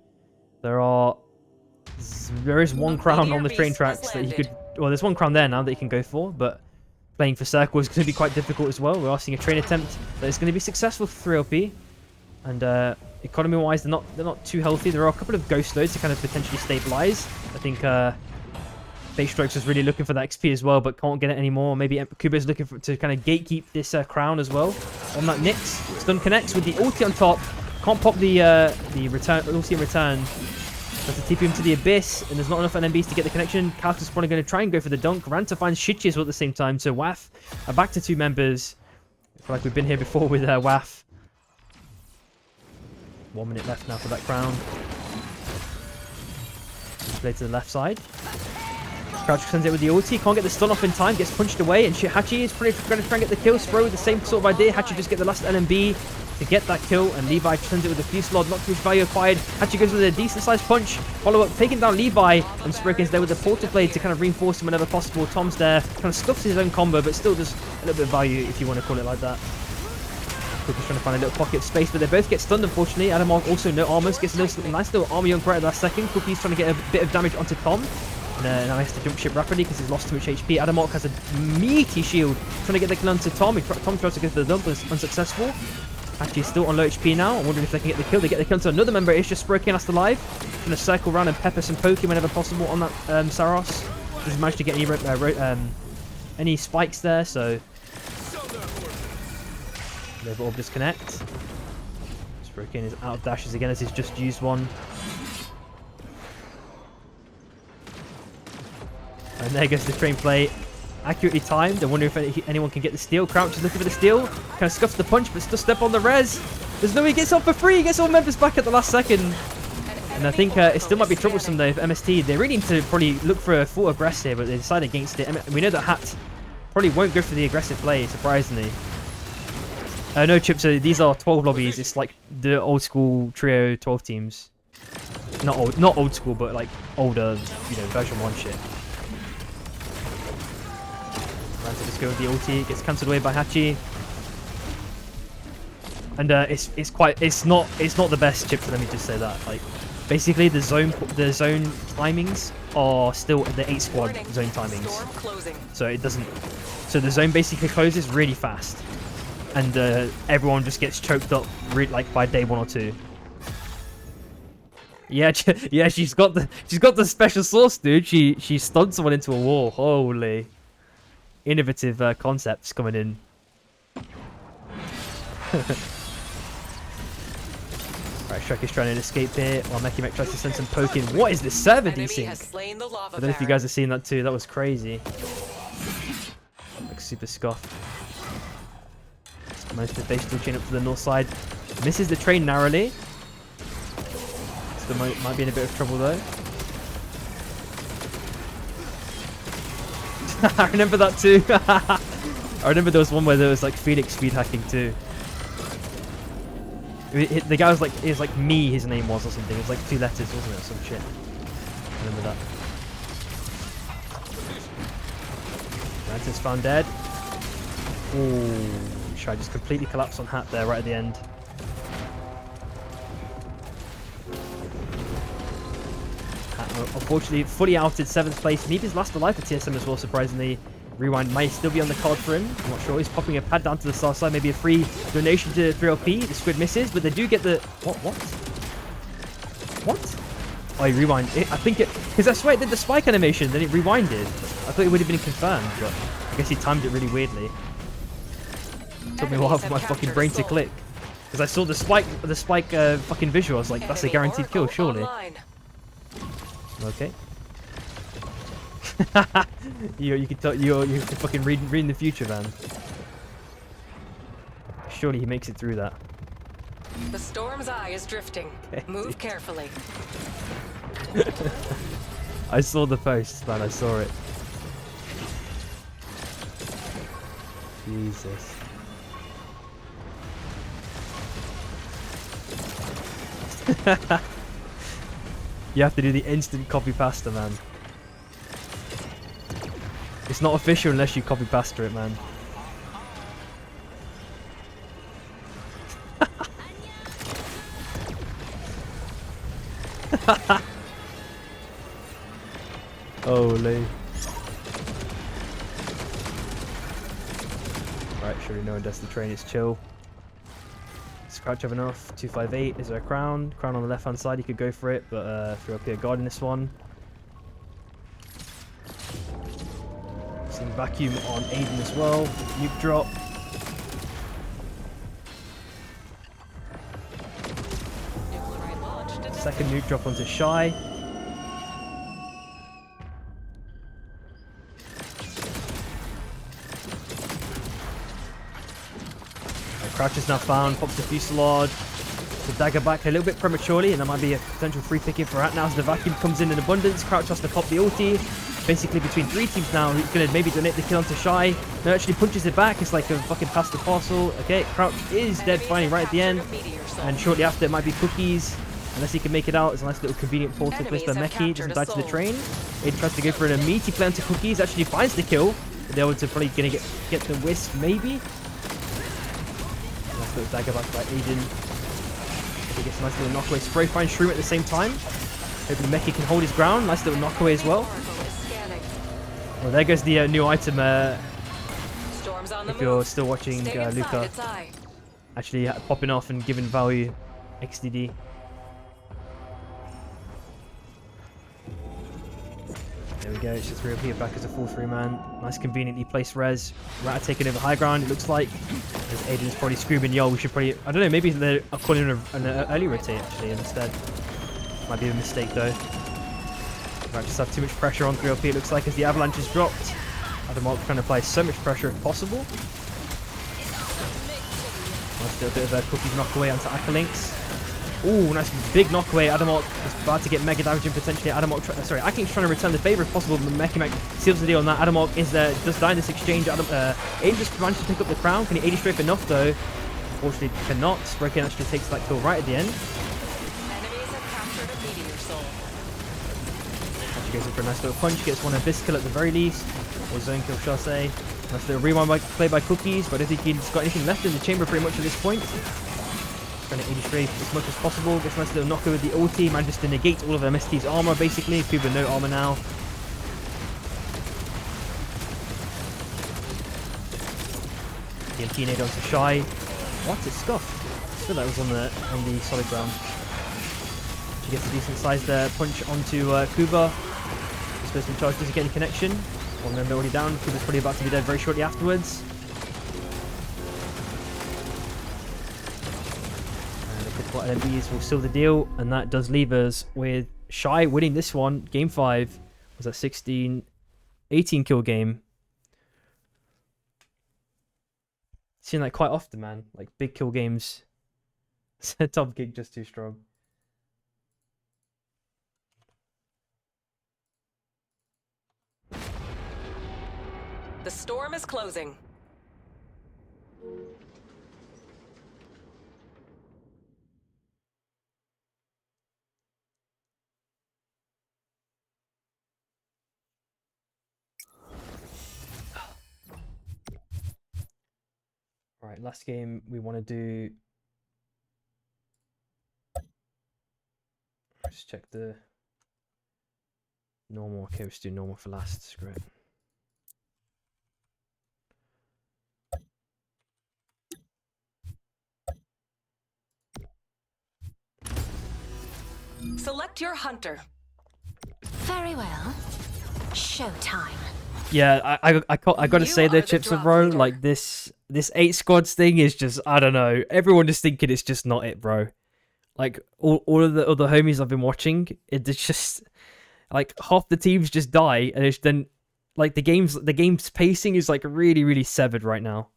There is one crown on the train tracks that he could... Well, there's one crown there now that he can go for, but playing for Circle is going to be quite difficult as well. We are seeing a train attempt that is going to be successful for 3LP. And economy-wise, they're not too healthy. There are a couple of ghost loads to kind of potentially stabilize. I think Fate Strikes is really looking for that XP as well, but can't get it anymore. Maybe Kuba's looking to kind of gatekeep this crown as well. On that Nyx, stun connects with the ulti on top. Can't pop the return ulti in return. Has to TP him to the abyss, and there's not enough NMBs to get the connection. Calcus is probably going to try and go for the dunk. Ranta finds Shichi as well at the same time. So WAF are back to 2 members. I feel like we've been here before with WAF. 1 minute left now for that crown. Play to the left side. Crouch sends it with the ulti. Can't get the stun off in time. Gets punched away. And Hachi is probably going to try and get the kill. Spro with the same sort of idea. Hachi just get the last LMB to get that kill. And Levi sends it with a few slot. Not too much value acquired. Hachi goes with a decent sized punch. Follow up. Taking down Levi. And Sprokin's there with the portal blade to kind of reinforce him whenever possible. Tom's there. Kind of stuffs his own combo. But still just a little bit of value if you want to call it like that. Cookie's trying to find a little pocket of space, but they both get stunned, unfortunately. Adamog also no armors, gets a nice little armor young right at that second. Cookie's trying to get a bit of damage onto Tom. And now he has to jump ship rapidly because he's lost too much HP. Adamog has a meaty shield, trying to get the kill onto Tom. Tom tries to go for the dump, but it's unsuccessful. Actually, still on low HP now. I'm wondering if they can get the kill. They get the kill to another member. It's just Sprokin last alive. Trying to circle around and pepper some Poke whenever possible on that Saros. Doesn't manage to get any spikes there, so... They've all disconnect. Sprokin is out of dashes again as he's just used one. And there goes the train play. Accurately timed. I wonder if anyone can get the steal. Crouch is looking for the steal. Kind of scuffs the punch, but still step on the res. There's no way he gets off for free. He gets all members back at the last second. And I think it still might be troublesome though if MST. They really need to probably look for a full aggress here, but they decide against it. We know that Hat probably won't go for the aggressive play, surprisingly. No, Chip, so these are 12 lobbies. It's like the old school trio 12 teams. Not old school, but like older, version 1 shit. Ranta just go with the ulti, gets cancelled away by Hachi. And it's not the best, Chip, so let me just say that. Like basically the zone timings are still the 8 squad zone timings. So it doesn't, so the zone basically closes really fast. and everyone just gets choked up like by day 1 or 2. Yeah, yeah, she's got the special sauce, dude. She stunned someone into a wall. Holy, innovative concepts coming in. Right, Shrek is trying to escape here while Mech tries to send some poke in. What is this server Enemy desync? has slain the lava I don't know if you guys have seen that too. That was crazy. Like super scuffed. Managed to base the chain up to the north side. Misses the train narrowly. Still might be in a bit of trouble though. I remember that too. I remember there was one where there was like Phoenix speed hacking too. The guy was like, it was like me, his name was or something. It was like 2 letters, wasn't it? Or some shit. I remember that. Mantis found dead. Ooh, Shy just completely collapsed on Hat there right at the end. Hat, unfortunately, fully outed 7th place. Need his last alive for TSM as well, surprisingly. Rewind might still be on the card for him. I'm not sure. He's popping a pad down to the star side. Maybe a free donation to 3LP. The squid misses, but they do get the... What? Oh, he rewind. I think it... Because I swear it did the spike animation, then it rewinded. I thought it would have been confirmed, but I guess he timed it really weirdly. Took me a while for my fucking brain to click. Because I saw the spike fucking visual. I was like, that's a guaranteed kill, surely. Okay. you can tell you're fucking reading the future, man. Surely he makes it through that. The storm's eye is drifting. Okay, Move carefully. I saw the post, man. I saw it. Jesus. You have to do the instant copy pasta, man. It's not official unless you copy pasta it, man. Holy. Right, sure we know when that's the train is chill. Does Crouch have enough? 258. Is there a crown? Crown on the left hand side, you could go for it, but throw up here guard in this one. Vacuum on Aiden as well. Nuke drop. Second nuke drop onto Shy. Crouch is now found. Pops the fuselage. The dagger back a little bit prematurely, and that might be a potential free pick for Rat now as the vacuum comes in abundance. Crouch has to pop the ulti. Basically between 3 teams now. He's going to maybe donate the kill onto Shy. No, actually punches it back. It's like a fucking pass the parcel. Okay, Crouch is dead finally right at the end. And shortly after it might be Cookies. Unless he can make it out. It's a nice little convenient portal placed by Meki. Doesn't die to the train. Aiden tries to go for an meaty play onto Cookies. Actually finds the kill. But they're able to probably going to get the wisp maybe. Nice little dagger back by Aiden. He gets a nice little knockaway spray. Finds Shroom at the same time. Hoping Meki can hold his ground. Nice little knockaway as well. Well, there goes the new item. If you're still watching Luca, actually popping off and giving value XDD. There we go. It's just reappear back as a 4-3-man. Nice, conveniently placed res. Rat taking over high ground. It looks like as Aiden's probably screaming, "Yo, we should probably." I don't know. Maybe they're calling an early rotate actually instead. Might be a mistake though. Might just have too much pressure on 3LP, it looks like, as the avalanche is dropped. Adamok trying to apply so much pressure if possible. Nice little bit of a Cookies knockaway onto Akalinks. Ooh, nice big knockaway. Adamok is about to get mega damage and potentially Adamok. Sorry, Akalinks trying to return the favor if possible, but Mech seals the deal on that. Adamok is does die in this exchange. Aiden just managed to pick up the crown. Can he 80 strafe enough though? Unfortunately, cannot. Sproken actually takes that kill right at the end. Goes in for a nice little punch, gets one Abyss kill at the very least, or zone kill, shall I say. Nice little rewind play by Cookies, but I don't think he's got anything left in the chamber pretty much at this point. Trying to 80 strafe as much as possible, gets a nice little knocker with the ulti, manages to negate all of MST's armor basically, Kuba no armor now. TNT nade onto Shy. What? It's scuffed. I feel that was on the solid ground. She gets a decent size there. Punch onto Kuba. Supposed to be charged, doesn't get any connection. One member already down. Kuba's probably about to be dead very shortly afterwards. And a couple of LMBs will seal the deal, and that does leave us with Shy winning this one. Game 5 was a 18 kill game. Seen that quite often, man. Like big kill games. Top Gig just too strong. The storm is closing. Alright, last game we want to do... Let's check the... Normal. Okay, let's do normal for last. Screw it. Select your hunter. Very well. Showtime. Yeah, I got to say You there, are the Chips drop bro. leader. Like this 8 squads thing is just, I don't know. Everyone just thinking it's just not it, bro. Like all of the other homies I've been watching, it's just like half the teams just die, and it's then like the game's pacing is like really really severed right now.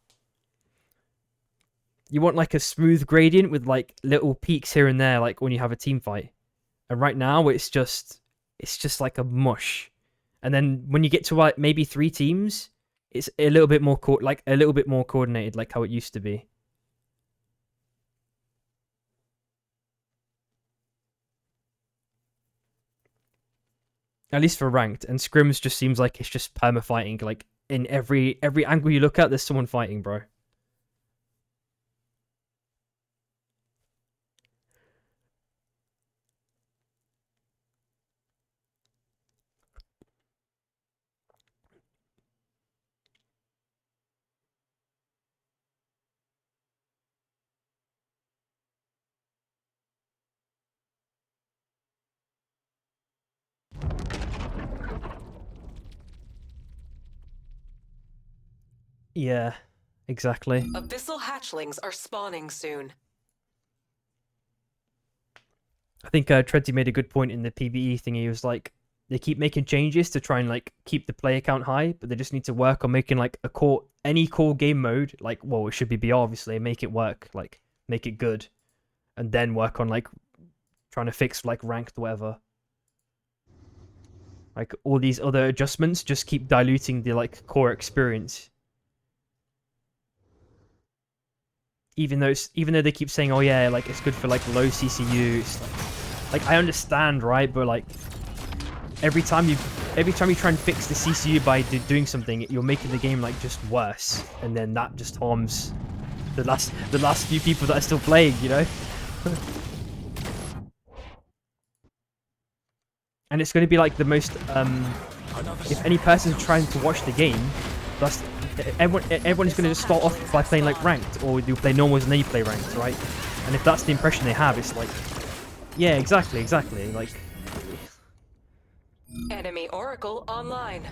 You want like a smooth gradient with like little peaks here and there, like when you have a team fight. And right now it's just like a mush. And then when you get to like maybe 3 teams, it's a little bit more coordinated, like how it used to be. At least for ranked. And scrims just seems like it's just perma fighting. Like in every angle you look at, there's someone fighting, bro. Yeah, exactly. Abyssal hatchlings are spawning soon. I think Tredzy made a good point in the PvE thing. He was like, they keep making changes to try and like keep the player count high, but they just need to work on making like any core game mode, like, well, it should be BR obviously, make it work, like make it good, and then work on like trying to fix like ranked whatever. Like all these other adjustments just keep diluting the like core experience. Even though they keep saying, oh yeah, like it's good for like low CCU, it's like I understand, right? But like every time you try and fix the CCU by doing something, you're making the game like just worse, and then that just harms the last few people that are still playing, you know. And it's going to be like the most if any person's trying to watch the game, that's everyone's going to just start off by playing like ranked, or you play normals and then you play ranked, right? And if that's the impression they have, it's like, yeah, exactly, like. Enemy Oracle online.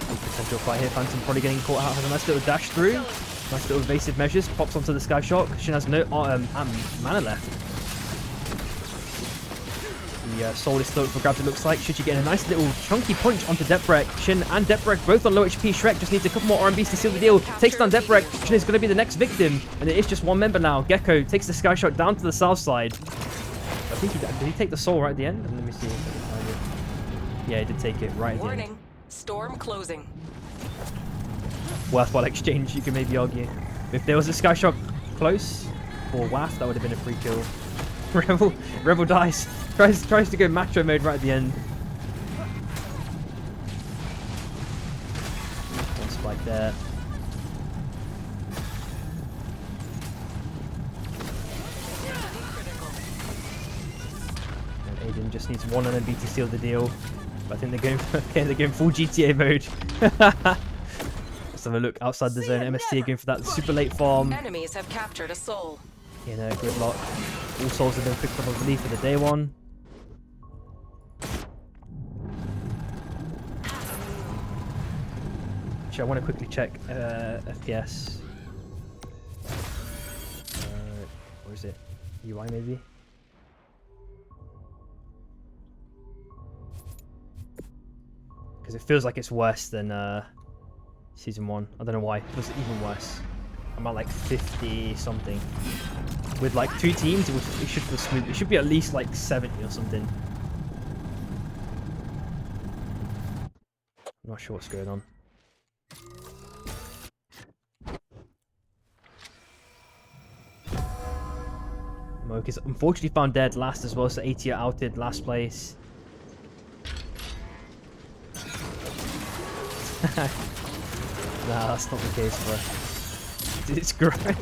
Potential fight here. Phantom probably getting caught out. Has a nice little dash through. Nice little evasive measures. Pops onto the Sky Shock. Shin has no mana left. The soul is still up for grabs, it looks like. Should you get a nice little chunky punch onto Deprek. Shin and Deprek both on low HP. Shrek just needs a couple more RMBs to seal the deal. Takes down Deprek. Shin is going to be the next victim. And it is just one member now. Gecko takes the Sky Shot down to the south side. I think did he take the soul right at the end? Let me see. Yeah, he did take it right at the end. Warning. Storm closing. Worthwhile exchange, you can maybe argue. If there was a Sky Shock close or waff, that would have been a free kill. Rebel dies. Tries to go macho mode right at the end. One spike there. And Aiden just needs one NMB to seal the deal. But I think they're going for, okay, they're going full GTA mode. Let's have a look outside the zone. MST are going for that super late farm. Enemies have captured a soul. You know, gridlock. All souls have been picked up, I believe, for the day one. Actually, I want to quickly check FPS. Or is it UI maybe? Because it feels like it's worse than season 1. I don't know why. It feels even worse. I'm at like 50 something. With like 2 teams, it should feel smooth. It should be at least like 70 or something. I'm not sure what's going on. Moke is unfortunately found dead last as well, so AT are outed last place. Nah, that's not the case, bro. It's growing.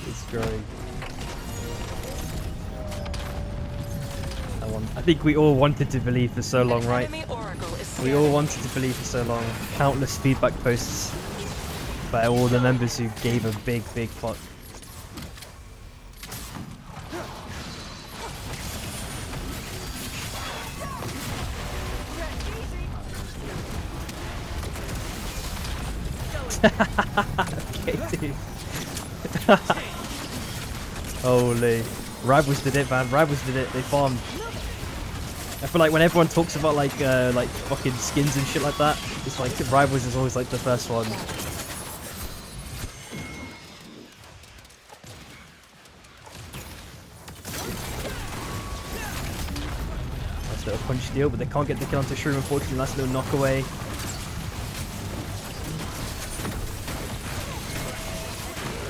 It's growing. I think we all wanted to believe for so long, right? We all wanted to believe for so long. Countless feedback posts by all the members who gave a big fuck. Okay, dude. Holy. Rivals did it, man. Rivals did it. They farmed. I feel like when everyone talks about like fucking skins and shit like that, it's like Rivals is always like the first one. Nice little punch deal, but they can't get the kill onto Shroom, unfortunately. Nice little knock away.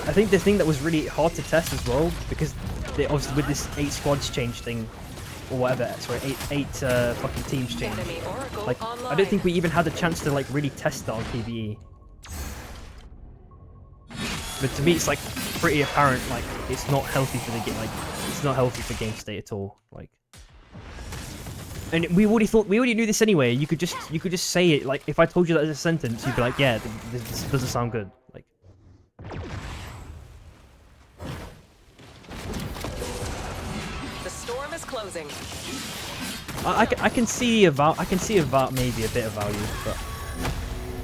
I think the thing that was really hard to test as well, because they obviously with this 8 squads change thing, or whatever, sorry, 8 fucking teams change. Like, I don't think we even had the chance to like really test that on PvE. But to me, it's like pretty apparent, like it's not healthy for the game. Like, it's not healthy for game state at all. Like, and we already knew this anyway. You could just say it. Like, if I told you that as a sentence, you'd be like, yeah, this doesn't sound good. Like. Closing. I can see about maybe a bit of value, but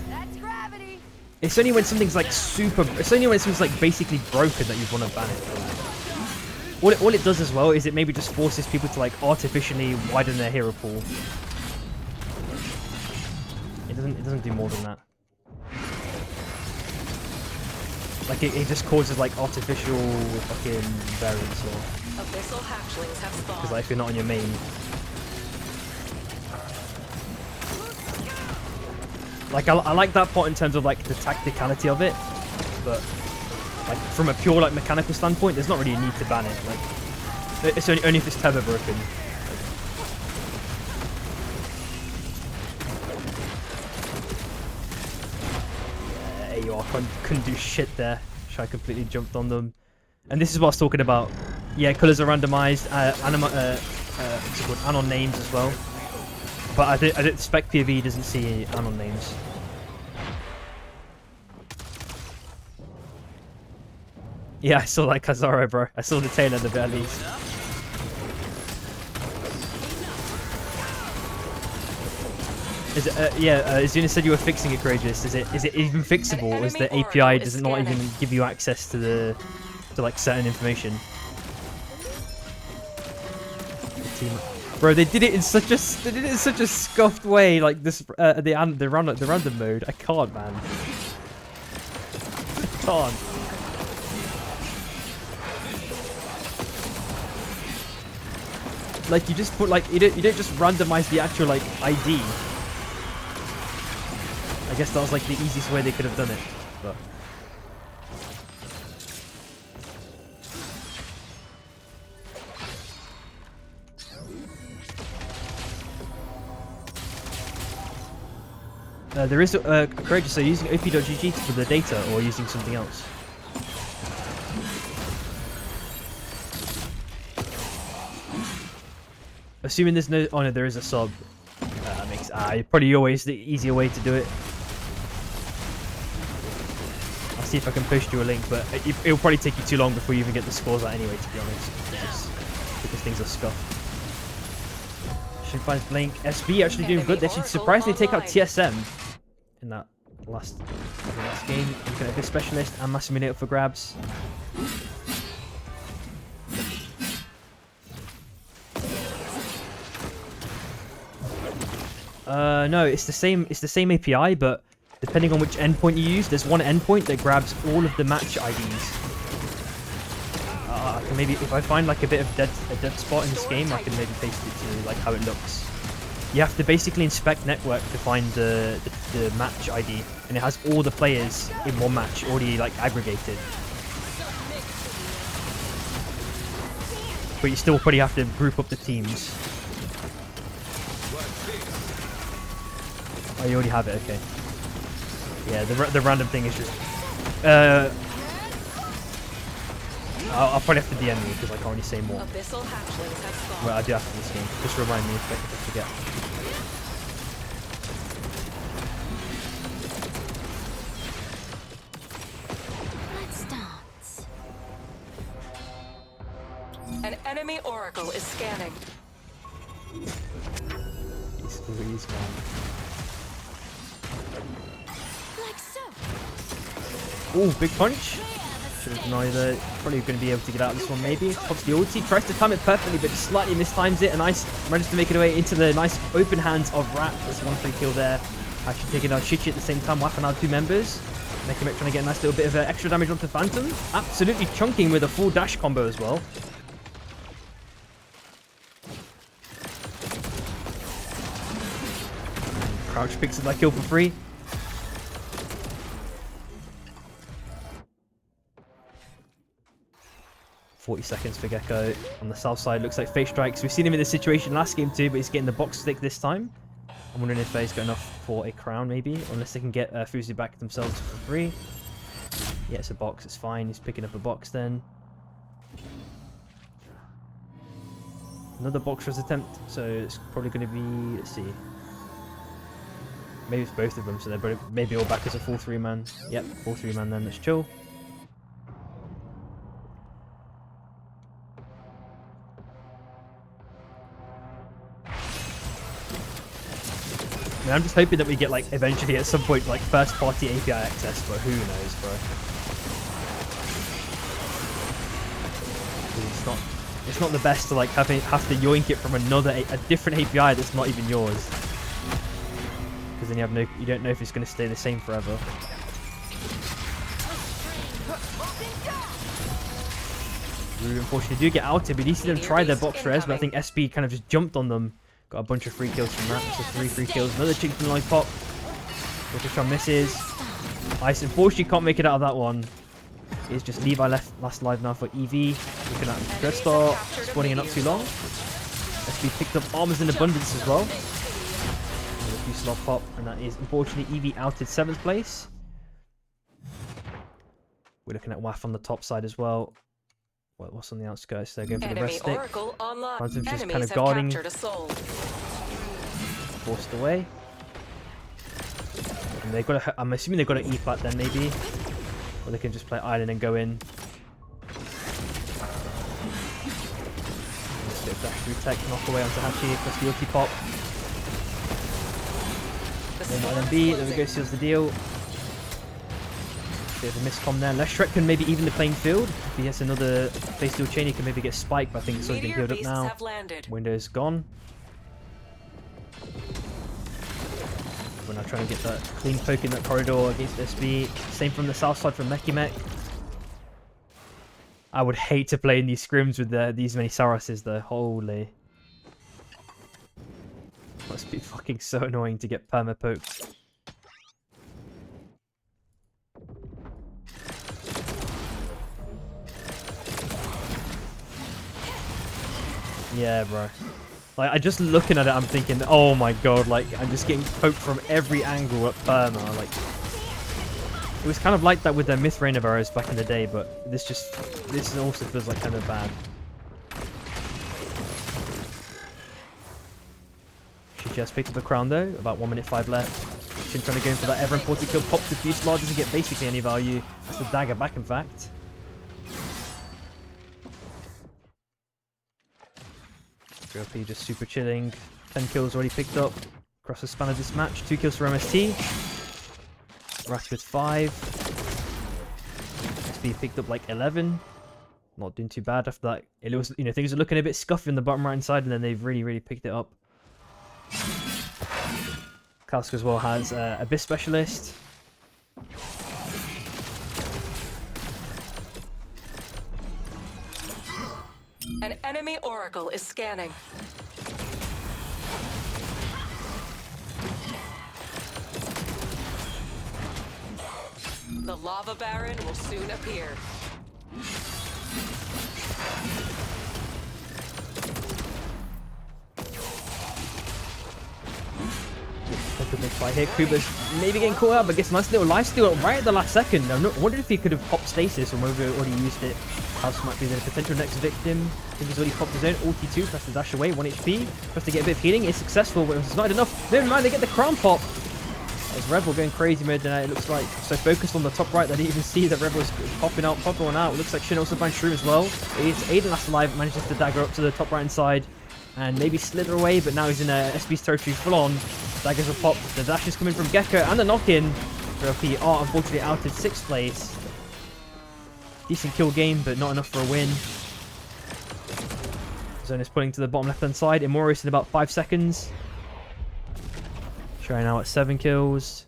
That's gravity. it's only when something's like super. It's only when something's like basically broken that you want to ban it. All it does as well is it maybe just forces people to like artificially widen their hero pool. It doesn't do more than that. Like it just causes like artificial fucking variance or. Abyssal hatchlings have spawned. Because like if you're not on your main. Like I like that part in terms of like the tacticality of it, but like from a pure like mechanical standpoint, there's not really a need to ban it. Like it's only if it's tether broken. There you are. Couldn't do shit there. I completely jumped on them. And this is what I was talking about. Yeah, colours are randomised. What's it called? Anon names as well. But I don't expect PvE doesn't see Anon names. Yeah, I saw that Kazaro, bro. I saw the tail end of it at least. Is it, Azuna said you were fixing it, Courageous. Is it even fixable? Or is the API, does it not even give you access to like certain information? Bro, they did it in such a scuffed way, like this the random mode. I can't, man. I can't. Like you just put like you don't just randomize the actual like ID. I guess that was like the easiest way they could have done it, but. There is Courageous, so using op.gg for the data or using something else? assuming there's no... Oh no, there is a sub. That makes... probably always the easier way to do it. I'll see if I can post you a link, but it'll probably take you too long before you even get the scores out anyway, to be honest. Because things are scuffed. Should find Blink. SB actually doing good. They should surprisingly take out TSM in that last game. Looking at a good specialist and Massimiliano for grabs. No, it's the same. It's the same API, but depending on which endpoint you use, there's one endpoint that grabs all of the match IDs. I can maybe, if I find like a dead spot in this game, I can maybe paste it to like how it looks. You have to basically inspect network to find the match ID, and it has all the players in one match already like aggregated. But you still probably have to group up the teams. Oh, you already have it, okay. Yeah, the random thing is just... I'll probably have to DM you because I can't really say more. Well, I do after this game. Just remind me if I forget. Let's dance. An enemy oracle is scanning. He's man. Like so. Oh, big punch. Should have denied it. Probably going to be able to get out of this one, maybe. Pops the ulti, tries to time it perfectly, but just slightly mistimes it. And nice, manages to make it away into the nice open hands of Rat. That's one free kill there. Actually taking out Chichi at the same time, whacking out 2 members. Making trying to get a nice little bit of extra damage onto Phantom. Absolutely chunking with a full dash combo as well. Crouch picks up that kill for free. $40 for Gecko. On the south side, looks like Fate Strikes. We've seen him in this situation last game too, but he's getting the box stick this time. I'm wondering if he's got enough for a crown, maybe. Unless they can get Fuzi back themselves for free. Yeah, it's a box. It's fine. He's picking up a box then. Another box rush attempt. So it's probably going to be... Let's see. Maybe it's both of them, so they're maybe all back as a full 3-man. Yep, full 3-man then. Let's chill. I mean, I'm just hoping that we get, like, eventually at some point, like, first-party API access, but who knows, bro. It's not the best to, like, have to yoink it from a different API that's not even yours. Because then you don't know if it's going to stay the same forever. We unfortunately do get outed, but at least them try their box res, but I think SB kind of just jumped on them. Got a bunch of free kills from that, so 3 free kills. Another chink from Lollipop. Ultratron misses. Ice unfortunately can't make it out of that one. It's just Levi last live now for EV. Looking at Dreadstar, spawning in not too long. SB picked up armors in abundance as well. A few slot pop, and that is unfortunately EV outed 7th place. We're looking at WAF on the top side as well. What's on the outskirts? They're going for the rest stick. Phantom's just kind of guarding. Forced away. And they've got I'm assuming they've got an E-plat then maybe. Or they can just play Island and go in. Let's get dash through tech, knock away onto Hachi across the ulti pop. Then LMB, there we go, seals the deal. Bit of a miscom there. Unless Shrek can maybe even the playing field. If he has another face steel chain, he can maybe get spiked, but I think it's already been healed up now. Window's gone. We're now trying to get that clean poke in that corridor against SB. Same from the south side from Mech. I would hate to play in these scrims with these many Sarases though. Holy. Must be fucking so annoying to get perma poked. Yeah, bro. Like, I just looking at it, I'm thinking, oh my god, like, I'm just getting poked from every angle at perma. Like, it was kind of like that with their Myth Rain of arrows back in the day, but this also feels like kind of bad. He just picked up the crown though. About 1 minute 5 left. Shin trying to go in for that ever important kill. Pops the fuselage, doesn't get basically any value. That's the dagger back, in fact. GLP just super chilling. 10 kills already picked up across the span of this match. 2 kills for MST. Rat with 5. SB picked up like 11. Not doing too bad after that. It was, you know, things are looking a bit scuffy on the bottom right hand side, and then they've really picked it up. Kalsk as well has Abyss Specialist. An enemy Oracle is scanning. The Lava Baron will soon appear. That's a big fight here. Kuba's maybe getting caught out, but gets a nice little lifesteal right at the last second. I wondered if he could have popped stasis or whether he already used it. House might be the potential next victim. I think he's already popped his own. Ulti 2, press to dash away, 1 HP. Press to get a bit of healing. It's successful, but it's not enough. Never mind, they get the crown pop. As Rebel going crazy mode, and it looks like so focused on the top right that I didn't even see that Rebel was popping one out. It looks like Shin also finds Shroom as well. It's Aiden last alive, manages to dagger up to the top right hand side and maybe slither away, but now he's in SB's territory full on. Daggers are popped. The dash is coming from Gecko and the knock-in. RLP are unfortunately out of 6th place. Decent kill game, but not enough for a win. Zone is pulling to the bottom left hand side. Immorius in about 5 seconds. Showing now at 7 kills.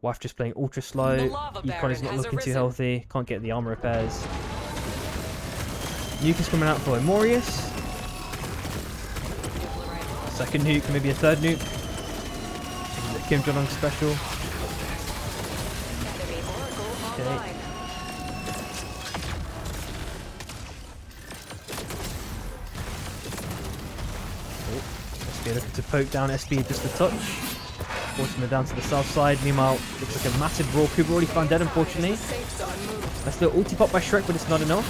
Wife just playing ultra slow. Econ is not looking too healthy. Can't get the armor repairs. Nuke is coming out for Immorius. Second nuke, maybe a third nuke. The Kim Jong-un special. Okay. SB looking to poke down SB just a touch. Forcing her down to the south side. Meanwhile, looks like a massive brawl. Kuba already found dead, unfortunately. That's the ulti pop by Shrek, but it's not enough.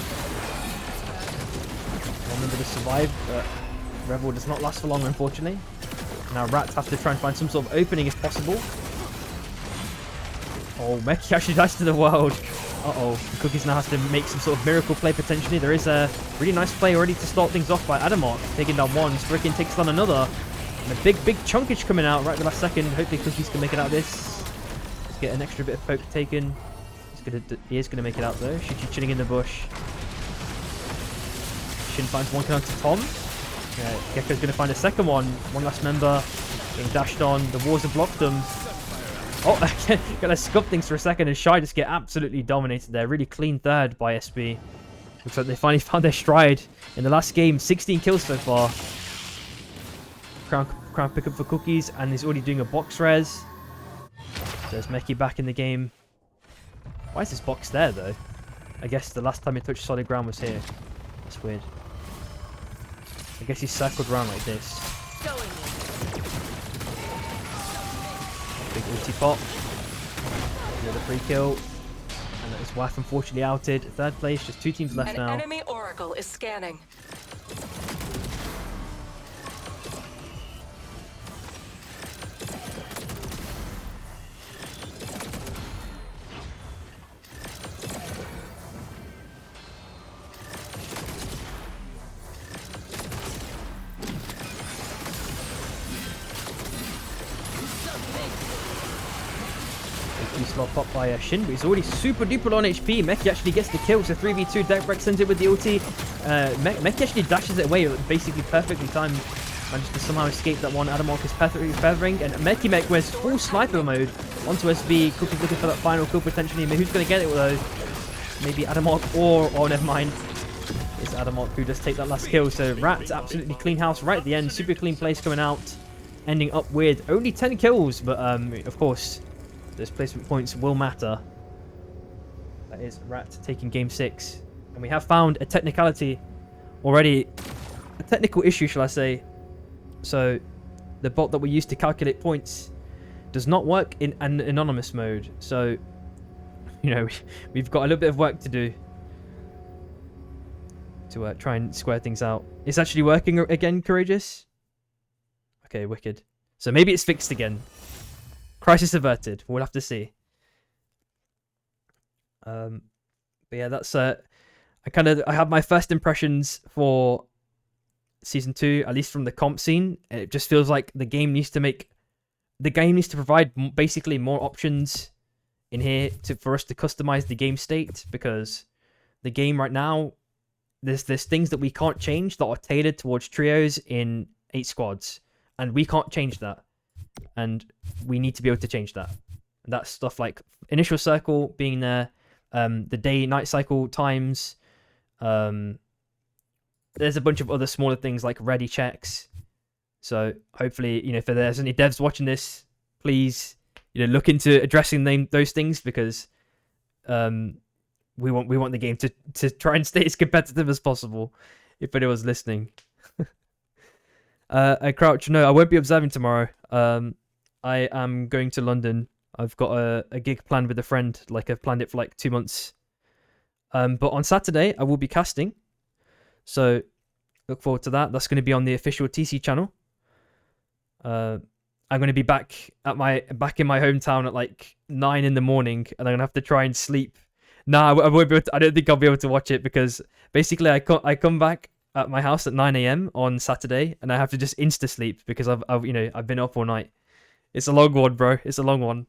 One member to survive, but Rebel does not last for long, unfortunately. Now Rats have to try and find some sort of opening if possible. Oh, Meki actually dies to the world. Uh-oh. The Cookies now has to make some sort of miracle play, potentially. There is a really nice play already to start things off by Adamok. Taking down one. Stricken takes down another. And a big chunkage coming out right at the last second. Hopefully Cookies can make it out of this. Let's get an extra bit of poke taken. He is going to make it out, though. Shichi chilling in the bush. Shin finds one kill onto Tom. Gecko's going to find a second one. One last member being dashed on. The wars have blocked them. Oh, gonna scuff things for a second, and Shy just get absolutely dominated there. Really clean third by SB. Looks like they finally found their stride in the last game. 16 kills so far. Crown pickup for Cookies, and he's already doing a box res. There's Meki back in the game. Why is this box there, though? I guess the last time he touched solid ground was here. That's weird. I guess he's circled around like this. Big ulti pop. Another free kill. And his wife unfortunately outed. Third place, just 2 teams left now. An enemy Oracle is scanning. Slot popped by Shin, but he's already super duper on HP. Meki actually gets the kill, so 3v2. Deckbreak sends it with the ulti. Meki actually dashes it away, basically perfectly timed. Managed to somehow escape that one. Adamok is feathering, and Meki wears full sniper mode onto SB. Cookie's looking for that final kill potentially. Who's going to get it though? Maybe Adamok or... Oh, never mind. It's Adamok who does take that last kill. So Rat, absolutely clean house right at the end. Super clean place coming out. Ending up with only 10 kills, but of course... Those placement points will matter. That is Rat taking game 6. And we have found a technicality already. A technical issue, shall I say. So, the bot that we use to calculate points does not work in an anonymous mode. So, you know, we've got a little bit of work to do to try and square things out. It's actually working again, Courageous? Okay, wicked. So maybe it's fixed again. Crisis averted. We'll have to see. But yeah, that's I have my first impressions for season 2, at least from the comp scene. It just feels like the game needs to provide basically more options in here for us to customize the game state, because the game right now, there's things that we can't change that are tailored towards trios in 8 squads, and we can't change that, and we need to be able to change that. And that's stuff like initial circle being there, the day-night cycle times. There's a bunch of other smaller things like ready checks. So hopefully, if there's any devs watching this, please, look into addressing those things, because we want the game to try and stay as competitive as possible. If anyone's listening. Crouch, no, I won't be observing tomorrow. I am going to London. I've got a gig planned with a friend. Like, I've planned it for like 2 months. But on Saturday, I will be casting. So look forward to that. That's going to be on the official TC channel. I'm going to be back in my hometown at like 9 in the morning, and I'm going to have to try and sleep. I won't be able to, I don't think I'll be able to watch it, because basically I come back at my house at 9 a.m. on Saturday, and I have to just insta sleep because I've been up all night. It's a long one, bro. It's a long one.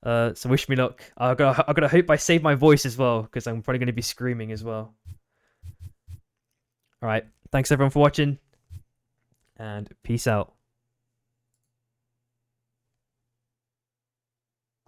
So wish me luck. I gotta hope I save my voice as well, because I'm probably going to be screaming as well. All right. Thanks everyone for watching, and peace out.